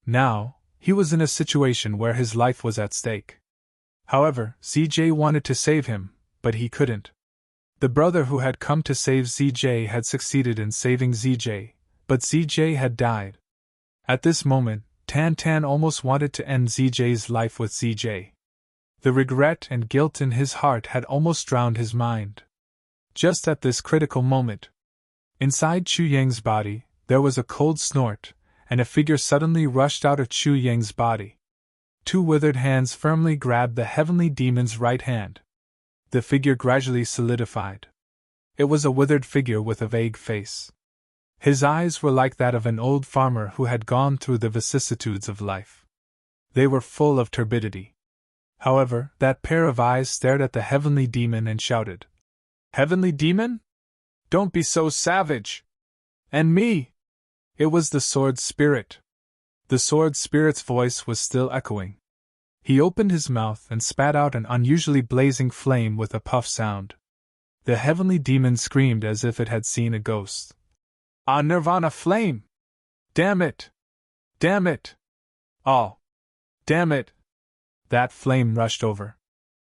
Now, he was in a situation where his life was at stake. However, ZJ wanted to save him, but he couldn't. The brother who had come to save ZJ had succeeded in saving ZJ, but ZJ had died. At this moment, Tan Tan almost wanted to end ZJ's life with ZJ. The regret and guilt in his heart had almost drowned his mind. Just at this critical moment, inside Chu Yang's body, there was a cold snort, and a figure suddenly rushed out of Chu Yang's body. Two withered hands firmly grabbed the heavenly demon's right hand. The figure gradually solidified. It was a withered figure with a vague face. His eyes were like that of an old farmer who had gone through the vicissitudes of life. They were full of turbidity. However, that pair of eyes stared at the heavenly demon and shouted, "Heavenly demon? Don't be so savage! And me!" It was the sword spirit. The sword spirit's voice was still echoing. He opened his mouth and spat out an unusually blazing flame with a puff sound. The heavenly demon screamed as if it had seen a ghost. "Ah, Nirvana flame! Damn it! Damn it! Oh! Damn it!" That flame rushed over.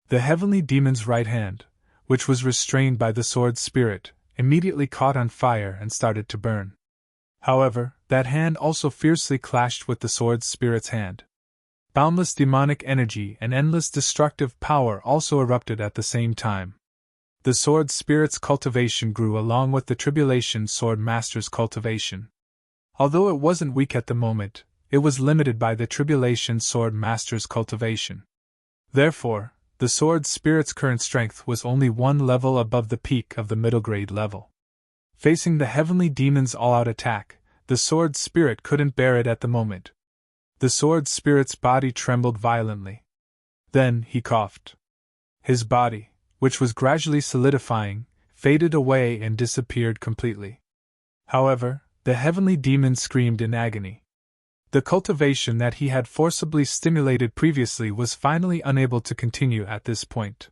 The heavenly demon's right hand, which was restrained by the sword spirit, immediately caught on fire and started to burn. However, that hand also fiercely clashed with the sword spirit's hand. Boundless demonic energy and endless destructive power also erupted at the same time. The Sword Spirit's cultivation grew along with the Tribulation Sword Master's cultivation. Although it wasn't weak at the moment, it was limited by the Tribulation Sword Master's cultivation. Therefore, the Sword Spirit's current strength was only one level above the peak of the middle grade level. Facing the Heavenly Demon's all-out attack, the Sword Spirit couldn't bear it at the moment. The Sword Spirit's body trembled violently. Then he coughed. His body, which was gradually solidifying, faded away and disappeared completely. However, the Heavenly Demon screamed in agony. The cultivation that he had forcibly stimulated previously was finally unable to continue at this point.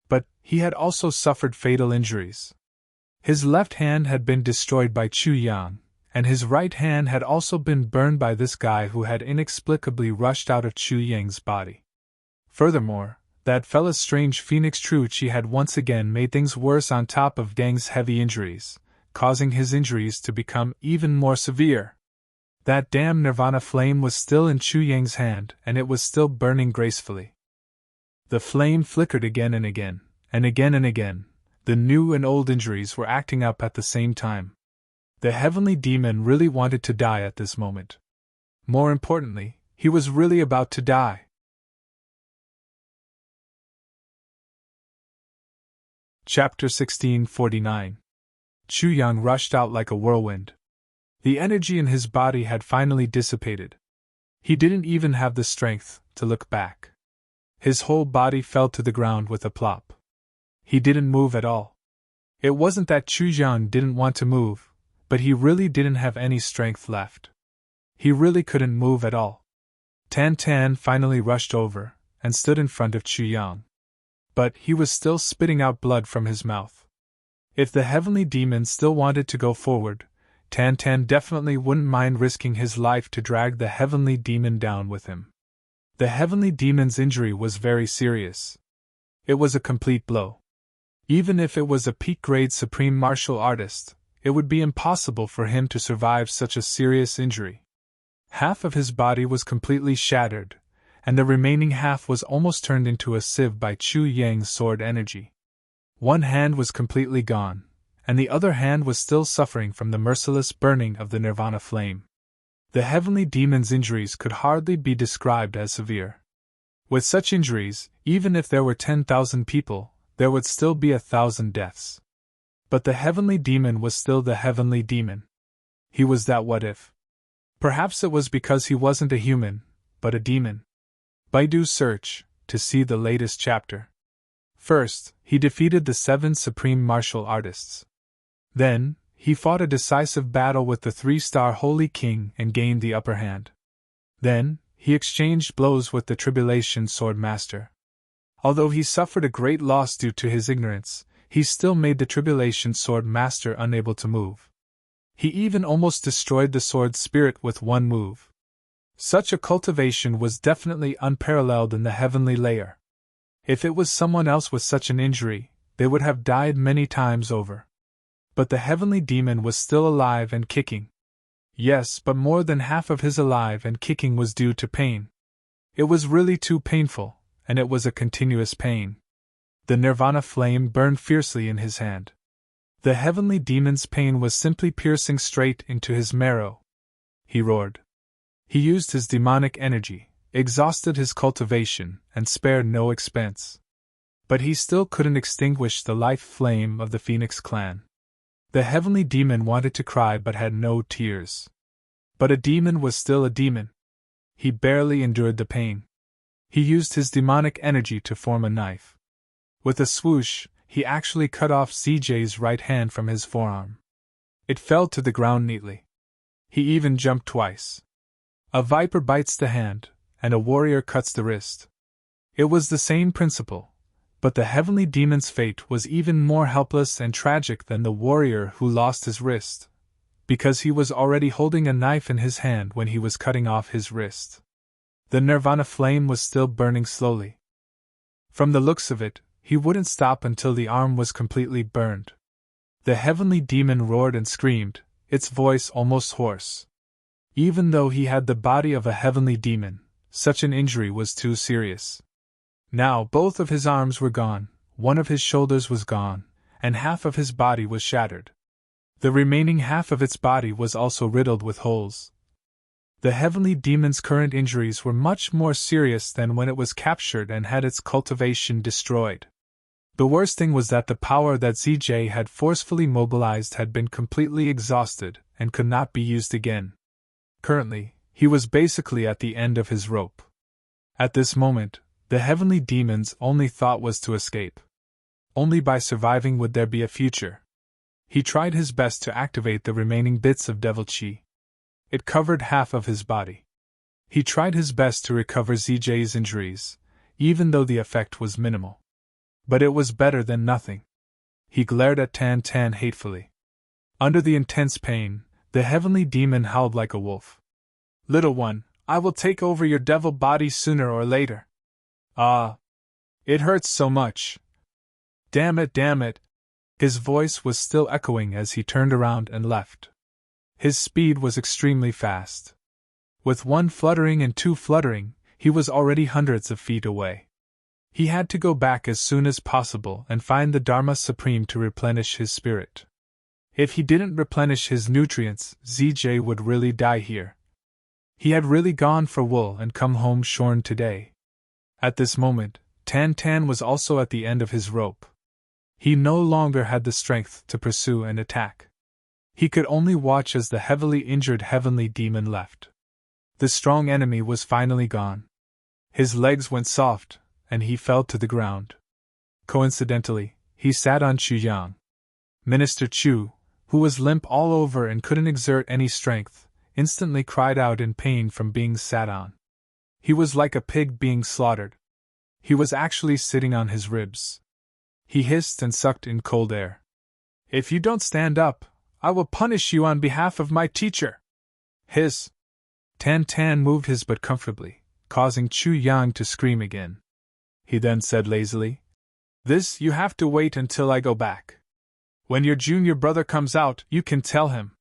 But he had also suffered fatal injuries. His left hand had been destroyed by Chu Yang, and his right hand had also been burned by this guy who had inexplicably rushed out of Chu Yang's body. Furthermore, that fella's strange Phoenix Truchi had once again made things worse on top of Gang's heavy injuries, causing his injuries to become even more severe. That damn Nirvana flame was still in Chu Yang's hand, and it was still burning gracefully. The flame flickered again and again, and again and again. The new and old injuries were acting up at the same time. The Heavenly Demon really wanted to die at this moment. More importantly, he was really about to die. Chapter 1649. Chu Yang rushed out like a whirlwind. The energy in his body had finally dissipated. He didn't even have the strength to look back. His whole body fell to the ground with a plop. He didn't move at all. It wasn't that Chu Yang didn't want to move, but he really didn't have any strength left. He really couldn't move at all. Tan Tan finally rushed over and stood in front of Chu Yang. But he was still spitting out blood from his mouth. If the Heavenly Demon still wanted to go forward, Tan Tan definitely wouldn't mind risking his life to drag the Heavenly Demon down with him. The Heavenly Demon's injury was very serious. It was a complete blow. Even if it was a peak-grade supreme martial artist, it would be impossible for him to survive such a serious injury. Half of his body was completely shattered, and the remaining half was almost turned into a sieve by Chu Yang's sword energy. One hand was completely gone, and the other hand was still suffering from the merciless burning of the Nirvana flame. The Heavenly Demon's injuries could hardly be described as severe. With such injuries, even if there were 10,000 people, there would still be 1,000 deaths. But the Heavenly Demon was still the Heavenly Demon. He was that what if. Perhaps it was because he wasn't a human, but a demon. Baidu search, to see the latest chapter. First, he defeated the 7 supreme martial artists. Then, he fought a decisive battle with the 3-star Holy King and gained the upper hand. Then, he exchanged blows with the Tribulation Sword Master. Although he suffered a great loss due to his ignorance, he still made the Tribulation Sword Master unable to move. He even almost destroyed the Sword Spirit with one move. Such a cultivation was definitely unparalleled in the heavenly layer. If it was someone else with such an injury, they would have died many times over. But the Heavenly Demon was still alive and kicking. Yes, but more than half of his alive and kicking was due to pain. It was really too painful, and it was a continuous pain. The Nirvana flame burned fiercely in his hand. The Heavenly Demon's pain was simply piercing straight into his marrow. He roared. He used his demonic energy, exhausted his cultivation, and spared no expense. But he still couldn't extinguish the life flame of the Phoenix clan. The Heavenly Demon wanted to cry but had no tears. But a demon was still a demon. He barely endured the pain. He used his demonic energy to form a knife. With a swoosh, he actually cut off CJ's right hand from his forearm. It fell to the ground neatly. He even jumped twice. A viper bites the hand, and a warrior cuts the wrist. It was the same principle. But the Heavenly Demon's fate was even more helpless and tragic than the warrior who lost his wrist, because he was already holding a knife in his hand when he was cutting off his wrist. The Nirvana flame was still burning slowly. From the looks of it, he wouldn't stop until the arm was completely burned. The Heavenly Demon roared and screamed, its voice almost hoarse. Even though he had the body of a Heavenly Demon, such an injury was too serious. Now both of his arms were gone, one of his shoulders was gone, and half of his body was shattered. The remaining half of its body was also riddled with holes. The heavenly demon's current injuries were much more serious than when it was captured and had its cultivation destroyed. The worst thing was that the power that ZJ had forcefully mobilized had been completely exhausted and could not be used again. Currently, he was basically at the end of his rope. At this moment, the heavenly demon's only thought was to escape. Only by surviving would there be a future. He tried his best to activate the remaining bits of devil chi. It covered half of his body. He tried his best to recover ZJ's injuries, even though the effect was minimal. But it was better than nothing. He glared at Tan Tan hatefully. Under the intense pain, the heavenly demon howled like a wolf. "Little one, I will take over your devil body sooner or later. Ah! It hurts so much. Damn it, damn it!" His voice was still echoing as he turned around and left. His speed was extremely fast. With one fluttering and two fluttering, he was already hundreds of feet away. He had to go back as soon as possible and find the Dharma Supreme to replenish his spirit. If he didn't replenish his nutrients, ZJ would really die here. He had really gone for wool and come home shorn today. At this moment, Tan Tan was also at the end of his rope. He no longer had the strength to pursue and attack. He could only watch as the heavily injured heavenly demon left. The strong enemy was finally gone. His legs went soft, and he fell to the ground. Coincidentally, he sat on Chu Yang. Minister Chu, who was limp all over and couldn't exert any strength, instantly cried out in pain from being sat on. He was like a pig being slaughtered. He was actually sitting on his ribs. He hissed and sucked in cold air. "If you don't stand up, I will punish you on behalf of my teacher." Hiss. Tan Tan moved his butt comfortably, causing Chu Yang to scream again. He then said lazily, "This you have to wait until I go back. When your junior brother comes out, you can tell him.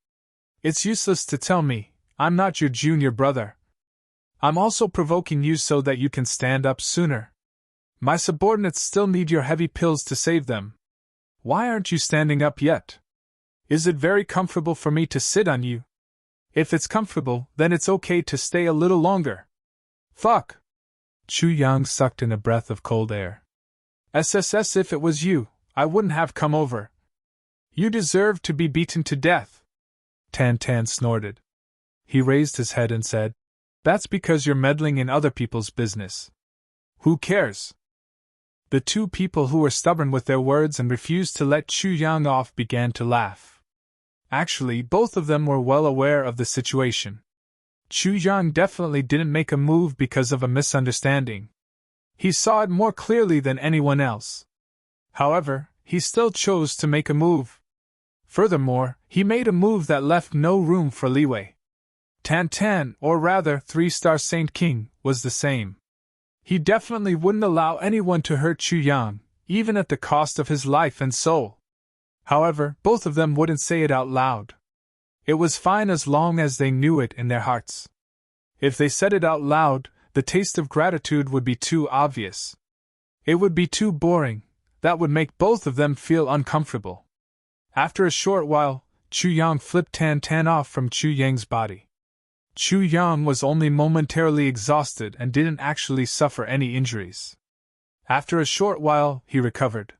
It's useless to tell me, I'm not your junior brother. I'm also provoking you so that you can stand up sooner. My subordinates still need your heavy pills to save them. Why aren't you standing up yet? Is it very comfortable for me to sit on you? If it's comfortable, then it's okay to stay a little longer." "Fuck!" Chu Yang sucked in a breath of cold air. "SSS, if it was you, I wouldn't have come over. You deserve to be beaten to death." Tan Tan snorted. He raised his head and said, "That's because you're meddling in other people's business. Who cares?" The two people who were stubborn with their words and refused to let Chu Yang off began to laugh. Actually, both of them were well aware of the situation. Chu Yang definitely didn't make a move because of a misunderstanding. He saw it more clearly than anyone else. However, he still chose to make a move. Furthermore, he made a move that left no room for leeway. Tan Tan, or rather 3-star Saint King, was the same. He definitely wouldn't allow anyone to hurt Chu Yang, even at the cost of his life and soul. However, both of them wouldn't say it out loud. It was fine as long as they knew it in their hearts. If they said it out loud, the taste of gratitude would be too obvious. It would be too boring, that would make both of them feel uncomfortable. After a short while, Chu Yang flipped Tan Tan off from Chu Yang's body. Chu Yang was only momentarily exhausted and didn't actually suffer any injuries. After a short while, he recovered.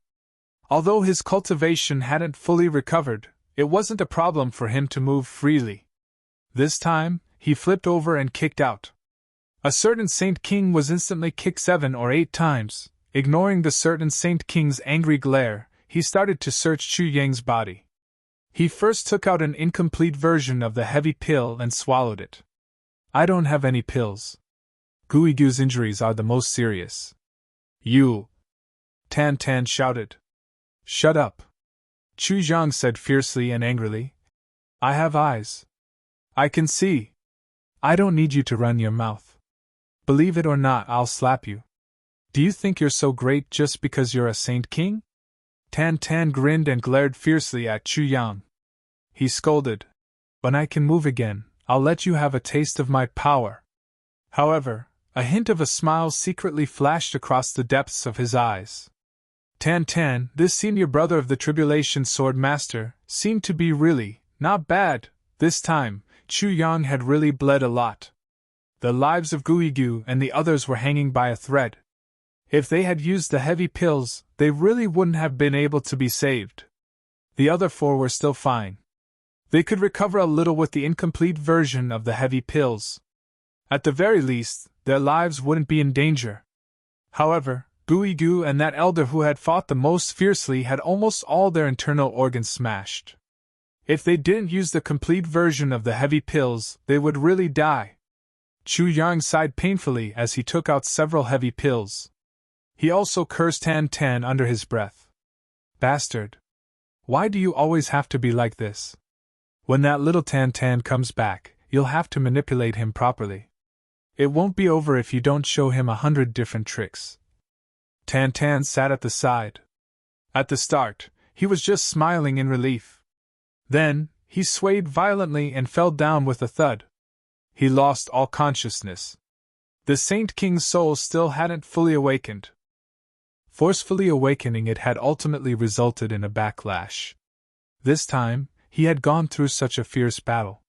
Although his cultivation hadn't fully recovered, it wasn't a problem for him to move freely. This time, he flipped over and kicked out. A certain Saint King was instantly kicked 7 or 8 times. Ignoring the certain Saint King's angry glare, he started to search Chu Yang's body. He first took out an incomplete version of the heavy pill and swallowed it. "I don't have any pills. Guigu's injuries are the most serious." "You!" Tan Tan shouted. "Shut up!" Chu Yang said fiercely and angrily. "I have eyes. I can see. I don't need you to run your mouth. Believe it or not, I'll slap you. Do you think you're so great just because you're a Saint King?" Tan Tan grinned and glared fiercely at Chu Yang. He scolded, "When I can move again, I'll let you have a taste of my power." However, a hint of a smile secretly flashed across the depths of his eyes. Tan Tan, this senior brother of the Tribulation Sword Master, seemed to be really not bad. This time, Chu Yang had really bled a lot. The lives of Guigu and the others were hanging by a thread. If they had used the heavy pills, they really wouldn't have been able to be saved. The other four were still fine. They could recover a little with the incomplete version of the heavy pills. At the very least, their lives wouldn't be in danger. However, Guigu and that elder who had fought the most fiercely had almost all their internal organs smashed. If they didn't use the complete version of the heavy pills, they would really die. Chu Yang sighed painfully as he took out several heavy pills. He also cursed Tan Tan under his breath. Bastard! Why do you always have to be like this? When that little Tan Tan comes back, you'll have to manipulate him properly. It won't be over if you don't show him 100 different tricks. Tan Tan sat at the side. At the start, he was just smiling in relief. Then, he swayed violently and fell down with a thud. He lost all consciousness. The Saint King's soul still hadn't fully awakened. Forcefully awakening it had ultimately resulted in a backlash. This time, he had gone through such a fierce battle.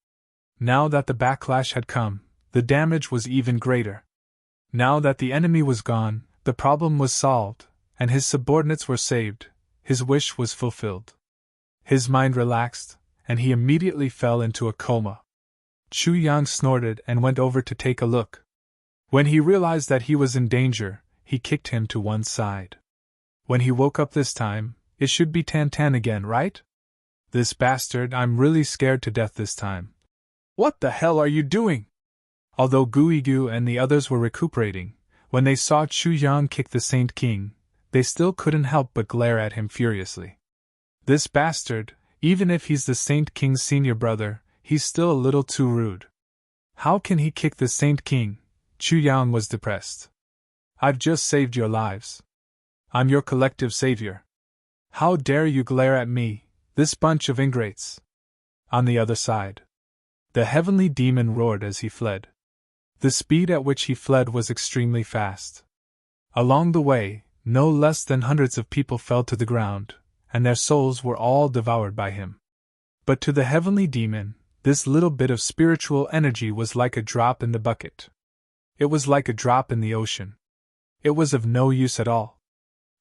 Now that the backlash had come, the damage was even greater. Now that the enemy was gone, the problem was solved, and his subordinates were saved. His wish was fulfilled. His mind relaxed, and he immediately fell into a coma. Chu Yang snorted and went over to take a look. When he realized that he was in danger, he kicked him to one side. When he woke up this time, it should be Tan Tan again, right? This bastard, I'm really scared to death this time. What the hell are you doing? Although Guigu and the others were recuperating, when they saw Chu Yang kick the Saint King, they still couldn't help but glare at him furiously. This bastard, even if he's the Saint King's senior brother, he's still a little too rude. How can he kick the Saint King? Chu Yang was depressed. I've just saved your lives. I'm your collective savior. How dare you glare at me, this bunch of ingrates? On the other side, the heavenly demon roared as he fled. The speed at which he fled was extremely fast. Along the way, no less than hundreds of people fell to the ground, and their souls were all devoured by him. But to the heavenly demon, this little bit of spiritual energy was like a drop in the bucket. It was like a drop in the ocean. It was of no use at all.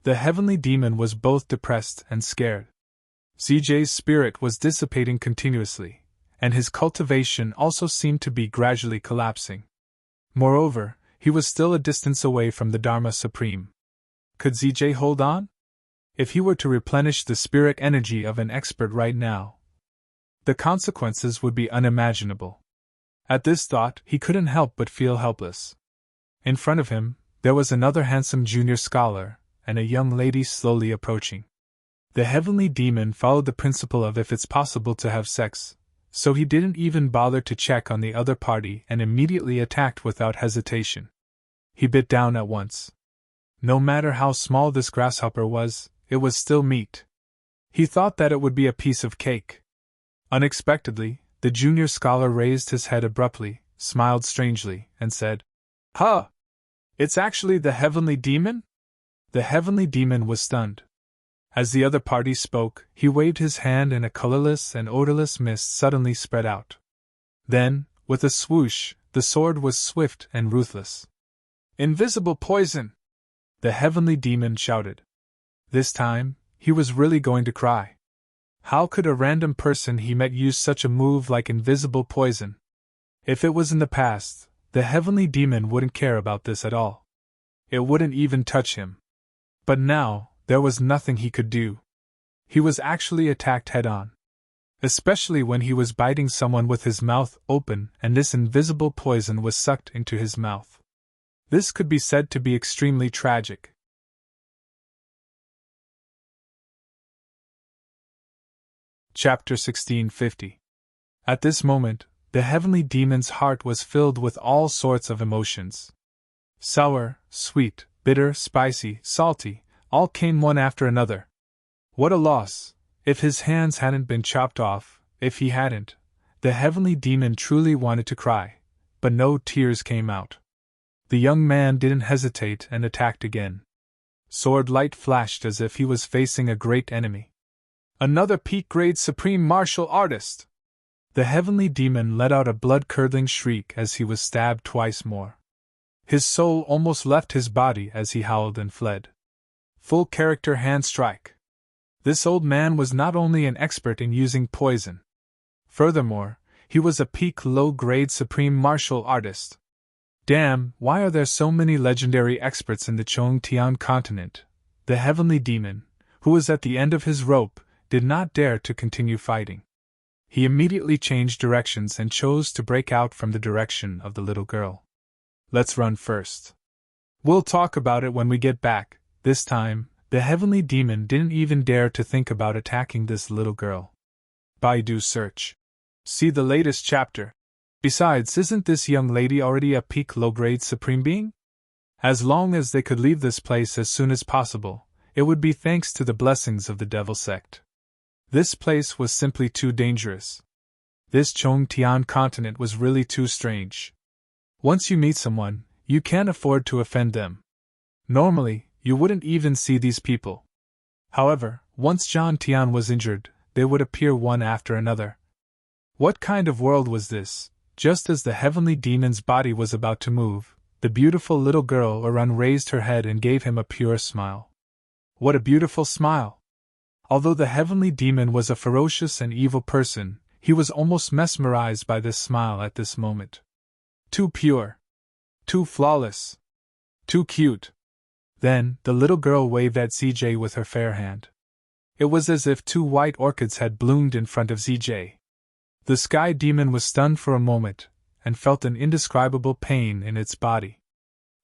The heavenly demon was both depressed and scared. CJ's spirit was dissipating continuously, and his cultivation also seemed to be gradually collapsing. Moreover, he was still a distance away from the Dharma Supreme. Could ZJ hold on? If he were to replenish the spirit energy of an expert right now, the consequences would be unimaginable. At this thought, he couldn't help but feel helpless. In front of him, there was another handsome junior scholar, and a young lady slowly approaching. The heavenly demon followed the principle of if it's possible to have sex, so he didn't even bother to check on the other party and immediately attacked without hesitation. He bit down at once. No matter how small this grasshopper was, it was still meat. He thought that it would be a piece of cake. Unexpectedly, the junior scholar raised his head abruptly, smiled strangely, and said, "Huh! It's actually the heavenly demon?" The heavenly demon was stunned. As the other party spoke, he waved his hand and a colorless and odorless mist suddenly spread out. Then, with a swoosh, the sword was swift and ruthless. "Invisible poison!" the heavenly demon shouted. This time, he was really going to cry. How could a random person he met use such a move like invisible poison? If it was in the past, the heavenly demon wouldn't care about this at all. It wouldn't even touch him. But now, there was nothing he could do. He was actually attacked head-on. Especially when he was biting someone with his mouth open and this invisible poison was sucked into his mouth. This could be said to be extremely tragic. Chapter 1650. At this moment, the heavenly demon's heart was filled with all sorts of emotions. Sour, sweet, bitter, spicy, salty, all came one after another. What a loss! If his hands hadn't been chopped off, if he hadn't, the heavenly demon truly wanted to cry, but no tears came out. The young man didn't hesitate and attacked again. Sword light flashed as if he was facing a great enemy. Another peak-grade supreme martial artist! The heavenly demon let out a blood-curdling shriek as he was stabbed twice more. His soul almost left his body as he howled and fled. Full character hand strike. This old man was not only an expert in using poison. Furthermore, he was a peak low-grade supreme martial artist. Damn, why are there so many legendary experts in the Chongtian continent? The heavenly demon, who was at the end of his rope, did not dare to continue fighting. He immediately changed directions and chose to break out from the direction of the little girl. Let's run first. We'll talk about it when we get back. This time, the heavenly demon didn't even dare to think about attacking this little girl. Baidu search. See the latest chapter. Besides, isn't this young lady already a peak low-grade supreme being? As long as they could leave this place as soon as possible, it would be thanks to the blessings of the devil sect. This place was simply too dangerous. This Chongtian continent was really too strange. Once you meet someone, you can't afford to offend them. Normally, you wouldn't even see these people. However, once Zhang Tian was injured, they would appear one after another. What kind of world was this? Just as the heavenly demon's body was about to move, the beautiful little girl Arun raised her head and gave him a pure smile. What a beautiful smile! Although the heavenly demon was a ferocious and evil person, he was almost mesmerized by this smile at this moment. Too pure. Too flawless. Too cute. Then, the little girl waved at ZJ with her fair hand. It was as if two white orchids had bloomed in front of ZJ. The sky demon was stunned for a moment, and felt an indescribable pain in its body.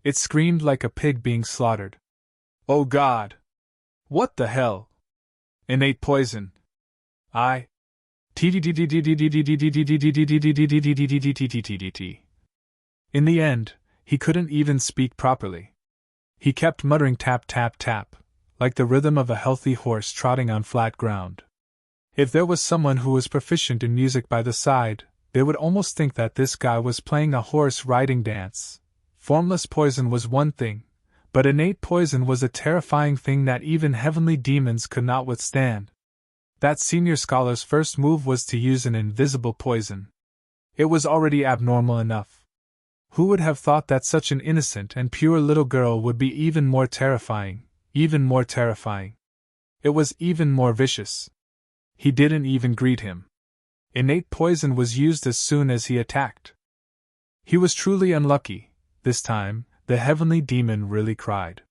It screamed like a pig being slaughtered. Oh God! What the hell? Innate poison. In the end, he couldn't even speak properly. He kept muttering tap tap tap, like the rhythm of a healthy horse trotting on flat ground. If there was someone who was proficient in music by the side, they would almost think that this guy was playing a horse riding dance. Formless poison was one thing, but innate poison was a terrifying thing that even heavenly demons could not withstand. That senior scholar's first move was to use an invisible poison. It was already abnormal enough. Who would have thought that such an innocent and pure little girl would be even more terrifying, even more terrifying? It was even more vicious. He didn't even greet him. Innate poison was used as soon as he attacked. He was truly unlucky. This time, the heavenly demon really cried.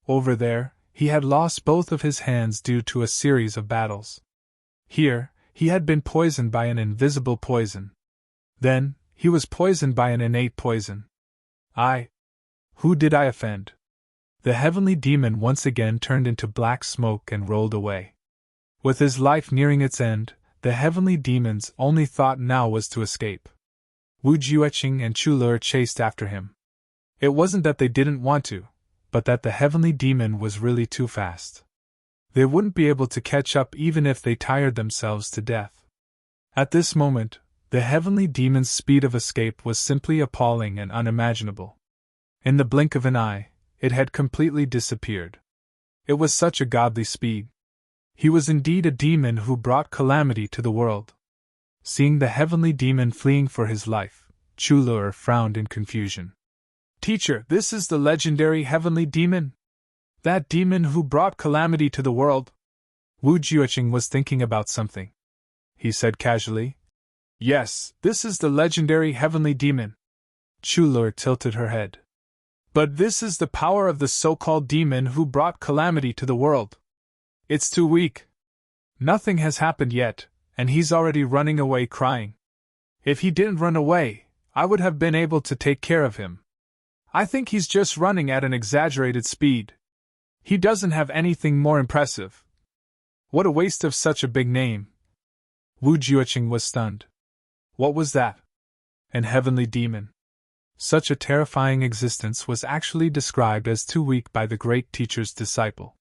Over there, he had lost both of his hands due to a series of battles. Here, he had been poisoned by an invisible poison. Then, he was poisoned by an innate poison. Who did I offend? The heavenly demon once again turned into black smoke and rolled away. With his life nearing its end, the heavenly demon's only thought now was to escape. Wu Jueqing and Chu Lur chased after him. It wasn't that they didn't want to, but that the heavenly demon was really too fast. They wouldn't be able to catch up even if they tired themselves to death. At this moment, the heavenly demon's speed of escape was simply appalling and unimaginable. In the blink of an eye, it had completely disappeared. It was such a godly speed. He was indeed a demon who brought calamity to the world. Seeing the heavenly demon fleeing for his life, Chu Lur frowned in confusion. Teacher, this is the legendary heavenly demon? That demon who brought calamity to the world? Wu Jueqing was thinking about something. He said casually. Yes, this is the legendary heavenly demon. Chu Lur tilted her head. But this is the power of the so-called demon who brought calamity to the world. It's too weak. Nothing has happened yet, and he's already running away crying. If he didn't run away, I would have been able to take care of him. I think he's just running at an exaggerated speed. He doesn't have anything more impressive. What a waste of such a big name. Wu Jueqing was stunned. What was that? An heavenly demon. Such a terrifying existence was actually described as too weak by the great teacher's disciple.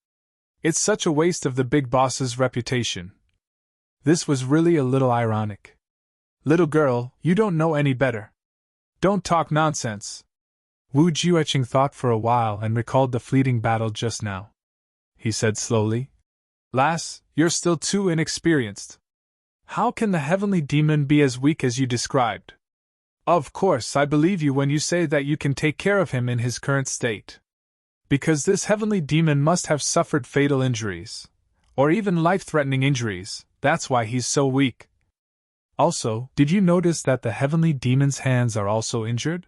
It's such a waste of the big boss's reputation. This was really a little ironic. Little girl, you don't know any better. Don't talk nonsense. Wu Jueqing thought for a while and recalled the fleeting battle just now. he said slowly. Lass, you're still too inexperienced. How can the heavenly demon be as weak as you described? Of course, I believe you when you say that you can take care of him in his current state. Because this heavenly demon must have suffered fatal injuries, or even life-threatening injuries, that's why he's so weak. Also, did you notice that the heavenly demon's hands are also injured?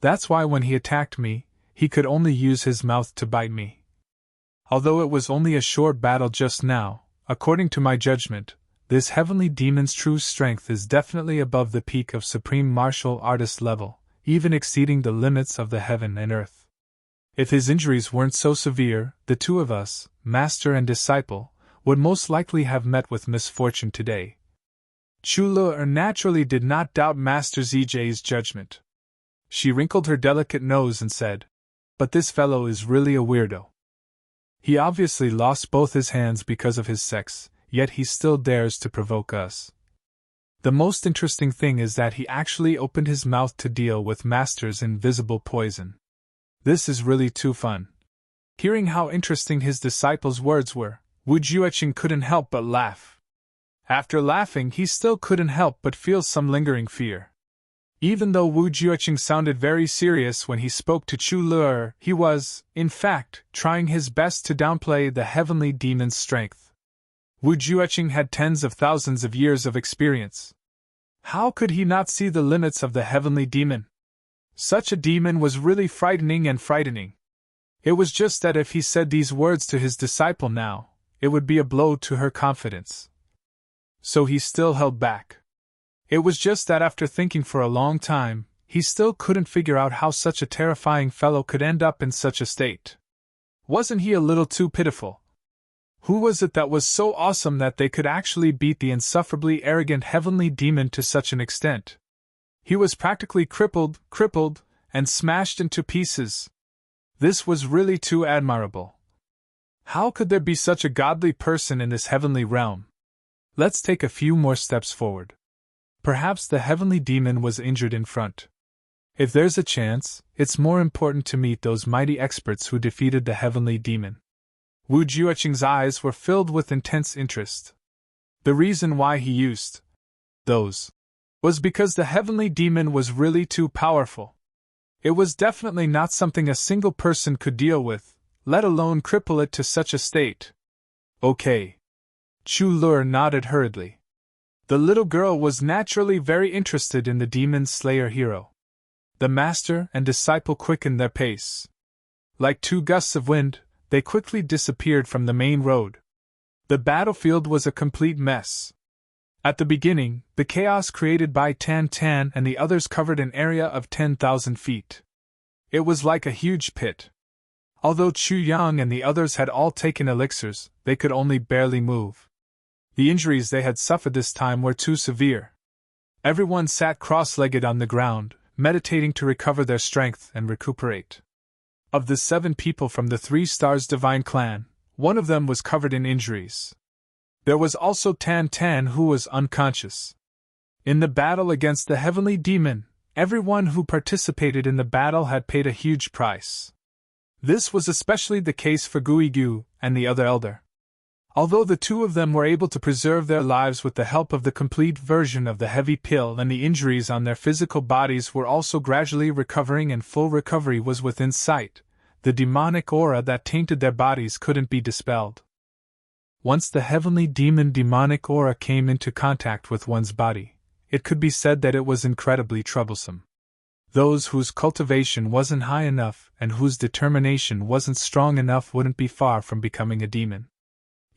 That's why when he attacked me, he could only use his mouth to bite me. Although it was only a short battle just now, according to my judgment, this heavenly demon's true strength is definitely above the peak of supreme martial artist level, even exceeding the limits of the heaven and earth. If his injuries weren't so severe, the two of us, master and disciple, would most likely have met with misfortune today. Chu-Le naturally did not doubt Master Zij's judgment. She wrinkled her delicate nose and said, "But this fellow is really a weirdo. He obviously lost both his hands because of his sex, yet he still dares to provoke us. The most interesting thing is that he actually opened his mouth to deal with Master's invisible poison. This is really too fun." Hearing how interesting his disciple's words were, Wu Jueqing couldn't help but laugh. After laughing, he still couldn't help but feel some lingering fear. Even though Wu Jueqing sounded very serious when he spoke to Chu-Le, he was, in fact, trying his best to downplay the heavenly demon's strength. Wu Jueqing had tens of thousands of years of experience. How could he not see the limits of the heavenly demon? Such a demon was really frightening and frightening. It was just that if he said these words to his disciple now, it would be a blow to her confidence. So he still held back. It was just that after thinking for a long time, he still couldn't figure out how such a terrifying fellow could end up in such a state. Wasn't he a little too pitiful? Who was it that was so awesome that they could actually beat the insufferably arrogant heavenly demon to such an extent? He was practically crippled, and smashed into pieces. This was really too admirable. How could there be such a godly person in this heavenly realm? Let's take a few more steps forward. Perhaps the heavenly demon was injured in front. If there's a chance, it's more important to meet those mighty experts who defeated the heavenly demon. Wu Jueqing's eyes were filled with intense interest. The reason why he used those was because the heavenly demon was really too powerful. It was definitely not something a single person could deal with, let alone cripple it to such a state. Okay. Chu-Le nodded hurriedly. The little girl was naturally very interested in the demon slayer hero. The master and disciple quickened their pace. Like two gusts of wind, they quickly disappeared from the main road. The battlefield was a complete mess. At the beginning, the chaos created by Tan Tan and the others covered an area of 10,000 feet. It was like a huge pit. Although Chu Yang and the others had all taken elixirs, they could only barely move. The injuries they had suffered this time were too severe. Everyone sat cross-legged on the ground, meditating to recover their strength and recuperate. Of the 7 people from the 3 Stars Divine Clan, one of them was covered in injuries. There was also Tan Tan who was unconscious. In the battle against the heavenly demon, everyone who participated in the battle had paid a huge price. This was especially the case for Guigu and the other elder. Although the 2 of them were able to preserve their lives with the help of the complete version of the heavy pill and the injuries on their physical bodies were also gradually recovering and full recovery was within sight, the demonic aura that tainted their bodies couldn't be dispelled. Once the heavenly demon demonic aura came into contact with one's body, it could be said that it was incredibly troublesome. Those whose cultivation wasn't high enough and whose determination wasn't strong enough wouldn't be far from becoming a demon.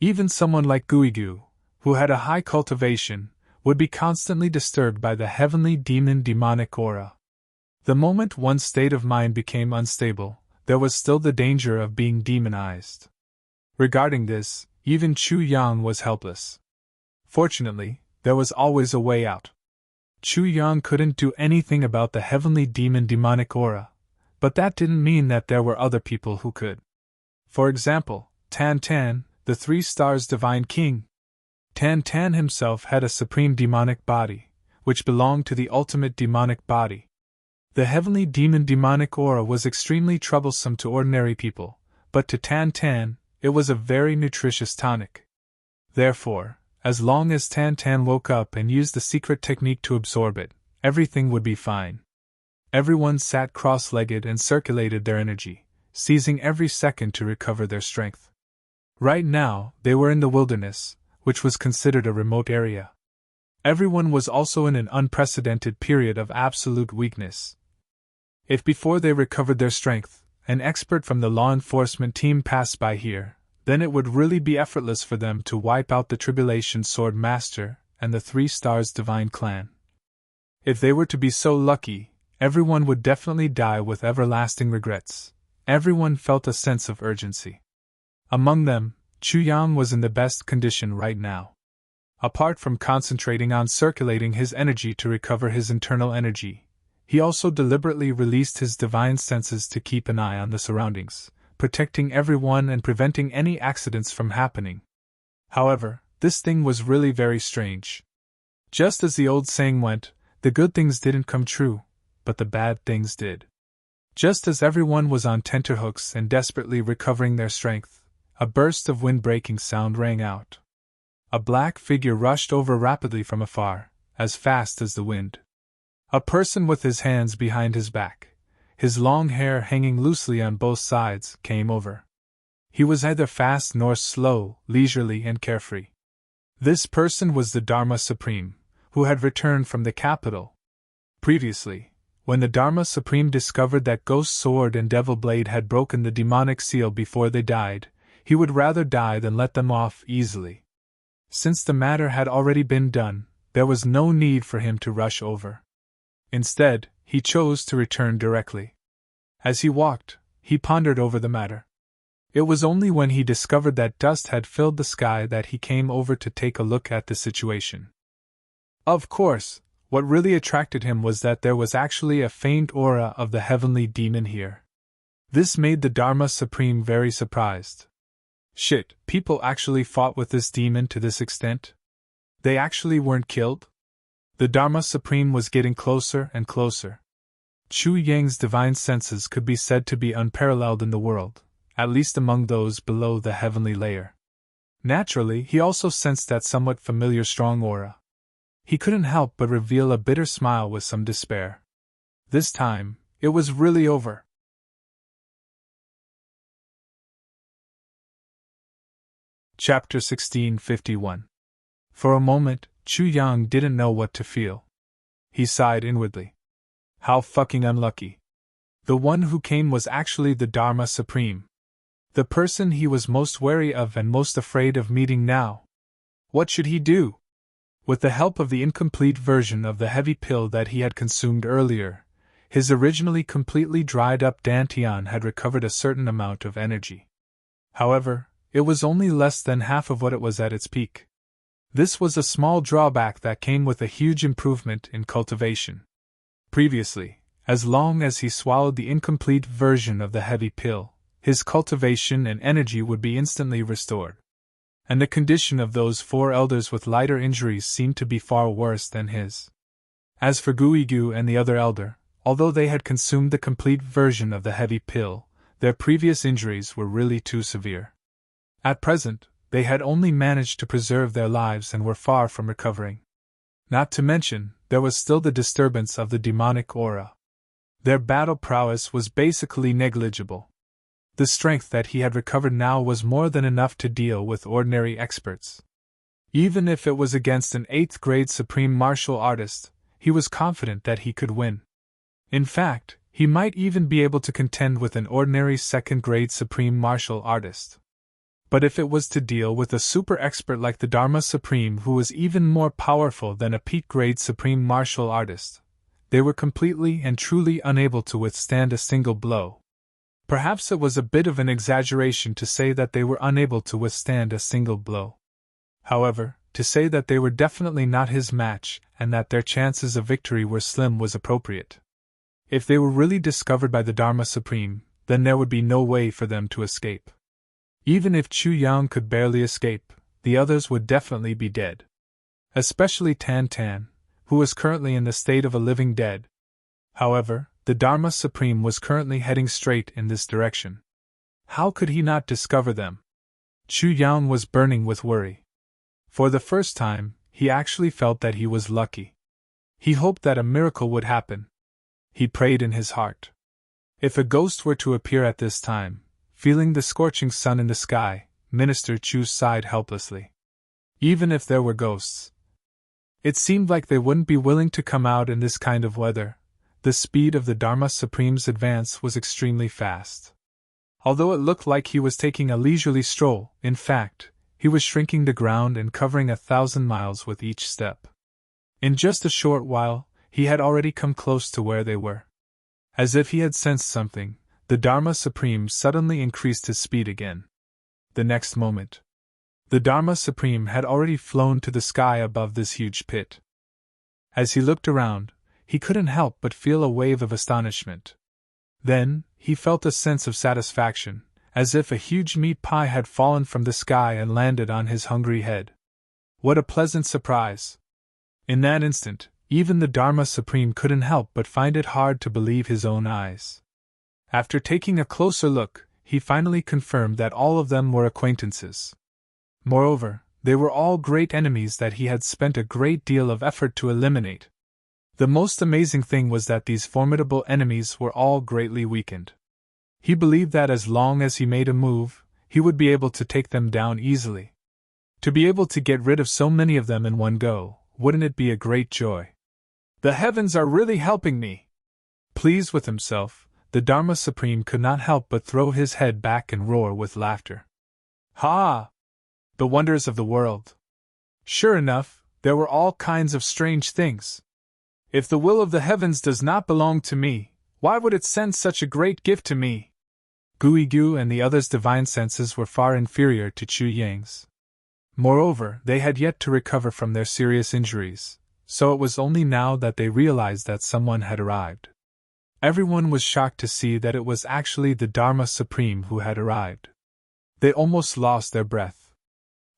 Even someone like Guigu, who had a high cultivation, would be constantly disturbed by the heavenly demon demonic aura. The moment one's state of mind became unstable, there was still the danger of being demonized. Regarding this, even Chu Yang was helpless. Fortunately, there was always a way out. Chu Yang couldn't do anything about the heavenly demon demonic aura, but that didn't mean that there were other people who could. For example, Tan Tan, the 3 Stars Divine King. Tan Tan himself had a supreme demonic body, which belonged to the ultimate demonic body. The heavenly demon demonic aura was extremely troublesome to ordinary people, but to Tan Tan, it was a very nutritious tonic. Therefore, as long as Tan Tan woke up and used the secret technique to absorb it, everything would be fine. Everyone sat cross-legged and circulated their energy, seizing every second to recover their strength. Right now, they were in the wilderness, which was considered a remote area. Everyone was also in an unprecedented period of absolute weakness. If before they recovered their strength, an expert from the law enforcement team passed by here, then it would really be effortless for them to wipe out the Tribulation Sword Master and the 3 Stars Divine Clan. If they were to be so lucky, everyone would definitely die with everlasting regrets. Everyone felt a sense of urgency. Among them, Chu Yang was in the best condition right now. Apart from concentrating on circulating his energy to recover his internal energy, he also deliberately released his divine senses to keep an eye on the surroundings, protecting everyone and preventing any accidents from happening. However, this thing was really very strange. Just as the old saying went, the good things didn't come true, but the bad things did. Just as everyone was on tenterhooks and desperately recovering their strength, a burst of wind-breaking sound rang out. A black figure rushed over rapidly from afar, as fast as the wind. A person with his hands behind his back, his long hair hanging loosely on both sides, came over. He was neither fast nor slow, leisurely and carefree. This person was the Dharma Supreme, who had returned from the capital. Previously, when the Dharma Supreme discovered that Ghost Sword and Devil Blade had broken the demonic seal before they died, he would rather die than let them off easily. Since the matter had already been done, there was no need for him to rush over. Instead, he chose to return directly. As he walked, he pondered over the matter. It was only when he discovered that dust had filled the sky that he came over to take a look at the situation. Of course, what really attracted him was that there was actually a faint aura of the heavenly demon here. This made the Dharma Supreme very surprised. Shit, people actually fought with this demon to this extent? They actually weren't killed? The Dharma Supreme was getting closer and closer. Chu Yang's divine senses could be said to be unparalleled in the world, at least among those below the heavenly layer. Naturally, he also sensed that somewhat familiar strong aura. He couldn't help but reveal a bitter smile with some despair. This time, it was really over. Chapter 1651. For a moment, Chu Yang didn't know what to feel. He sighed inwardly. How fucking unlucky. The one who came was actually the Dharma Supreme. The person he was most wary of and most afraid of meeting now. What should he do? With the help of the incomplete version of the heavy pill that he had consumed earlier, his originally completely dried up dantian had recovered a certain amount of energy. However, it was only less than half of what it was at its peak. This was a small drawback that came with a huge improvement in cultivation. Previously, as long as he swallowed the incomplete version of the heavy pill, his cultivation and energy would be instantly restored. And the condition of those 4 elders with lighter injuries seemed to be far worse than his. As for Guigu and the other elder, although they had consumed the complete version of the heavy pill, their previous injuries were really too severe. At present, they had only managed to preserve their lives and were far from recovering. Not to mention, there was still the disturbance of the demonic aura. Their battle prowess was basically negligible. The strength that he had recovered now was more than enough to deal with ordinary experts. Even if it was against an 8th-grade supreme martial artist, he was confident that he could win. In fact, he might even be able to contend with an ordinary 2nd-grade supreme martial artist. But if it was to deal with a super expert like the Dharma Supreme who was even more powerful than a peak-grade supreme martial artist, they were completely and truly unable to withstand a single blow. Perhaps it was a bit of an exaggeration to say that they were unable to withstand a single blow. However, to say that they were definitely not his match and that their chances of victory were slim was appropriate. If they were really discovered by the Dharma Supreme, then there would be no way for them to escape. Even if Chu Yang could barely escape, the others would definitely be dead. Especially Tan Tan, who was currently in the state of a living dead. However, the Dharma Supreme was currently heading straight in this direction. How could he not discover them? Chu Yang was burning with worry. For the first time, he actually felt that he was lucky. He hoped that a miracle would happen. He prayed in his heart. If a ghost were to appear at this time, feeling the scorching sun in the sky, Minister Chu sighed helplessly. Even if there were ghosts, it seemed like they wouldn't be willing to come out in this kind of weather. The speed of the Dharma Supreme's advance was extremely fast. Although it looked like he was taking a leisurely stroll, in fact, he was shrinking the ground and covering 1,000 miles with each step. In just a short while, he had already come close to where they were. As if he had sensed something, the Dharma Supreme suddenly increased his speed again. The next moment, the Dharma Supreme had already flown to the sky above this huge pit. As he looked around, he couldn't help but feel a wave of astonishment. Then, he felt a sense of satisfaction, as if a huge meat pie had fallen from the sky and landed on his hungry head. What a pleasant surprise! In that instant, even the Dharma Supreme couldn't help but find it hard to believe his own eyes. After taking a closer look, he finally confirmed that all of them were acquaintances. Moreover, they were all great enemies that he had spent a great deal of effort to eliminate. The most amazing thing was that these formidable enemies were all greatly weakened. He believed that as long as he made a move, he would be able to take them down easily. To be able to get rid of so many of them in one go, wouldn't it be a great joy? The heavens are really helping me! Pleased with himself, the Dharma Supreme could not help but throw his head back and roar with laughter. Ha! The wonders of the world! Sure enough, there were all kinds of strange things. If the will of the heavens does not belong to me, why would it send such a great gift to me? Guigu and the others' divine senses were far inferior to Chu Yang's. Moreover, they had yet to recover from their serious injuries, so it was only now that they realized that someone had arrived. Everyone was shocked to see that it was actually the Dharma Supreme who had arrived. They almost lost their breath.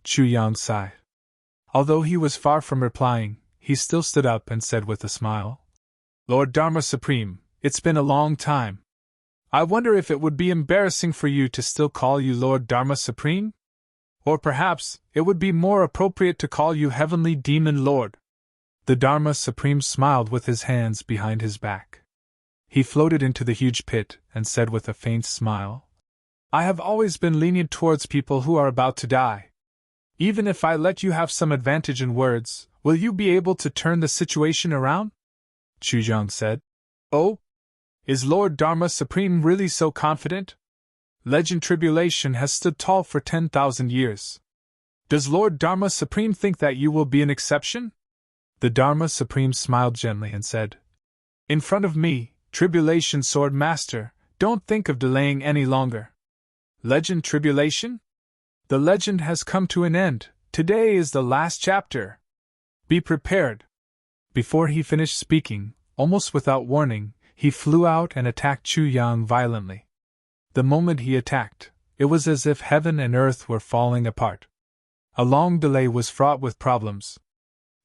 Chu Yang sighed. Although he was far from replying, he still stood up and said with a smile, "Lord Dharma Supreme, it's been a long time. I wonder if it would be embarrassing for you to still call you Lord Dharma Supreme? Or perhaps, it would be more appropriate to call you Heavenly Demon Lord." The Dharma Supreme smiled with his hands behind his back. He floated into the huge pit and said with a faint smile, "I have always been lenient towards people who are about to die. Even if I let you have some advantage in words, will you be able to turn the situation around?" Chu Yang said. "Oh? Is Lord Dharma Supreme really so confident? Legend Tribulation has stood tall for 10,000 years. Does Lord Dharma Supreme think that you will be an exception?" The Dharma Supreme smiled gently and said, "In front of me, Tribulation Sword Master, don't think of delaying any longer. Legend Tribulation? The legend has come to an end. Today is the last chapter. Be prepared." Before he finished speaking, almost without warning, he flew out and attacked Chu Yang violently. The moment he attacked, it was as if heaven and earth were falling apart. A long delay was fraught with problems.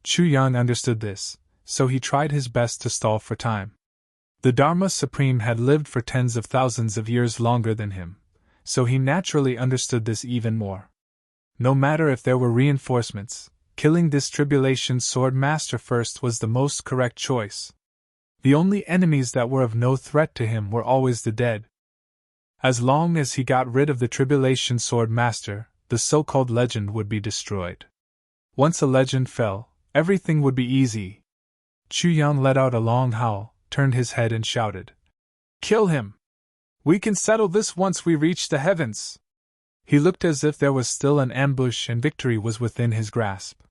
Chu Yang understood this, so he tried his best to stall for time. The Dharma Supreme had lived for tens of thousands of years longer than him, so he naturally understood this even more. No matter if there were reinforcements, killing this Tribulation Sword Master first was the most correct choice. The only enemies that were of no threat to him were always the dead. As long as he got rid of the Tribulation Sword Master, the so-called legend would be destroyed. Once a legend fell, everything would be easy. Chu Yang let out a long howl, turned his head and shouted, "Kill him! We can settle this once we reach the heavens." He looked as if there was still an ambush and victory was within his grasp.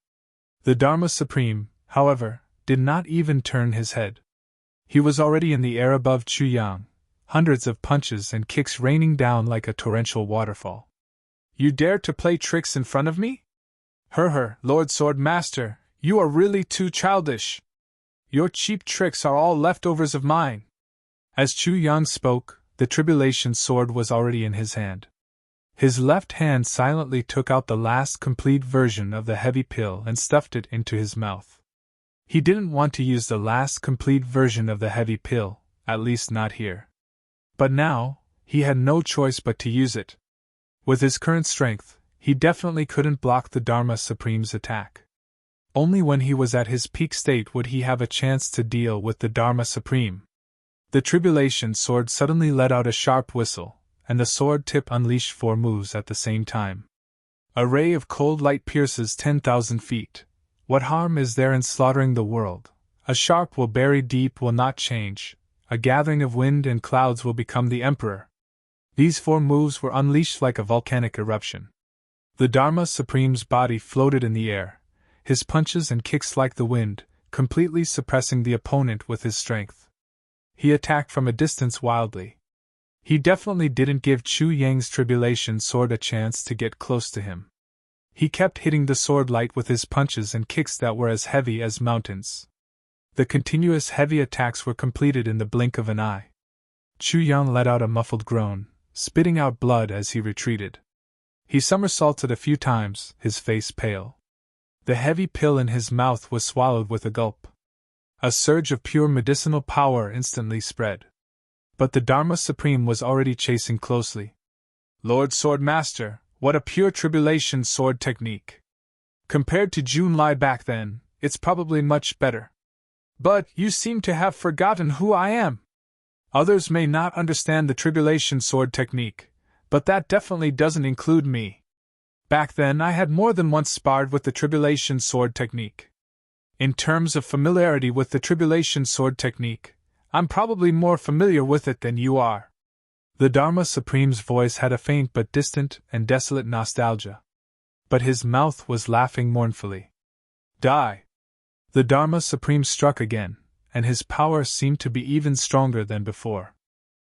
The Dharma Supreme, however, did not even turn his head. He was already in the air above Chu Yang, hundreds of punches and kicks raining down like a torrential waterfall. "You dare to play tricks in front of me? Lord Sword Master, you are really too childish. Your cheap tricks are all leftovers of mine." As Chu Yang spoke, the Tribulation Sword was already in his hand. His left hand silently took out the last complete version of the heavy pill and stuffed it into his mouth. He didn't want to use the last complete version of the heavy pill, at least not here. But now, he had no choice but to use it. With his current strength, he definitely couldn't block the Dharma Supreme's attack. Only when he was at his peak state would he have a chance to deal with the Dharma Supreme. The Tribulation Sword suddenly let out a sharp whistle, and the sword tip unleashed 4 moves at the same time. A ray of cold light pierces 10,000 feet. What harm is there in slaughtering the world? A sharp will bury deep will not change. A gathering of wind and clouds will become the emperor. These 4 moves were unleashed like a volcanic eruption. The Dharma Supreme's body floated in the air, his punches and kicks like the wind, completely suppressing the opponent with his strength. He attacked from a distance wildly. He definitely didn't give Chu Yang's Tribulation Sword a chance to get close to him. He kept hitting the sword light with his punches and kicks that were as heavy as mountains. The continuous heavy attacks were completed in the blink of an eye. Chu Yang let out a muffled groan, spitting out blood as he retreated. He somersaulted a few times, his face pale. The heavy pill in his mouth was swallowed with a gulp. A surge of pure medicinal power instantly spread. But the Dharma Supreme was already chasing closely. Lord Sword Master, what a pure Tribulation Sword technique! Compared to Jun Lai back then, it's probably much better. But you seem to have forgotten who I am. Others may not understand the Tribulation Sword technique, but that definitely doesn't include me. Back then I had more than once sparred with the Tribulation Sword technique. In terms of familiarity with the Tribulation Sword technique, I'm probably more familiar with it than you are. The Dharma Supreme's voice had a faint but distant and desolate nostalgia. But his mouth was laughing mournfully. Die! The Dharma Supreme struck again, and his power seemed to be even stronger than before.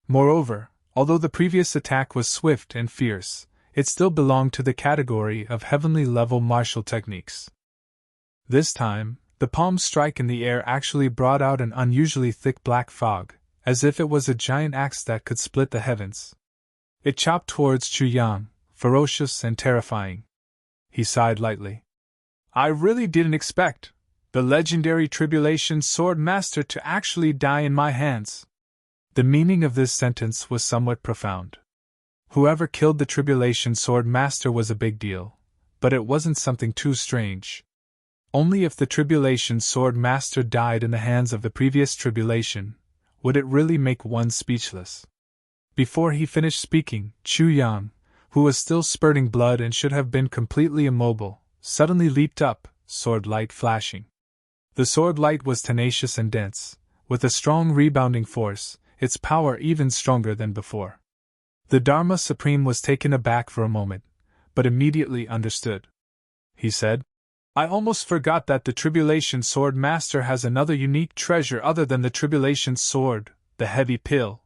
Moreover, although the previous attack was swift and fierce, it still belonged to the category of heavenly-level martial techniques. This time, the palm strike in the air actually brought out an unusually thick black fog, as if it was a giant axe that could split the heavens. It chopped towards Chu Yang, ferocious and terrifying. He sighed lightly. I really didn't expect the legendary Tribulation Sword Master to actually die in my hands. The meaning of this sentence was somewhat profound. Whoever killed the Tribulation Sword Master was a big deal, but it wasn't something too strange. Only if the Tribulation Sword Master died in the hands of the previous tribulation would it really make one speechless. Before he finished speaking, Chu Yang, who was still spurting blood and should have been completely immobile, suddenly leaped up, sword light flashing. The sword light was tenacious and dense, with a strong rebounding force, its power even stronger than before. The Dharma Supreme was taken aback for a moment, but immediately understood. He said, I almost forgot that the Tribulation Sword Master has another unique treasure other than the Tribulation Sword, the heavy pill.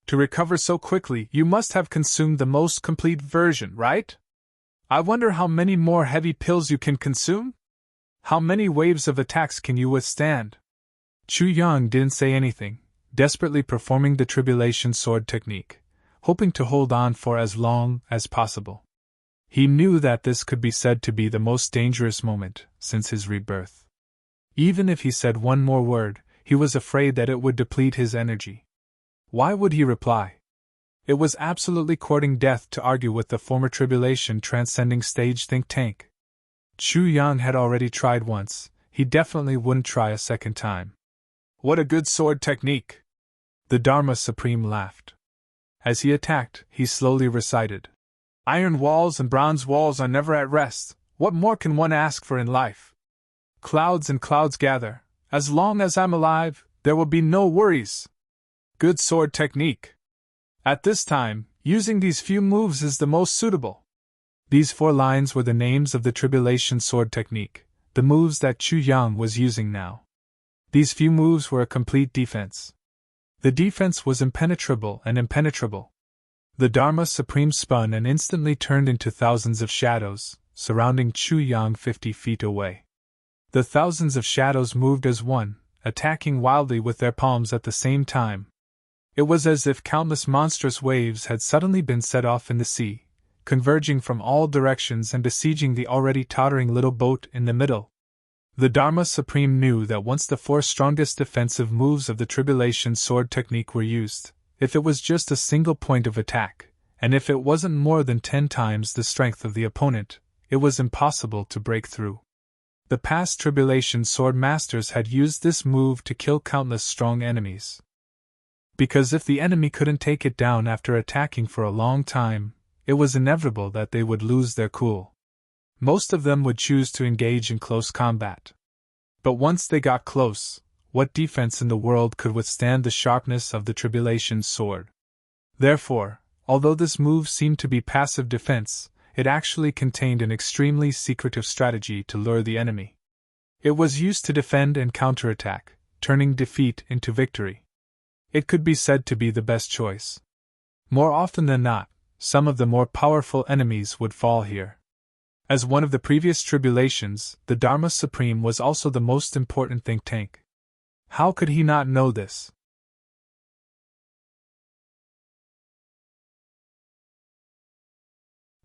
To recover so quickly, you must have consumed the most complete version, right? I wonder how many more heavy pills you can consume? How many waves of attacks can you withstand? Chu Yang didn't say anything, desperately performing the Tribulation Sword technique, hoping to hold on for as long as possible. He knew that this could be said to be the most dangerous moment since his rebirth. Even if he said one more word, he was afraid that it would deplete his energy. Why would he reply? It was absolutely courting death to argue with the former Tribulation Transcending Stage think tank. Chu Yang had already tried once, he definitely wouldn't try a second time. What a good sword technique! The Dharma Supreme laughed. As he attacked, he slowly recited, Iron walls and bronze walls are never at rest, what more can one ask for in life? Clouds and clouds gather, as long as I'm alive, there will be no worries. Good sword technique. At this time, using these few moves is the most suitable. These 4 lines were the names of the Tribulation Sword technique, the moves that Chu Yang was using now. These few moves were a complete defense. The defense was impenetrable and impenetrable. The Dharma Supreme spun and instantly turned into thousands of shadows, surrounding Chu Yang 50 feet away. The thousands of shadows moved as one, attacking wildly with their palms at the same time. It was as if countless monstrous waves had suddenly been set off in the sea, converging from all directions and besieging the already tottering little boat in the middle. The Dharma Supreme knew that once the 4 strongest defensive moves of the Tribulation Sword technique were used, if it was just a single point of attack, and if it wasn't more than 10 times the strength of the opponent, it was impossible to break through. The past Tribulation Sword Masters had used this move to kill countless strong enemies. Because if the enemy couldn't take it down after attacking for a long time, it was inevitable that they would lose their cool. Most of them would choose to engage in close combat. But once they got close, what defense in the world could withstand the sharpness of the Tribulation Sword? Therefore, although this move seemed to be passive defense, it actually contained an extremely secretive strategy to lure the enemy. It was used to defend and counterattack, turning defeat into victory. It could be said to be the best choice. More often than not, some of the more powerful enemies would fall here. As one of the previous tribulations, the Dharma Supreme was also the most important think tank. How could he not know this?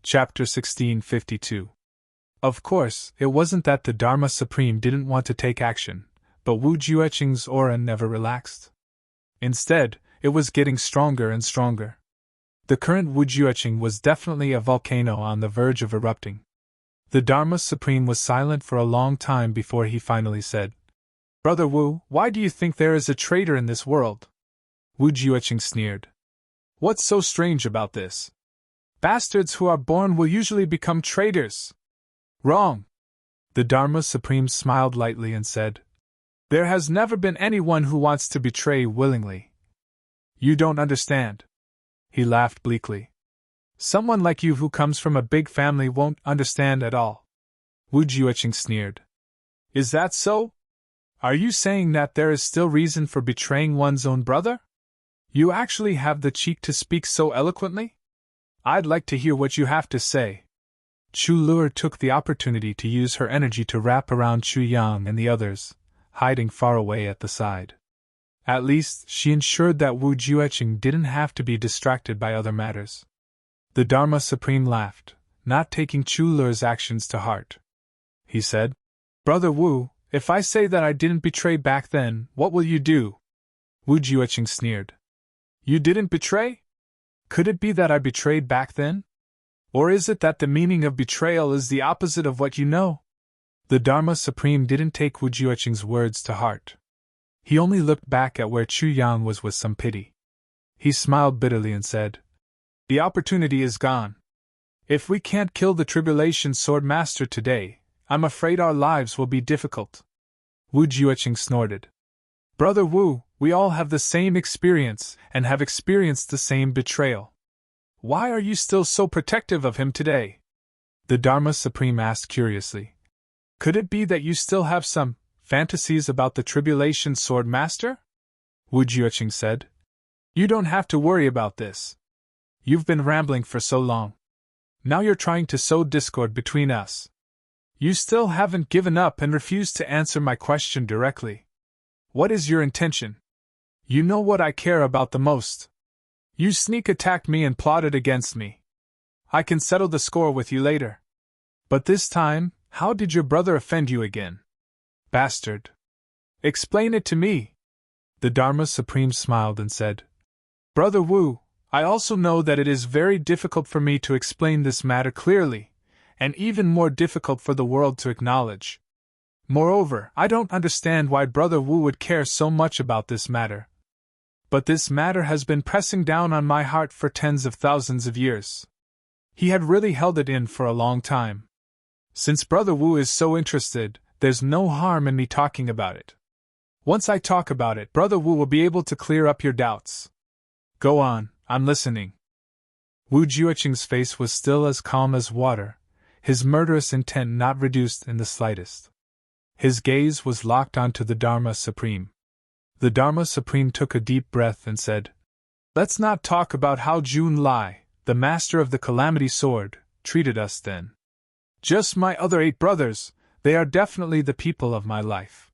Chapter 1652. Of course, it wasn't that the Dharma Supreme didn't want to take action, but Wu Jueqing's aura never relaxed. Instead, it was getting stronger and stronger. The current Wu Jueqing was definitely a volcano on the verge of erupting. The Dharma Supreme was silent for a long time before he finally said, "Brother Wu, why do you think there is a traitor in this world?" Wu Jueqing sneered. "What's so strange about this? Bastards who are born will usually become traitors." "Wrong." The Dharma Supreme smiled lightly and said, "There has never been anyone who wants to betray willingly. You don't understand." He laughed bleakly. "Someone like you who comes from a big family won't understand at all." Wu Jueqing sneered. "Is that so? Are you saying that there is still reason for betraying one's own brother? You actually have the cheek to speak so eloquently? I'd like to hear what you have to say." Chu Luer took the opportunity to use her energy to wrap around Chu Yang and the others, hiding far away at the side. At least, she ensured that Wu Jueqing didn't have to be distracted by other matters. The Dharma Supreme laughed, not taking Chu Luer's actions to heart. He said, "Brother Wu, if I say that I didn't betray back then, what will you do?" Wu Jueqing sneered. "You didn't betray? Could it be that I betrayed back then? Or is it that the meaning of betrayal is the opposite of what you know?" The Dharma Supreme didn't take Wu Jueqing's words to heart. He only looked back at where Chu Yang was with some pity. He smiled bitterly and said, "The opportunity is gone. If we can't kill the Tribulation Sword Master today, I'm afraid our lives will be difficult." Wu Jueqing snorted. "Brother Wu, we all have the same experience and have experienced the same betrayal. Why are you still so protective of him today?" The Dharma Supreme asked curiously. "Could it be that you still have some fantasies about the Tribulation Sword Master?" Wu Jueqing said. "You don't have to worry about this. You've been rambling for so long. Now you're trying to sow discord between us. You still haven't given up and refused to answer my question directly. What is your intention? You know what I care about the most. You sneak attacked me and plotted against me. I can settle the score with you later. But this time, how did your brother offend you again? Bastard. Explain it to me." The Dharma Supreme smiled and said, "Brother Wu, I also know that it is very difficult for me to explain this matter clearly, and even more difficult for the world to acknowledge. Moreover, I don't understand why Brother Wu would care so much about this matter. But this matter has been pressing down on my heart for tens of thousands of years." He had really held it in for a long time. "Since Brother Wu is so interested, there's no harm in me talking about it. Once I talk about it, Brother Wu will be able to clear up your doubts. Go on, I'm listening." Wu Jueqing's face was still as calm as water, his murderous intent not reduced in the slightest. His gaze was locked onto the Dharma Supreme. The Dharma Supreme took a deep breath and said, "Let's not talk about how Jun Lai, the master of the Calamity Sword, treated us then. Just my other 8 brothers, they are definitely the people of my life.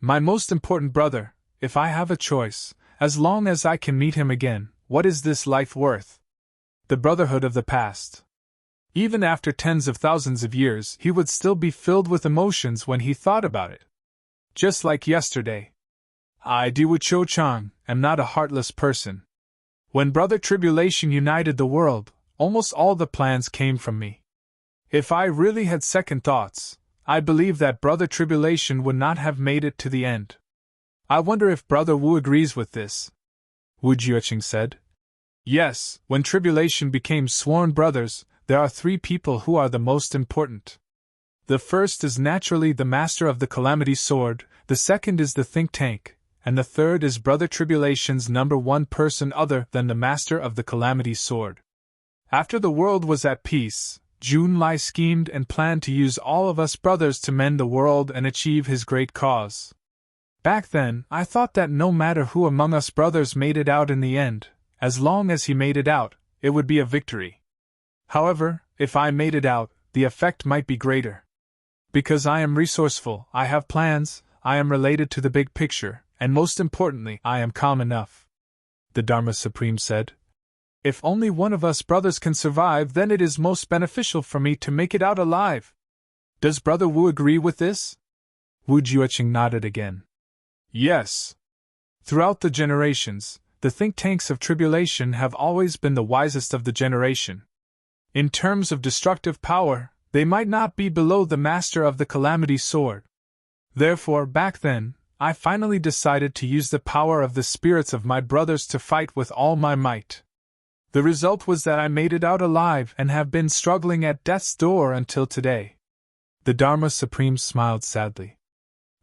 My most important brother, if I have a choice, as long as I can meet him again, what is this life worth? The brotherhood of the past. Even after tens of thousands of years, he would still be filled with emotions when he thought about it. Just like yesterday. I, Diwu Cho Chang, am not a heartless person. When Brother Tribulation united the world, almost all the plans came from me. If I really had second thoughts, I believe that Brother Tribulation would not have made it to the end. I wonder if Brother Wu agrees with this. Wu Jiuqing said. Yes, when Tribulation became sworn brothers, there are 3 people who are the most important. The first is naturally the master of the Calamity Sword, the second is the think tank, and the third is Brother Tribulation's number 1 person other than the master of the Calamity Sword. After the world was at peace, Jun Lai schemed and planned to use all of us brothers to mend the world and achieve his great cause. Back then, I thought that no matter who among us brothers made it out in the end, as long as he made it out, it would be a victory. However, if I made it out, the effect might be greater. Because I am resourceful, I have plans, I am related to the big picture, and most importantly, I am calm enough. The Dharma Supreme said. If only one of us brothers can survive, then it is most beneficial for me to make it out alive. Does Brother Wu agree with this? Wu Jiuqing nodded again. Yes. Throughout the generations, the think tanks of tribulation have always been the wisest of the generation. In terms of destructive power, they might not be below the master of the Calamity Sword. Therefore, back then, I finally decided to use the power of the spirits of my brothers to fight with all my might. The result was that I made it out alive and have been struggling at death's door until today. The Dharma Supreme smiled sadly.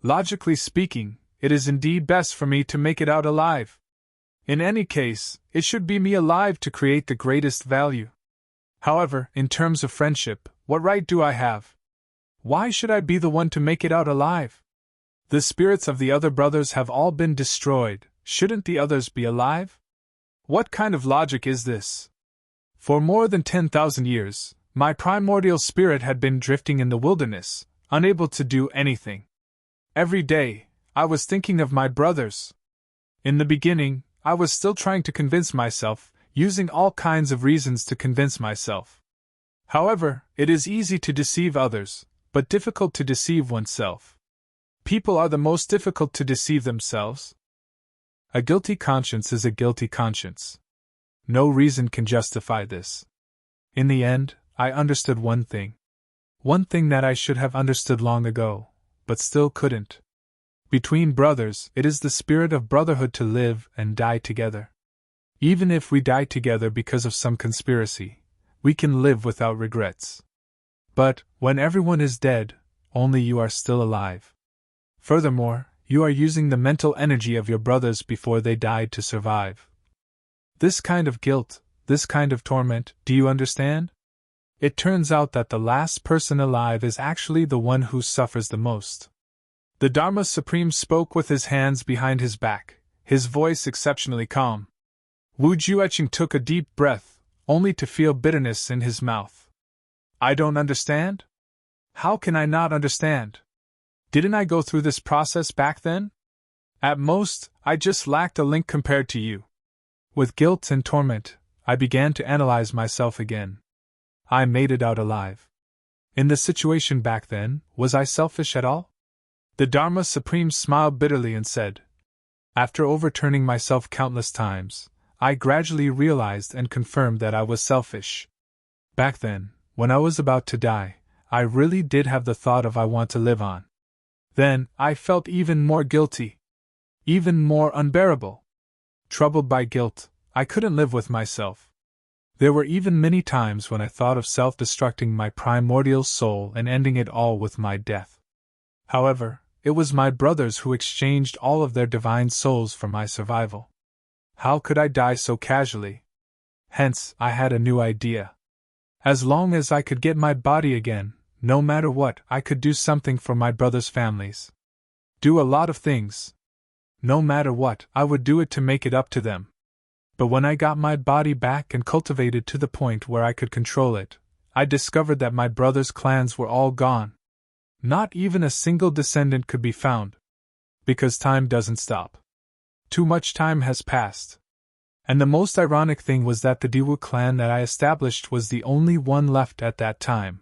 Logically speaking, it is indeed best for me to make it out alive. In any case, it should be me alive to create the greatest value. However, in terms of friendship, what right do I have? Why should I be the one to make it out alive? The spirits of the other brothers have all been destroyed, shouldn't the others be alive? What kind of logic is this? For more than 10,000 years, my primordial spirit had been drifting in the wilderness, unable to do anything. Every day, I was thinking of my brothers. In the beginning, I was still trying to convince myself, using all kinds of reasons to convince myself. However, it is easy to deceive others, but difficult to deceive oneself. People are the most difficult to deceive themselves. A guilty conscience is a guilty conscience. No reason can justify this. In the end, I understood one thing. One thing that I should have understood long ago, but still couldn't. Between brothers, it is the spirit of brotherhood to live and die together. Even if we die together because of some conspiracy, we can live without regrets. But, when everyone is dead, only you are still alive. Furthermore, you are using the mental energy of your brothers before they died to survive. This kind of guilt, this kind of torment, do you understand? It turns out that the last person alive is actually the one who suffers the most. The Dharma Supreme spoke with his hands behind his back, his voice exceptionally calm. Wu Jiuqing took a deep breath, only to feel bitterness in his mouth. I don't understand? How can I not understand? Didn't I go through this process back then? At most, I just lacked a link compared to you. With guilt and torment, I began to analyze myself again. I made it out alive. In the situation back then, was I selfish at all? The Dharma Supreme smiled bitterly and said, after overturning myself countless times, I gradually realized and confirmed that I was selfish. Back then, when I was about to die, I really did have the thought of I want to live on. Then, I felt even more guilty. Even more unbearable. Troubled by guilt, I couldn't live with myself. There were even many times when I thought of self-destructing my primordial soul and ending it all with my death. However, it was my brothers who exchanged all of their divine souls for my survival. How could I die so casually? Hence, I had a new idea. As long as I could get my body again, no matter what, I could do something for my brothers' families. Do a lot of things. No matter what, I would do it to make it up to them. But when I got my body back and cultivated to the point where I could control it, I discovered that my brothers' clans were all gone. Not even a single descendant could be found. Because time doesn't stop. Too much time has passed. And the most ironic thing was that the Diwu clan that I established was the only one left at that time.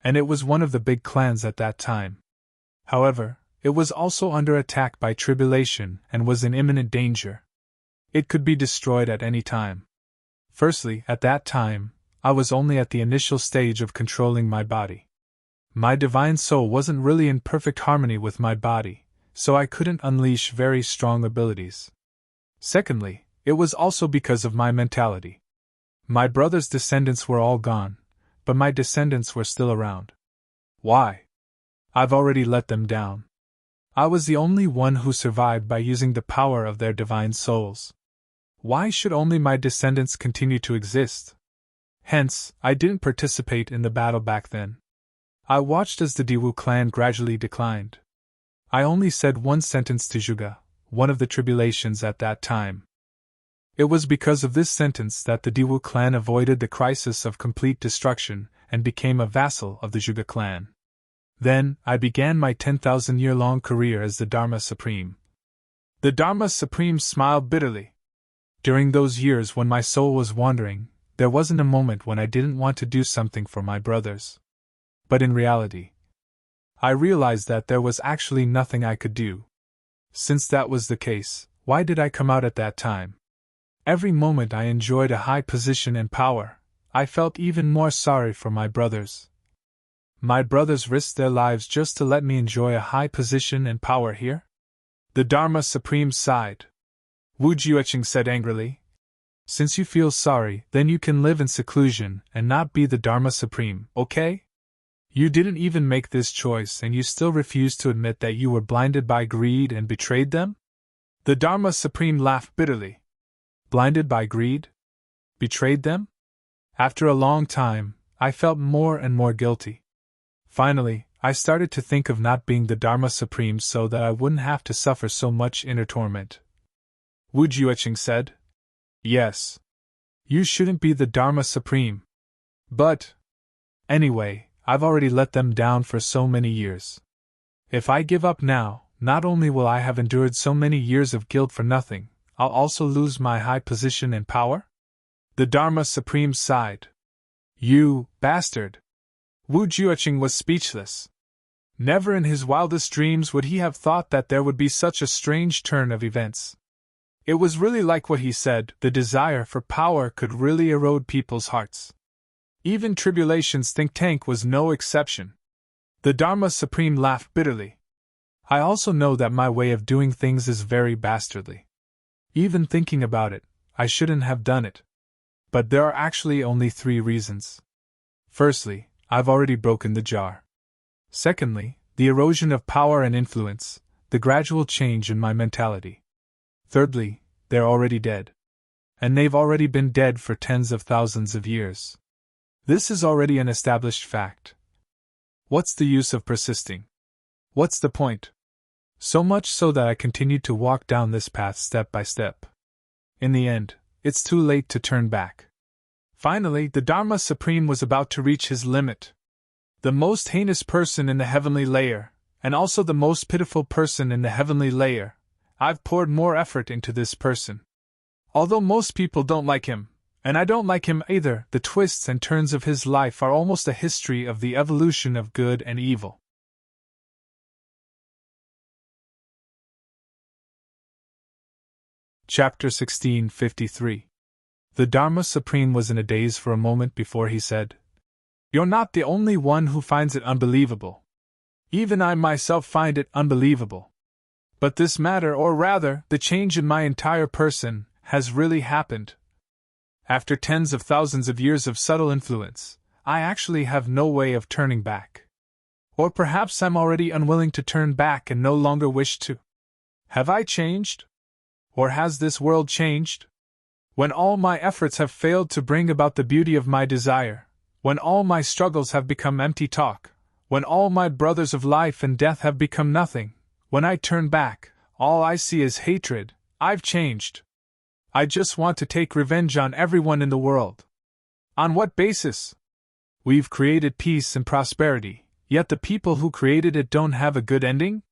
And it was one of the big clans at that time. However, it was also under attack by tribulation and was in imminent danger. It could be destroyed at any time. Firstly, at that time, I was only at the initial stage of controlling my body. My divine soul wasn't really in perfect harmony with my body, so I couldn't unleash very strong abilities. Secondly, it was also because of my mentality. My brother's descendants were all gone, but my descendants were still around. Why? I've already let them down. I was the only one who survived by using the power of their divine souls. Why should only my descendants continue to exist? Hence, I didn't participate in the battle back then. I watched as the Daewoo clan gradually declined. I only said one sentence to Juga, one of the tribulations at that time. It was because of this sentence that the Daewoo clan avoided the crisis of complete destruction and became a vassal of the Juga clan. Then, I began my 10,000-year-long career as the Dharma Supreme. The Dharma Supreme smiled bitterly. During those years when my soul was wandering, there wasn't a moment when I didn't want to do something for my brothers. But in reality, I realized that there was actually nothing I could do. Since that was the case, why did I come out at that time? Every moment I enjoyed a high position and power, I felt even more sorry for my brothers. My brothers risked their lives just to let me enjoy a high position and power here? The Dharma Supreme sighed. Wu Jueqing said angrily. Since you feel sorry, then you can live in seclusion and not be the Dharma Supreme, okay? You didn't even make this choice and you still refuse to admit that you were blinded by greed and betrayed them? The Dharma Supreme laughed bitterly. Blinded by greed? Betrayed them? After a long time, I felt more and more guilty. Finally, I started to think of not being the Dharma Supreme so that I wouldn't have to suffer so much inner torment. Wu Jueqing said. Yes. You shouldn't be the Dharma Supreme. But, anyway, I've already let them down for so many years. If I give up now, not only will I have endured so many years of guilt for nothing, I'll also lose my high position and power? The Dharma Supreme sighed. You bastard! Wu Jueqing was speechless. Never in his wildest dreams would he have thought that there would be such a strange turn of events. It was really like what he said, the desire for power could really erode people's hearts. Even Tribulation's think tank was no exception. The Dharma Supreme laughed bitterly. I also know that my way of doing things is very bastardly. Even thinking about it, I shouldn't have done it. But there are actually only 3 reasons. Firstly, I've already broken the jar. Secondly, the erosion of power and influence, the gradual change in my mentality. Thirdly, they're already dead. And they've already been dead for tens of thousands of years. This is already an established fact. What's the use of persisting? What's the point? So much so that I continued to walk down this path step by step. In the end, it's too late to turn back. Finally, the Dharma Supreme was about to reach his limit. The most heinous person in the heavenly layer, and also the most pitiful person in the heavenly layer, I've poured more effort into this person. Although most people don't like him, and I don't like him either, the twists and turns of his life are almost a history of the evolution of good and evil. Chapter 1653. The Dharma Supreme was in a daze for a moment before he said, You're not the only one who finds it unbelievable. Even I myself find it unbelievable. But this matter, or rather, the change in my entire person, has really happened. After tens of thousands of years of subtle influence, I actually have no way of turning back. Or perhaps I'm already unwilling to turn back and no longer wish to. Have I changed? Or has this world changed? When all my efforts have failed to bring about the beauty of my desire, when all my struggles have become empty talk, when all my brothers of life and death have become nothing, when I turn back, all I see is hatred. I've changed. I just want to take revenge on everyone in the world. On what basis? We've created peace and prosperity, yet the people who created it don't have a good ending?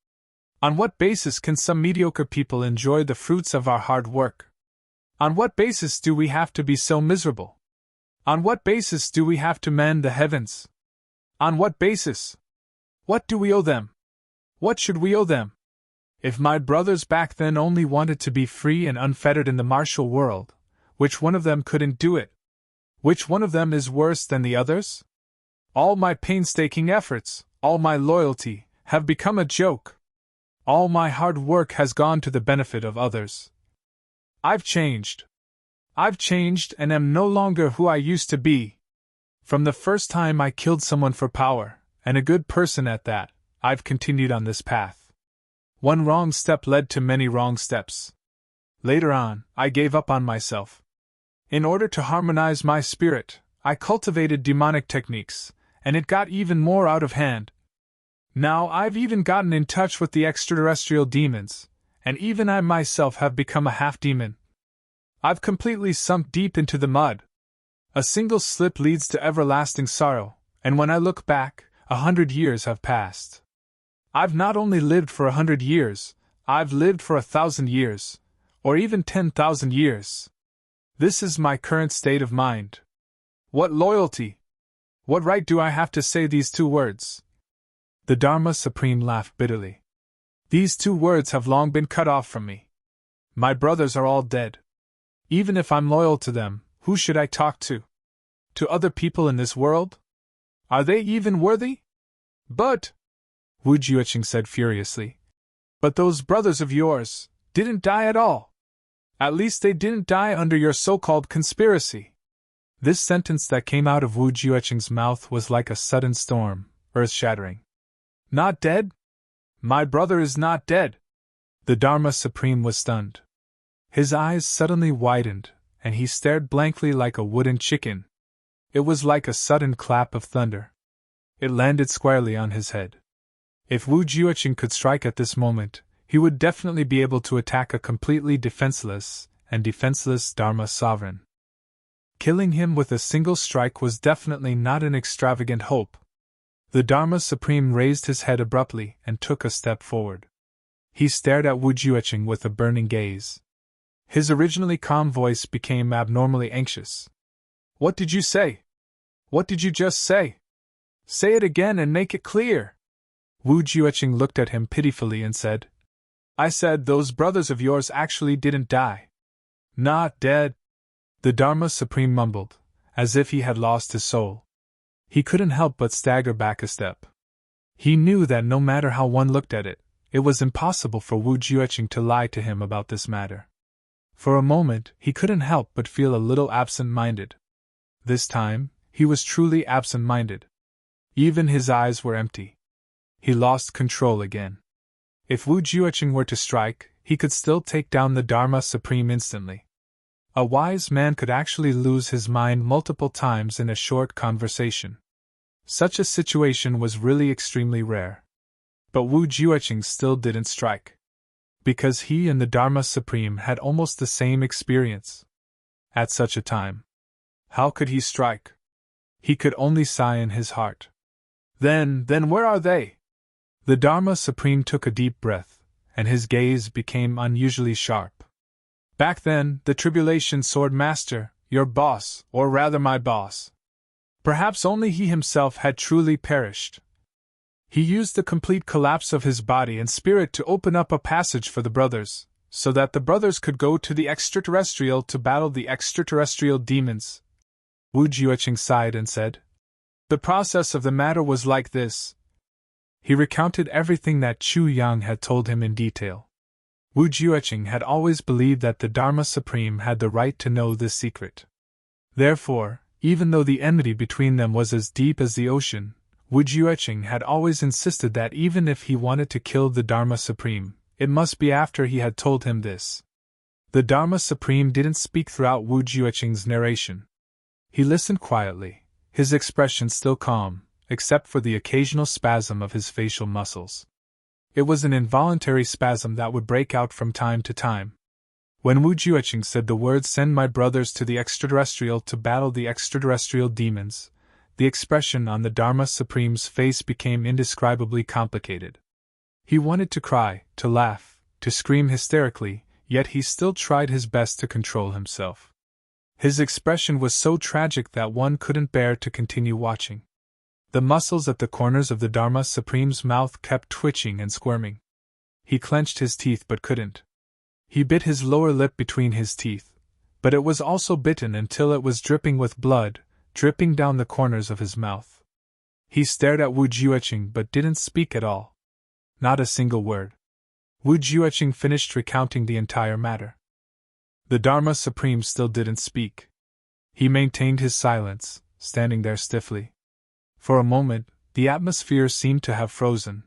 On what basis can some mediocre people enjoy the fruits of our hard work? On what basis do we have to be so miserable? On what basis do we have to mend the heavens? On what basis? What do we owe them? What should we owe them? If my brothers back then only wanted to be free and unfettered in the martial world, which one of them couldn't do it? Which one of them is worse than the others? All my painstaking efforts, all my loyalty, have become a joke. All my hard work has gone to the benefit of others. I've changed. I've changed and am no longer who I used to be. From the first time I killed someone for power, and a good person at that, I've continued on this path. One wrong step led to many wrong steps. Later on, I gave up on myself. In order to harmonize my spirit, I cultivated demonic techniques, and it got even more out of hand. Now I've even gotten in touch with the extraterrestrial demons, and even I myself have become a half-demon. I've completely sunk deep into the mud. A single slip leads to everlasting sorrow, and when I look back, 100 years have passed. I've not only lived for 100 years, I've lived for 1,000 years, or even 10,000 years. This is my current state of mind. What loyalty? What right do I have to say these two words? The Dharma Supreme laughed bitterly. These two words have long been cut off from me. My brothers are all dead. Even if I'm loyal to them, who should I talk to? To other people in this world? Are they even worthy? But, Wu Jueqing said furiously, but those brothers of yours didn't die at all. At least they didn't die under your so-called conspiracy. This sentence that came out of Wu Jueqing's mouth was like a sudden storm, earth-shattering. Not dead? My brother is not dead. The Dharma Supreme was stunned. His eyes suddenly widened, and he stared blankly like a wooden chicken. It was like a sudden clap of thunder. It landed squarely on his head. If Wu Jueqing could strike at this moment, he would definitely be able to attack a completely defenseless Dharma sovereign. Killing him with a single strike was definitely not an extravagant hope. The Dharma Supreme raised his head abruptly and took a step forward. He stared at Wu Jueqing with a burning gaze. His originally calm voice became abnormally anxious. What did you say? What did you just say? Say it again and make it clear. Wu Jueqing looked at him pitifully and said, I said those brothers of yours actually didn't die. Not dead. The Dharma Supreme mumbled, as if he had lost his soul. He couldn't help but stagger back a step. He knew that no matter how one looked at it, it was impossible for Wu Jueqing to lie to him about this matter. For a moment, he couldn't help but feel a little absent-minded. This time, he was truly absent-minded. Even his eyes were empty. He lost control again. If Wu Jueqing were to strike, he could still take down the Dharma Supreme instantly. A wise man could actually lose his mind multiple times in a short conversation. Such a situation was really extremely rare. But Wu Jueqing still didn't strike. Because he and the Dharma Supreme had almost the same experience. At such a time, how could he strike? He could only sigh in his heart. Then where are they? The Dharma Supreme took a deep breath, and his gaze became unusually sharp. Back then, the Tribulation Sword Master, your boss, or rather my boss. Perhaps only he himself had truly perished. He used the complete collapse of his body and spirit to open up a passage for the brothers, so that the brothers could go to the extraterrestrial to battle the extraterrestrial demons. Wu Jueqing sighed and said, The process of the matter was like this. He recounted everything that Chu Yang had told him in detail. Wu Jueqing had always believed that the Dharma Supreme had the right to know this secret. Therefore, even though the enmity between them was as deep as the ocean, Wu Jueqing had always insisted that even if he wanted to kill the Dharma Supreme, it must be after he had told him this. The Dharma Supreme didn't speak throughout Wu Jueqing's narration. He listened quietly, his expression still calm, except for the occasional spasm of his facial muscles. It was an involuntary spasm that would break out from time to time. When Wu Jueqing said the words "send my brothers to the extraterrestrial to battle the extraterrestrial demons," the expression on the Dharma Supreme's face became indescribably complicated. He wanted to cry, to laugh, to scream hysterically, yet he still tried his best to control himself. His expression was so tragic that one couldn't bear to continue watching. The muscles at the corners of the Dharma Supreme's mouth kept twitching and squirming. He clenched his teeth but couldn't. He bit his lower lip between his teeth, but it was also bitten until it was dripping with blood, dripping down the corners of his mouth. He stared at Wu Jueqing but didn't speak at all. Not a single word. Wu Jueqing finished recounting the entire matter. The Dharma Supreme still didn't speak. He maintained his silence, standing there stiffly. For a moment, the atmosphere seemed to have frozen.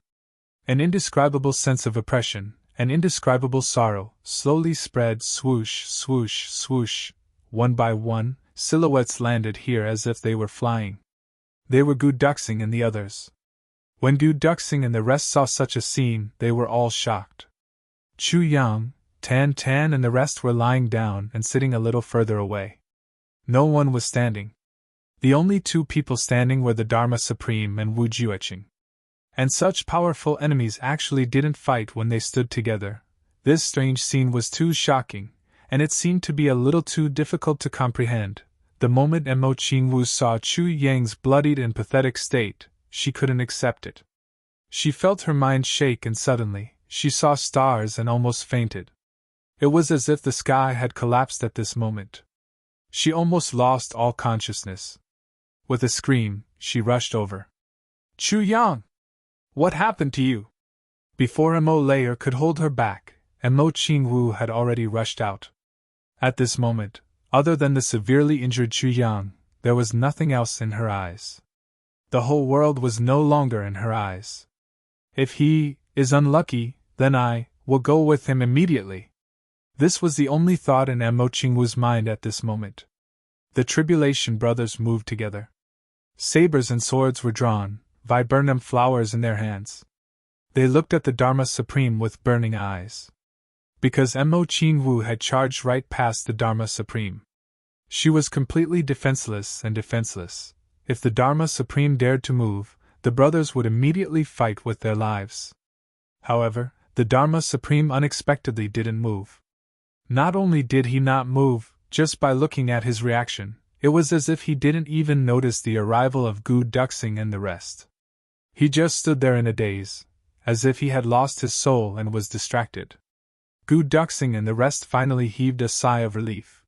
An indescribable sense of oppression, an indescribable sorrow, slowly spread. Swoosh, swoosh, swoosh. One by one, silhouettes landed here as if they were flying. They were Gu Duxing and the others. When Gu Duxing and the rest saw such a scene, they were all shocked. Chu Yang, Tan Tan and the rest were lying down and sitting a little further away. No one was standing. The only two people standing were the Dharma Supreme and Wu Jueqing. And such powerful enemies actually didn't fight when they stood together. This strange scene was too shocking, and it seemed to be a little too difficult to comprehend. The moment Mo Qingwu saw Chu Yang's bloodied and pathetic state, she couldn't accept it. She felt her mind shake and suddenly, she saw stars and almost fainted. It was as if the sky had collapsed at this moment. She almost lost all consciousness. With a scream, she rushed over. Chu Yang! What happened to you? Before Mo Layer could hold her back, Mo Qingwu had already rushed out. At this moment, other than the severely injured Chu Yang, there was nothing else in her eyes. The whole world was no longer in her eyes. If he is unlucky, then I will go with him immediately. This was the only thought in Mo Qingwu's mind at this moment. The Tribulation brothers moved together. Sabers and swords were drawn, viburnum flowers in their hands. They looked at the Dharma Supreme with burning eyes. Because Mo Qingwu had charged right past the Dharma Supreme. She was completely defenseless and defenseless. If the Dharma Supreme dared to move, the brothers would immediately fight with their lives. However, the Dharma Supreme unexpectedly didn't move. Not only did he not move, just by looking at his reaction, it was as if he didn't even notice the arrival of Gu Duxing and the rest. He just stood there in a daze, as if he had lost his soul and was distracted. Gu Duxing and the rest finally heaved a sigh of relief.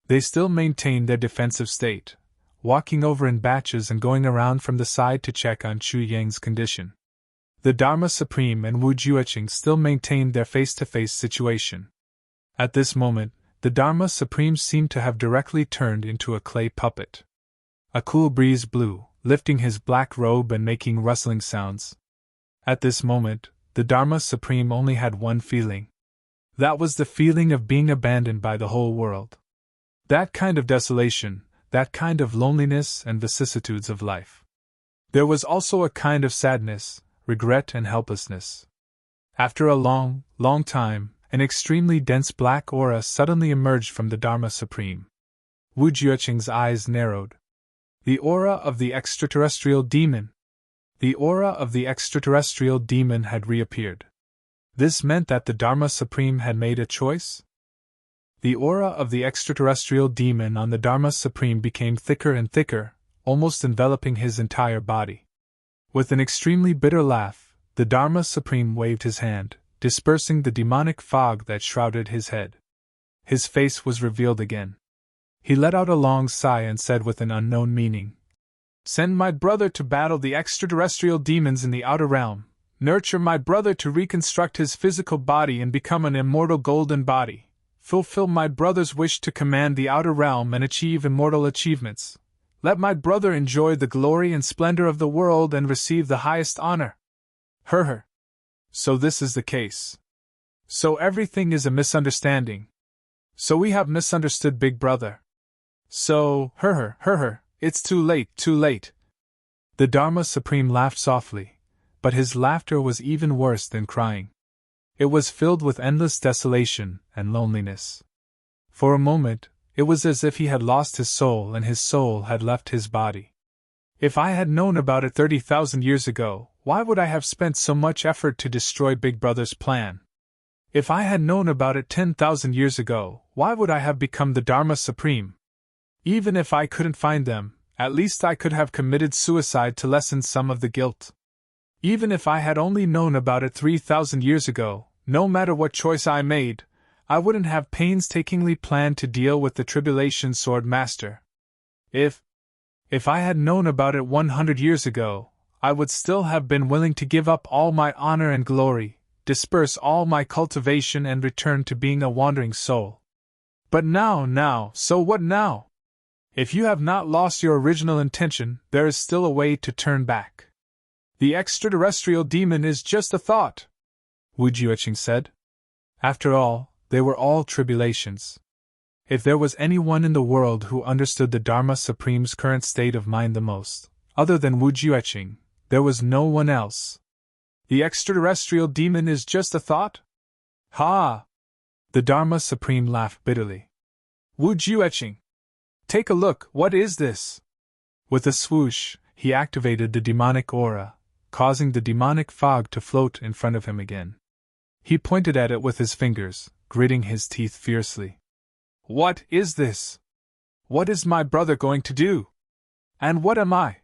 They still maintained their defensive state, walking over in batches and going around from the side to check on Chu Yang's condition. The Dharma Supreme and Wu Jueqing still maintained their face-to-face situation. At this moment, the Dharma Supreme seemed to have directly turned into a clay puppet. A cool breeze blew, lifting his black robe and making rustling sounds. At this moment, the Dharma Supreme only had one feeling. That was the feeling of being abandoned by the whole world. That kind of desolation, that kind of loneliness and vicissitudes of life. There was also a kind of sadness, regret and helplessness. After a long, long time, an extremely dense black aura suddenly emerged from the Dharma Supreme. Wu Jueqing's eyes narrowed. The aura of the extraterrestrial demon. The aura of the extraterrestrial demon had reappeared. This meant that the Dharma Supreme had made a choice? The aura of the extraterrestrial demon on the Dharma Supreme became thicker and thicker, almost enveloping his entire body. With an extremely bitter laugh, the Dharma Supreme waved his hand, dispersing the demonic fog that shrouded his head. His face was revealed again. He let out a long sigh and said with an unknown meaning, "Send my brother to battle the extraterrestrial demons in the outer realm. Nurture my brother to reconstruct his physical body and become an immortal golden body. Fulfill my brother's wish to command the outer realm and achieve immortal achievements. Let my brother enjoy the glory and splendor of the world and receive the highest honor." Her. So this is the case. So everything is a misunderstanding. So we have misunderstood Big Brother. So, her, it's too late. The Dharma Supreme laughed softly, but his laughter was even worse than crying. It was filled with endless desolation and loneliness. For a moment, it was as if he had lost his soul and his soul had left his body. If I had known about it 30,000 years ago, why would I have spent so much effort to destroy Big Brother's plan? If I had known about it 10,000 years ago, why would I have become the Dharma Supreme? Even if I couldn't find them, at least I could have committed suicide to lessen some of the guilt. Even if I had only known about it 3,000 years ago, No matter what choice I made, I wouldn't have painstakingly planned to deal with the Tribulation Sword Master. If I had known about it 100 years ago, I would still have been willing to give up all my honor and glory, disperse all my cultivation and return to being a wandering soul. But now, so what now? If you have not lost your original intention, there is still a way to turn back. The extraterrestrial demon is just a thought, Wu Jueqing said. After all, they were all tribulations. If there was anyone in the world who understood the Dharma Supreme's current state of mind the most, other than Wu Jueqing, there was no one else. The extraterrestrial demon is just a thought? Ha! The Dharma Supreme laughed bitterly. Wu Jueqing! Take a look, what is this? With a swoosh, he activated the demonic aura, causing the demonic fog to float in front of him again. He pointed at it with his fingers, gritting his teeth fiercely. What is this? What is my brother going to do? And what am I?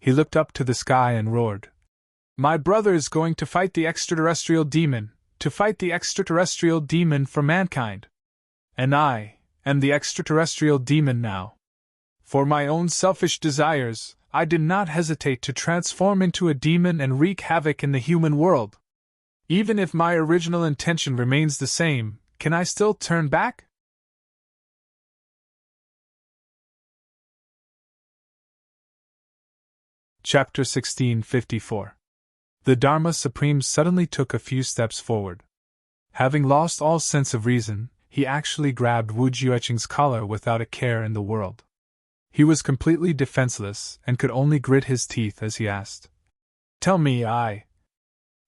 He looked up to the sky and roared. My brother is going to fight the extraterrestrial demon, to fight the extraterrestrial demon for mankind. And I am the extraterrestrial demon now. For my own selfish desires, I did not hesitate to transform into a demon and wreak havoc in the human world. Even if my original intention remains the same, can I still turn back? Chapter 1654. The Dharma Supreme suddenly took a few steps forward. Having lost all sense of reason, he actually grabbed Wu Jueqing's collar without a care in the world. He was completely defenseless and could only grit his teeth as he asked, Tell me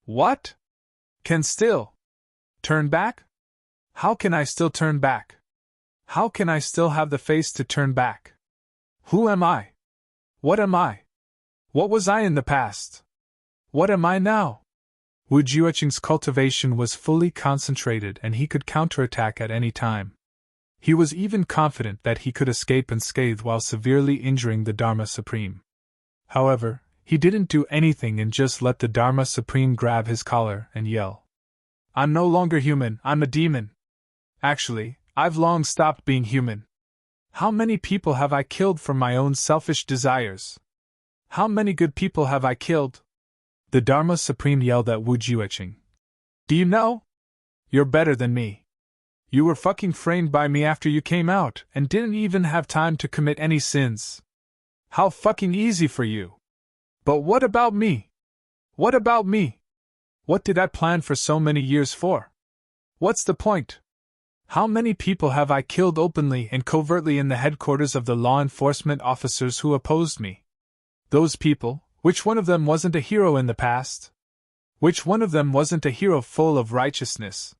What? Can still turn back? How can I still turn back? How can I still have the face to turn back? Who am I? What am I? What was I in the past? What am I now? Wu Jueqing's cultivation was fully concentrated and he could counterattack at any time. He was even confident that he could escape unscathed while severely injuring the Dharma Supreme. However, he didn't do anything and just let the Dharma Supreme grab his collar and yell. I'm no longer human, I'm a demon. Actually, I've long stopped being human. How many people have I killed for my own selfish desires? How many good people have I killed? The Dharma Supreme yelled at Wu Jueqing. Do you know? You're better than me. You were fucking framed by me after you came out and didn't even have time to commit any sins. How fucking easy for you. But what about me? What about me? What did I plan for so many years for? What's the point? How many people have I killed openly and covertly in the headquarters of the law enforcement officers who opposed me? Those people, which one of them wasn't a hero in the past? Which one of them wasn't a hero full of righteousness?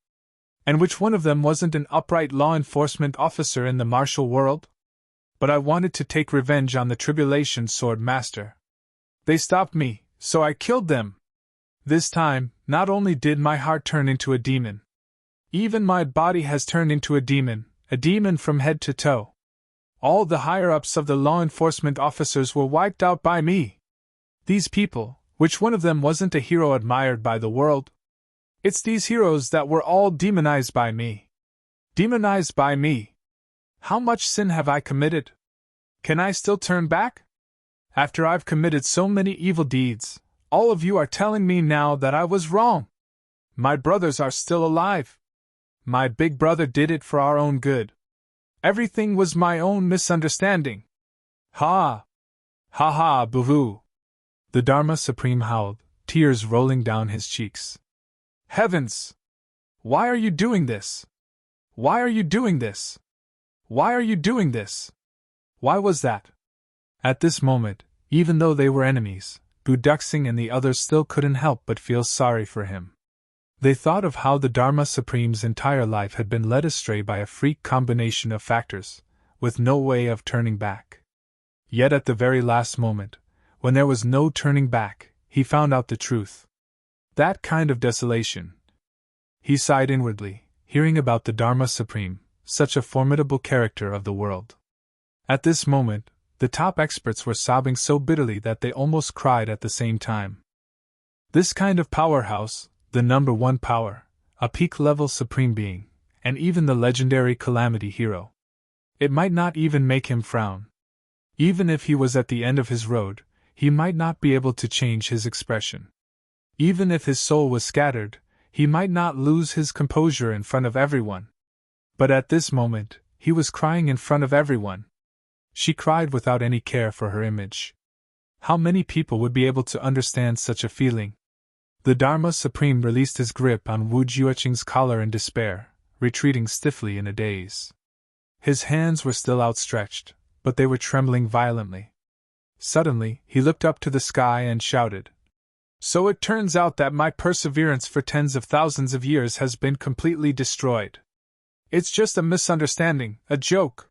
And which one of them wasn't an upright law enforcement officer in the martial world? But I wanted to take revenge on the Tribulation Sword Master. They stopped me, so I killed them. This time, not only did my heart turn into a demon, even my body has turned into a demon from head to toe. All the higher-ups of the law enforcement officers were wiped out by me. These people, which one of them wasn't a hero admired by the world? It's these heroes that were all demonized by me. Demonized by me. How much sin have I committed? Can I still turn back? After I've committed so many evil deeds, all of you are telling me now that I was wrong. My brothers are still alive. My big brother did it for our own good. Everything was my own misunderstanding. Ha! Ha ha, boo-hoo! The Dharma Supreme howled, tears rolling down his cheeks. Heavens! Why are you doing this? Why are you doing this? Why are you doing this? Why was that? At this moment, even though they were enemies, Wu Duxing and the others still couldn't help but feel sorry for him. They thought of how the Dharma Supreme's entire life had been led astray by a freak combination of factors, with no way of turning back. Yet at the very last moment, when there was no turning back, he found out the truth. That kind of desolation. He sighed inwardly, hearing about the Dharma Supreme, such a formidable character of the world. At this moment, the top experts were sobbing so bitterly that they almost cried at the same time. This kind of powerhouse, the number one power, a peak-level supreme being, and even the legendary Calamity Hero. It might not even make him frown. Even if he was at the end of his road, he might not be able to change his expression. Even if his soul was scattered, he might not lose his composure in front of everyone. But at this moment, he was crying in front of everyone. She cried without any care for her image. How many people would be able to understand such a feeling? The Dharma Supreme released his grip on Wu Jueqing's collar in despair, retreating stiffly in a daze. His hands were still outstretched, but they were trembling violently. Suddenly, he looked up to the sky and shouted, "So it turns out that my perseverance for tens of thousands of years has been completely destroyed. It's just a misunderstanding, a joke.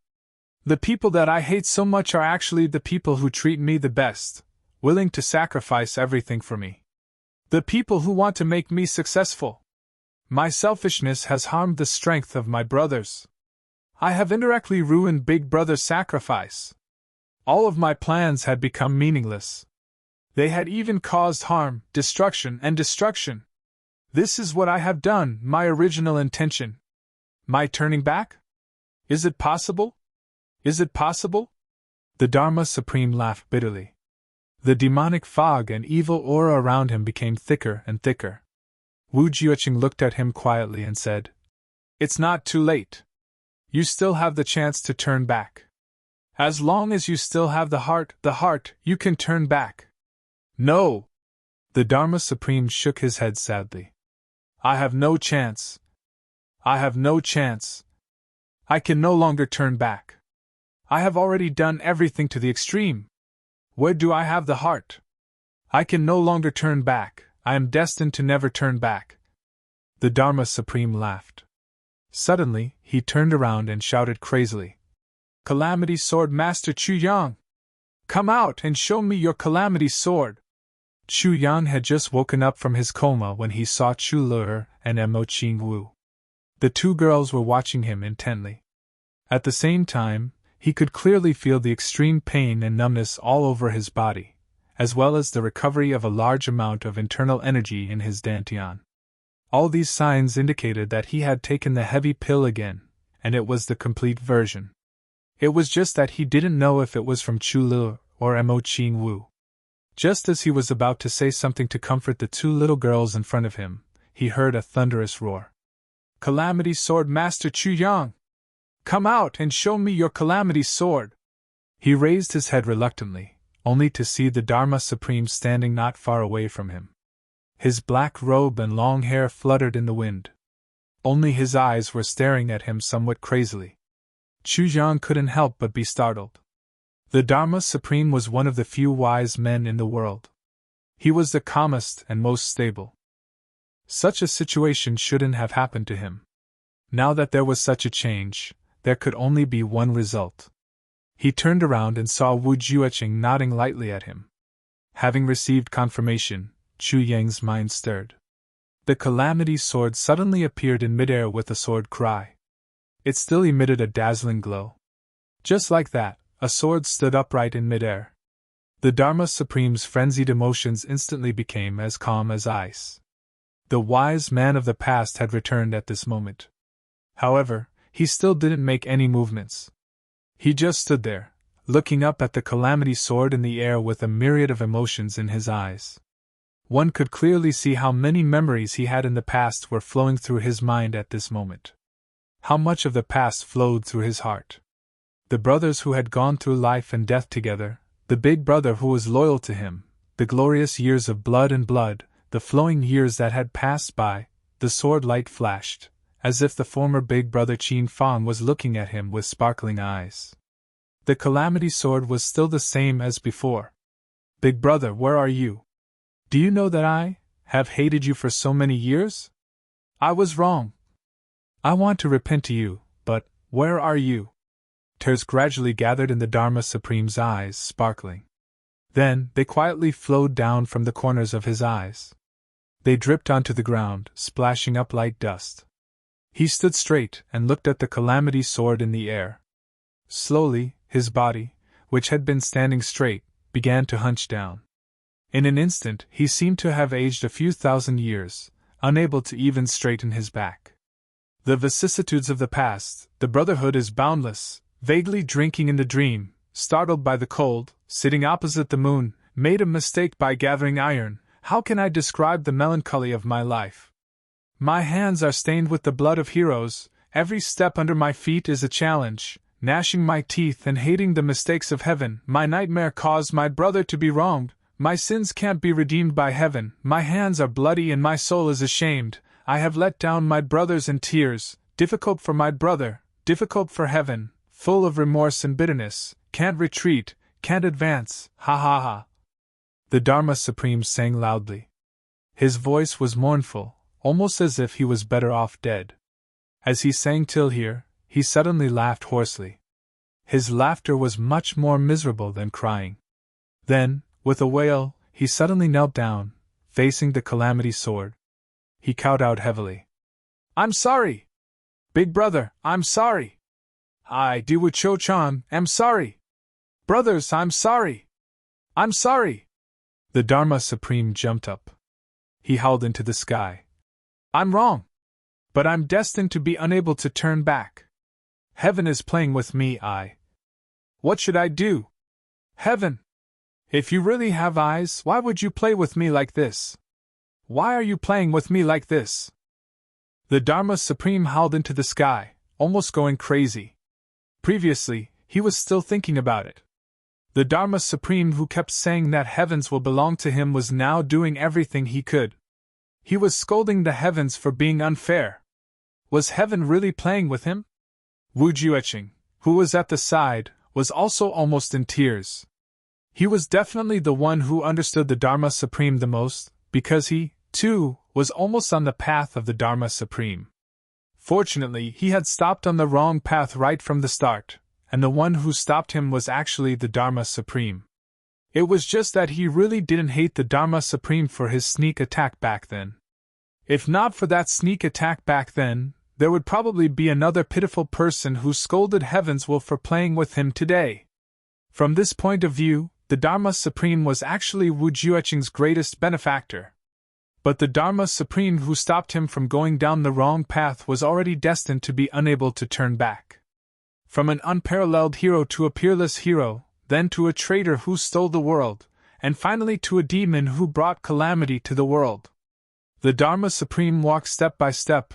The people that I hate so much are actually the people who treat me the best, willing to sacrifice everything for me. The people who want to make me successful. My selfishness has harmed the strength of my brothers. I have indirectly ruined Big Brother's sacrifice. All of my plans had become meaningless. They had even caused harm, destruction, and destruction. This is what I have done, my original intention. My turning back? Is it possible? Is it possible?" The Dharma Supreme laughed bitterly. The demonic fog and evil aura around him became thicker and thicker. Wu Jueqing looked at him quietly and said, "It's not too late. You still have the chance to turn back. As long as you still have the heart, you can turn back." "No!" The Dharma Supreme shook his head sadly. "I have no chance. I have no chance. I can no longer turn back. I have already done everything to the extreme. Where do I have the heart? I can no longer turn back. I am destined to never turn back." The Dharma Supreme laughed. Suddenly, he turned around and shouted crazily, "Calamity Sword Master Chu Yang! Come out and show me your Calamity Sword!" Chu Yang had just woken up from his coma when he saw Chu Lur and Mo Qing Wu. The two girls were watching him intently. At the same time, he could clearly feel the extreme pain and numbness all over his body, as well as the recovery of a large amount of internal energy in his dantian. All these signs indicated that he had taken the heavy pill again, and it was the complete version. It was just that he didn't know if it was from Chu Lur or Mo Qing Wu. Just as he was about to say something to comfort the two little girls in front of him, he heard a thunderous roar. "Calamity Sword Master Chu Yang! Come out and show me your Calamity Sword!" He raised his head reluctantly, only to see the Dharma Supreme standing not far away from him. His black robe and long hair fluttered in the wind. Only his eyes were staring at him somewhat crazily. Chu Yang couldn't help but be startled. The Dharma Supreme was one of the few wise men in the world. He was the calmest and most stable. Such a situation shouldn't have happened to him. Now that there was such a change, there could only be one result. He turned around and saw Wu Jueqing nodding lightly at him. Having received confirmation, Chu Yang's mind stirred. The Calamity Sword suddenly appeared in midair with a sword cry. It still emitted a dazzling glow. Just like that, a sword stood upright in midair. The Dharma Supreme's frenzied emotions instantly became as calm as ice. The wise man of the past had returned at this moment. However, he still didn't make any movements. He just stood there, looking up at the Calamity Sword in the air with a myriad of emotions in his eyes. One could clearly see how many memories he had in the past were flowing through his mind at this moment. How much of the past flowed through his heart. The brothers who had gone through life and death together, the big brother who was loyal to him, the glorious years of blood and blood, the flowing years that had passed by. The sword light flashed, as if the former big brother Qin Fang was looking at him with sparkling eyes. The Calamity Sword was still the same as before. "Big brother, where are you? Do you know that I have hated you for so many years? I was wrong. I want to repent to you, but where are you?" Tears gradually gathered in the Dharma Supreme's eyes, sparkling. Then they quietly flowed down from the corners of his eyes. They dripped onto the ground, splashing up light dust. He stood straight and looked at the Calamity Sword in the air. Slowly, his body, which had been standing straight, began to hunch down. In an instant, he seemed to have aged a few thousand years, unable to even straighten his back. The vicissitudes of the past, the brotherhood is boundless, vaguely drinking in the dream, startled by the cold, sitting opposite the moon, made a mistake by gathering iron. How can I describe the melancholy of my life? My hands are stained with the blood of heroes, every step under my feet is a challenge, gnashing my teeth and hating the mistakes of heaven. My nightmare caused my brother to be wronged, my sins can't be redeemed by heaven, my hands are bloody and my soul is ashamed, I have let down my brothers in tears, difficult for my brother, difficult for heaven, full of remorse and bitterness, can't retreat, can't advance, ha ha ha. The Dharma Supreme sang loudly. His voice was mournful, almost as if he was better off dead. As he sang till here, he suddenly laughed hoarsely. His laughter was much more miserable than crying. Then, with a wail, he suddenly knelt down, facing the Calamity Sword. He cowed out heavily. I'm sorry! Big brother, I'm sorry! I, Diwu Cho-chan, am sorry! Brothers, I'm sorry! I'm sorry! The Dharma Supreme jumped up. He howled into the sky. I'm wrong! But I'm destined to be unable to turn back. Heaven is playing with me, What should I do? Heaven! If you really have eyes, why would you play with me like this? Why are you playing with me like this? The Dharma Supreme howled into the sky, almost going crazy. Previously, he was still thinking about it. The Dharma Supreme who kept saying that heavens will belong to him was now doing everything he could. He was scolding the heavens for being unfair. Was heaven really playing with him? Wu Jueching, who was at the side, was also almost in tears. He was definitely the one who understood the Dharma Supreme the most, because he, too, was almost on the path of the Dharma Supreme. Fortunately, he had stopped on the wrong path right from the start, and the one who stopped him was actually the Dharma Supreme. It was just that he really didn't hate the Dharma Supreme for his sneak attack back then. If not for that sneak attack back then, there would probably be another pitiful person who scolded heavens for playing with him today. From this point of view, the Dharma Supreme was actually Wu Jueching's greatest benefactor. But the Dharma Supreme who stopped him from going down the wrong path was already destined to be unable to turn back. From an unparalleled hero to a peerless hero, then to a traitor who stole the world, and finally to a demon who brought calamity to the world. The Dharma Supreme walked step by step,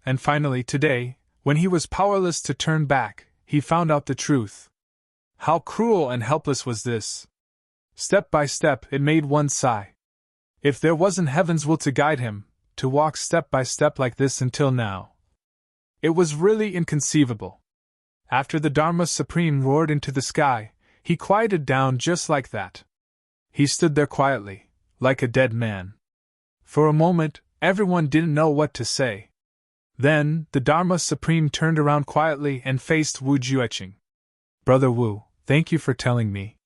and finally today, when he was powerless to turn back, he found out the truth. How cruel and helpless was this! Step by step, it made one sigh. If there wasn't heaven's will to guide him, to walk step by step like this until now. It was really inconceivable. After the Dharma Supreme roared into the sky, he quieted down just like that. He stood there quietly, like a dead man. For a moment, everyone didn't know what to say. Then, the Dharma Supreme turned around quietly and faced Wu Jueching. Brother Wu, thank you for telling me.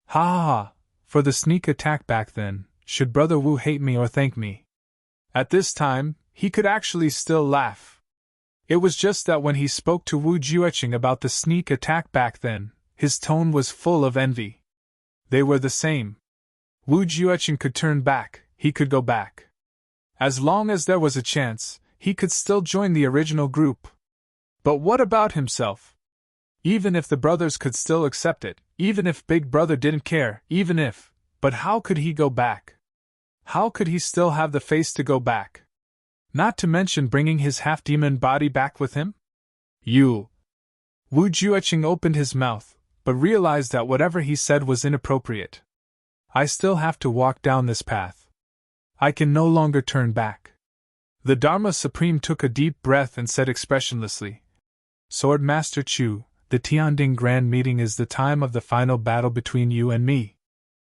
Ha ha ha, for the sneak attack back then, should Brother Wu hate me or thank me? At this time, he could actually still laugh. It was just that when he spoke to Wu Jueching about the sneak attack back then, his tone was full of envy. They were the same. Wu Jueching could turn back, he could go back. As long as there was a chance, he could still join the original group. But what about himself? Even if the brothers could still accept it, even if Big Brother didn't care, but how could he go back? How could he still have the face to go back? Not to mention bringing his half-demon body back with him? Wu Jueching opened his mouth, but realized that whatever he said was inappropriate. I still have to walk down this path. I can no longer turn back. The Dharma Supreme took a deep breath and said expressionlessly, Sword Master Chu, the Tianding Grand Meeting is the time of the final battle between you and me.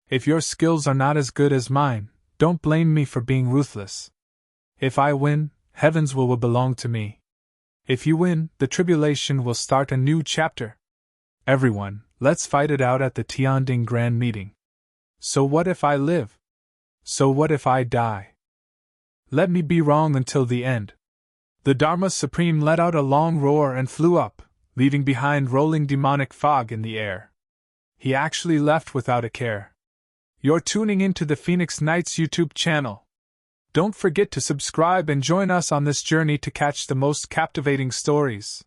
If your skills are not as good as mine, don't blame me for being ruthless. If I win, heaven's will belong to me. If you win, the tribulation will start a new chapter. Everyone, let's fight it out at the Tianding Grand Meeting. So what if I live? So what if I die? Let me be wrong until the end. The Dharma Supreme let out a long roar and flew up, leaving behind rolling demonic fog in the air. He actually left without a care. You're tuning into the Phoenix Knights YouTube channel. Don't forget to subscribe and join us on this journey to catch the most captivating stories.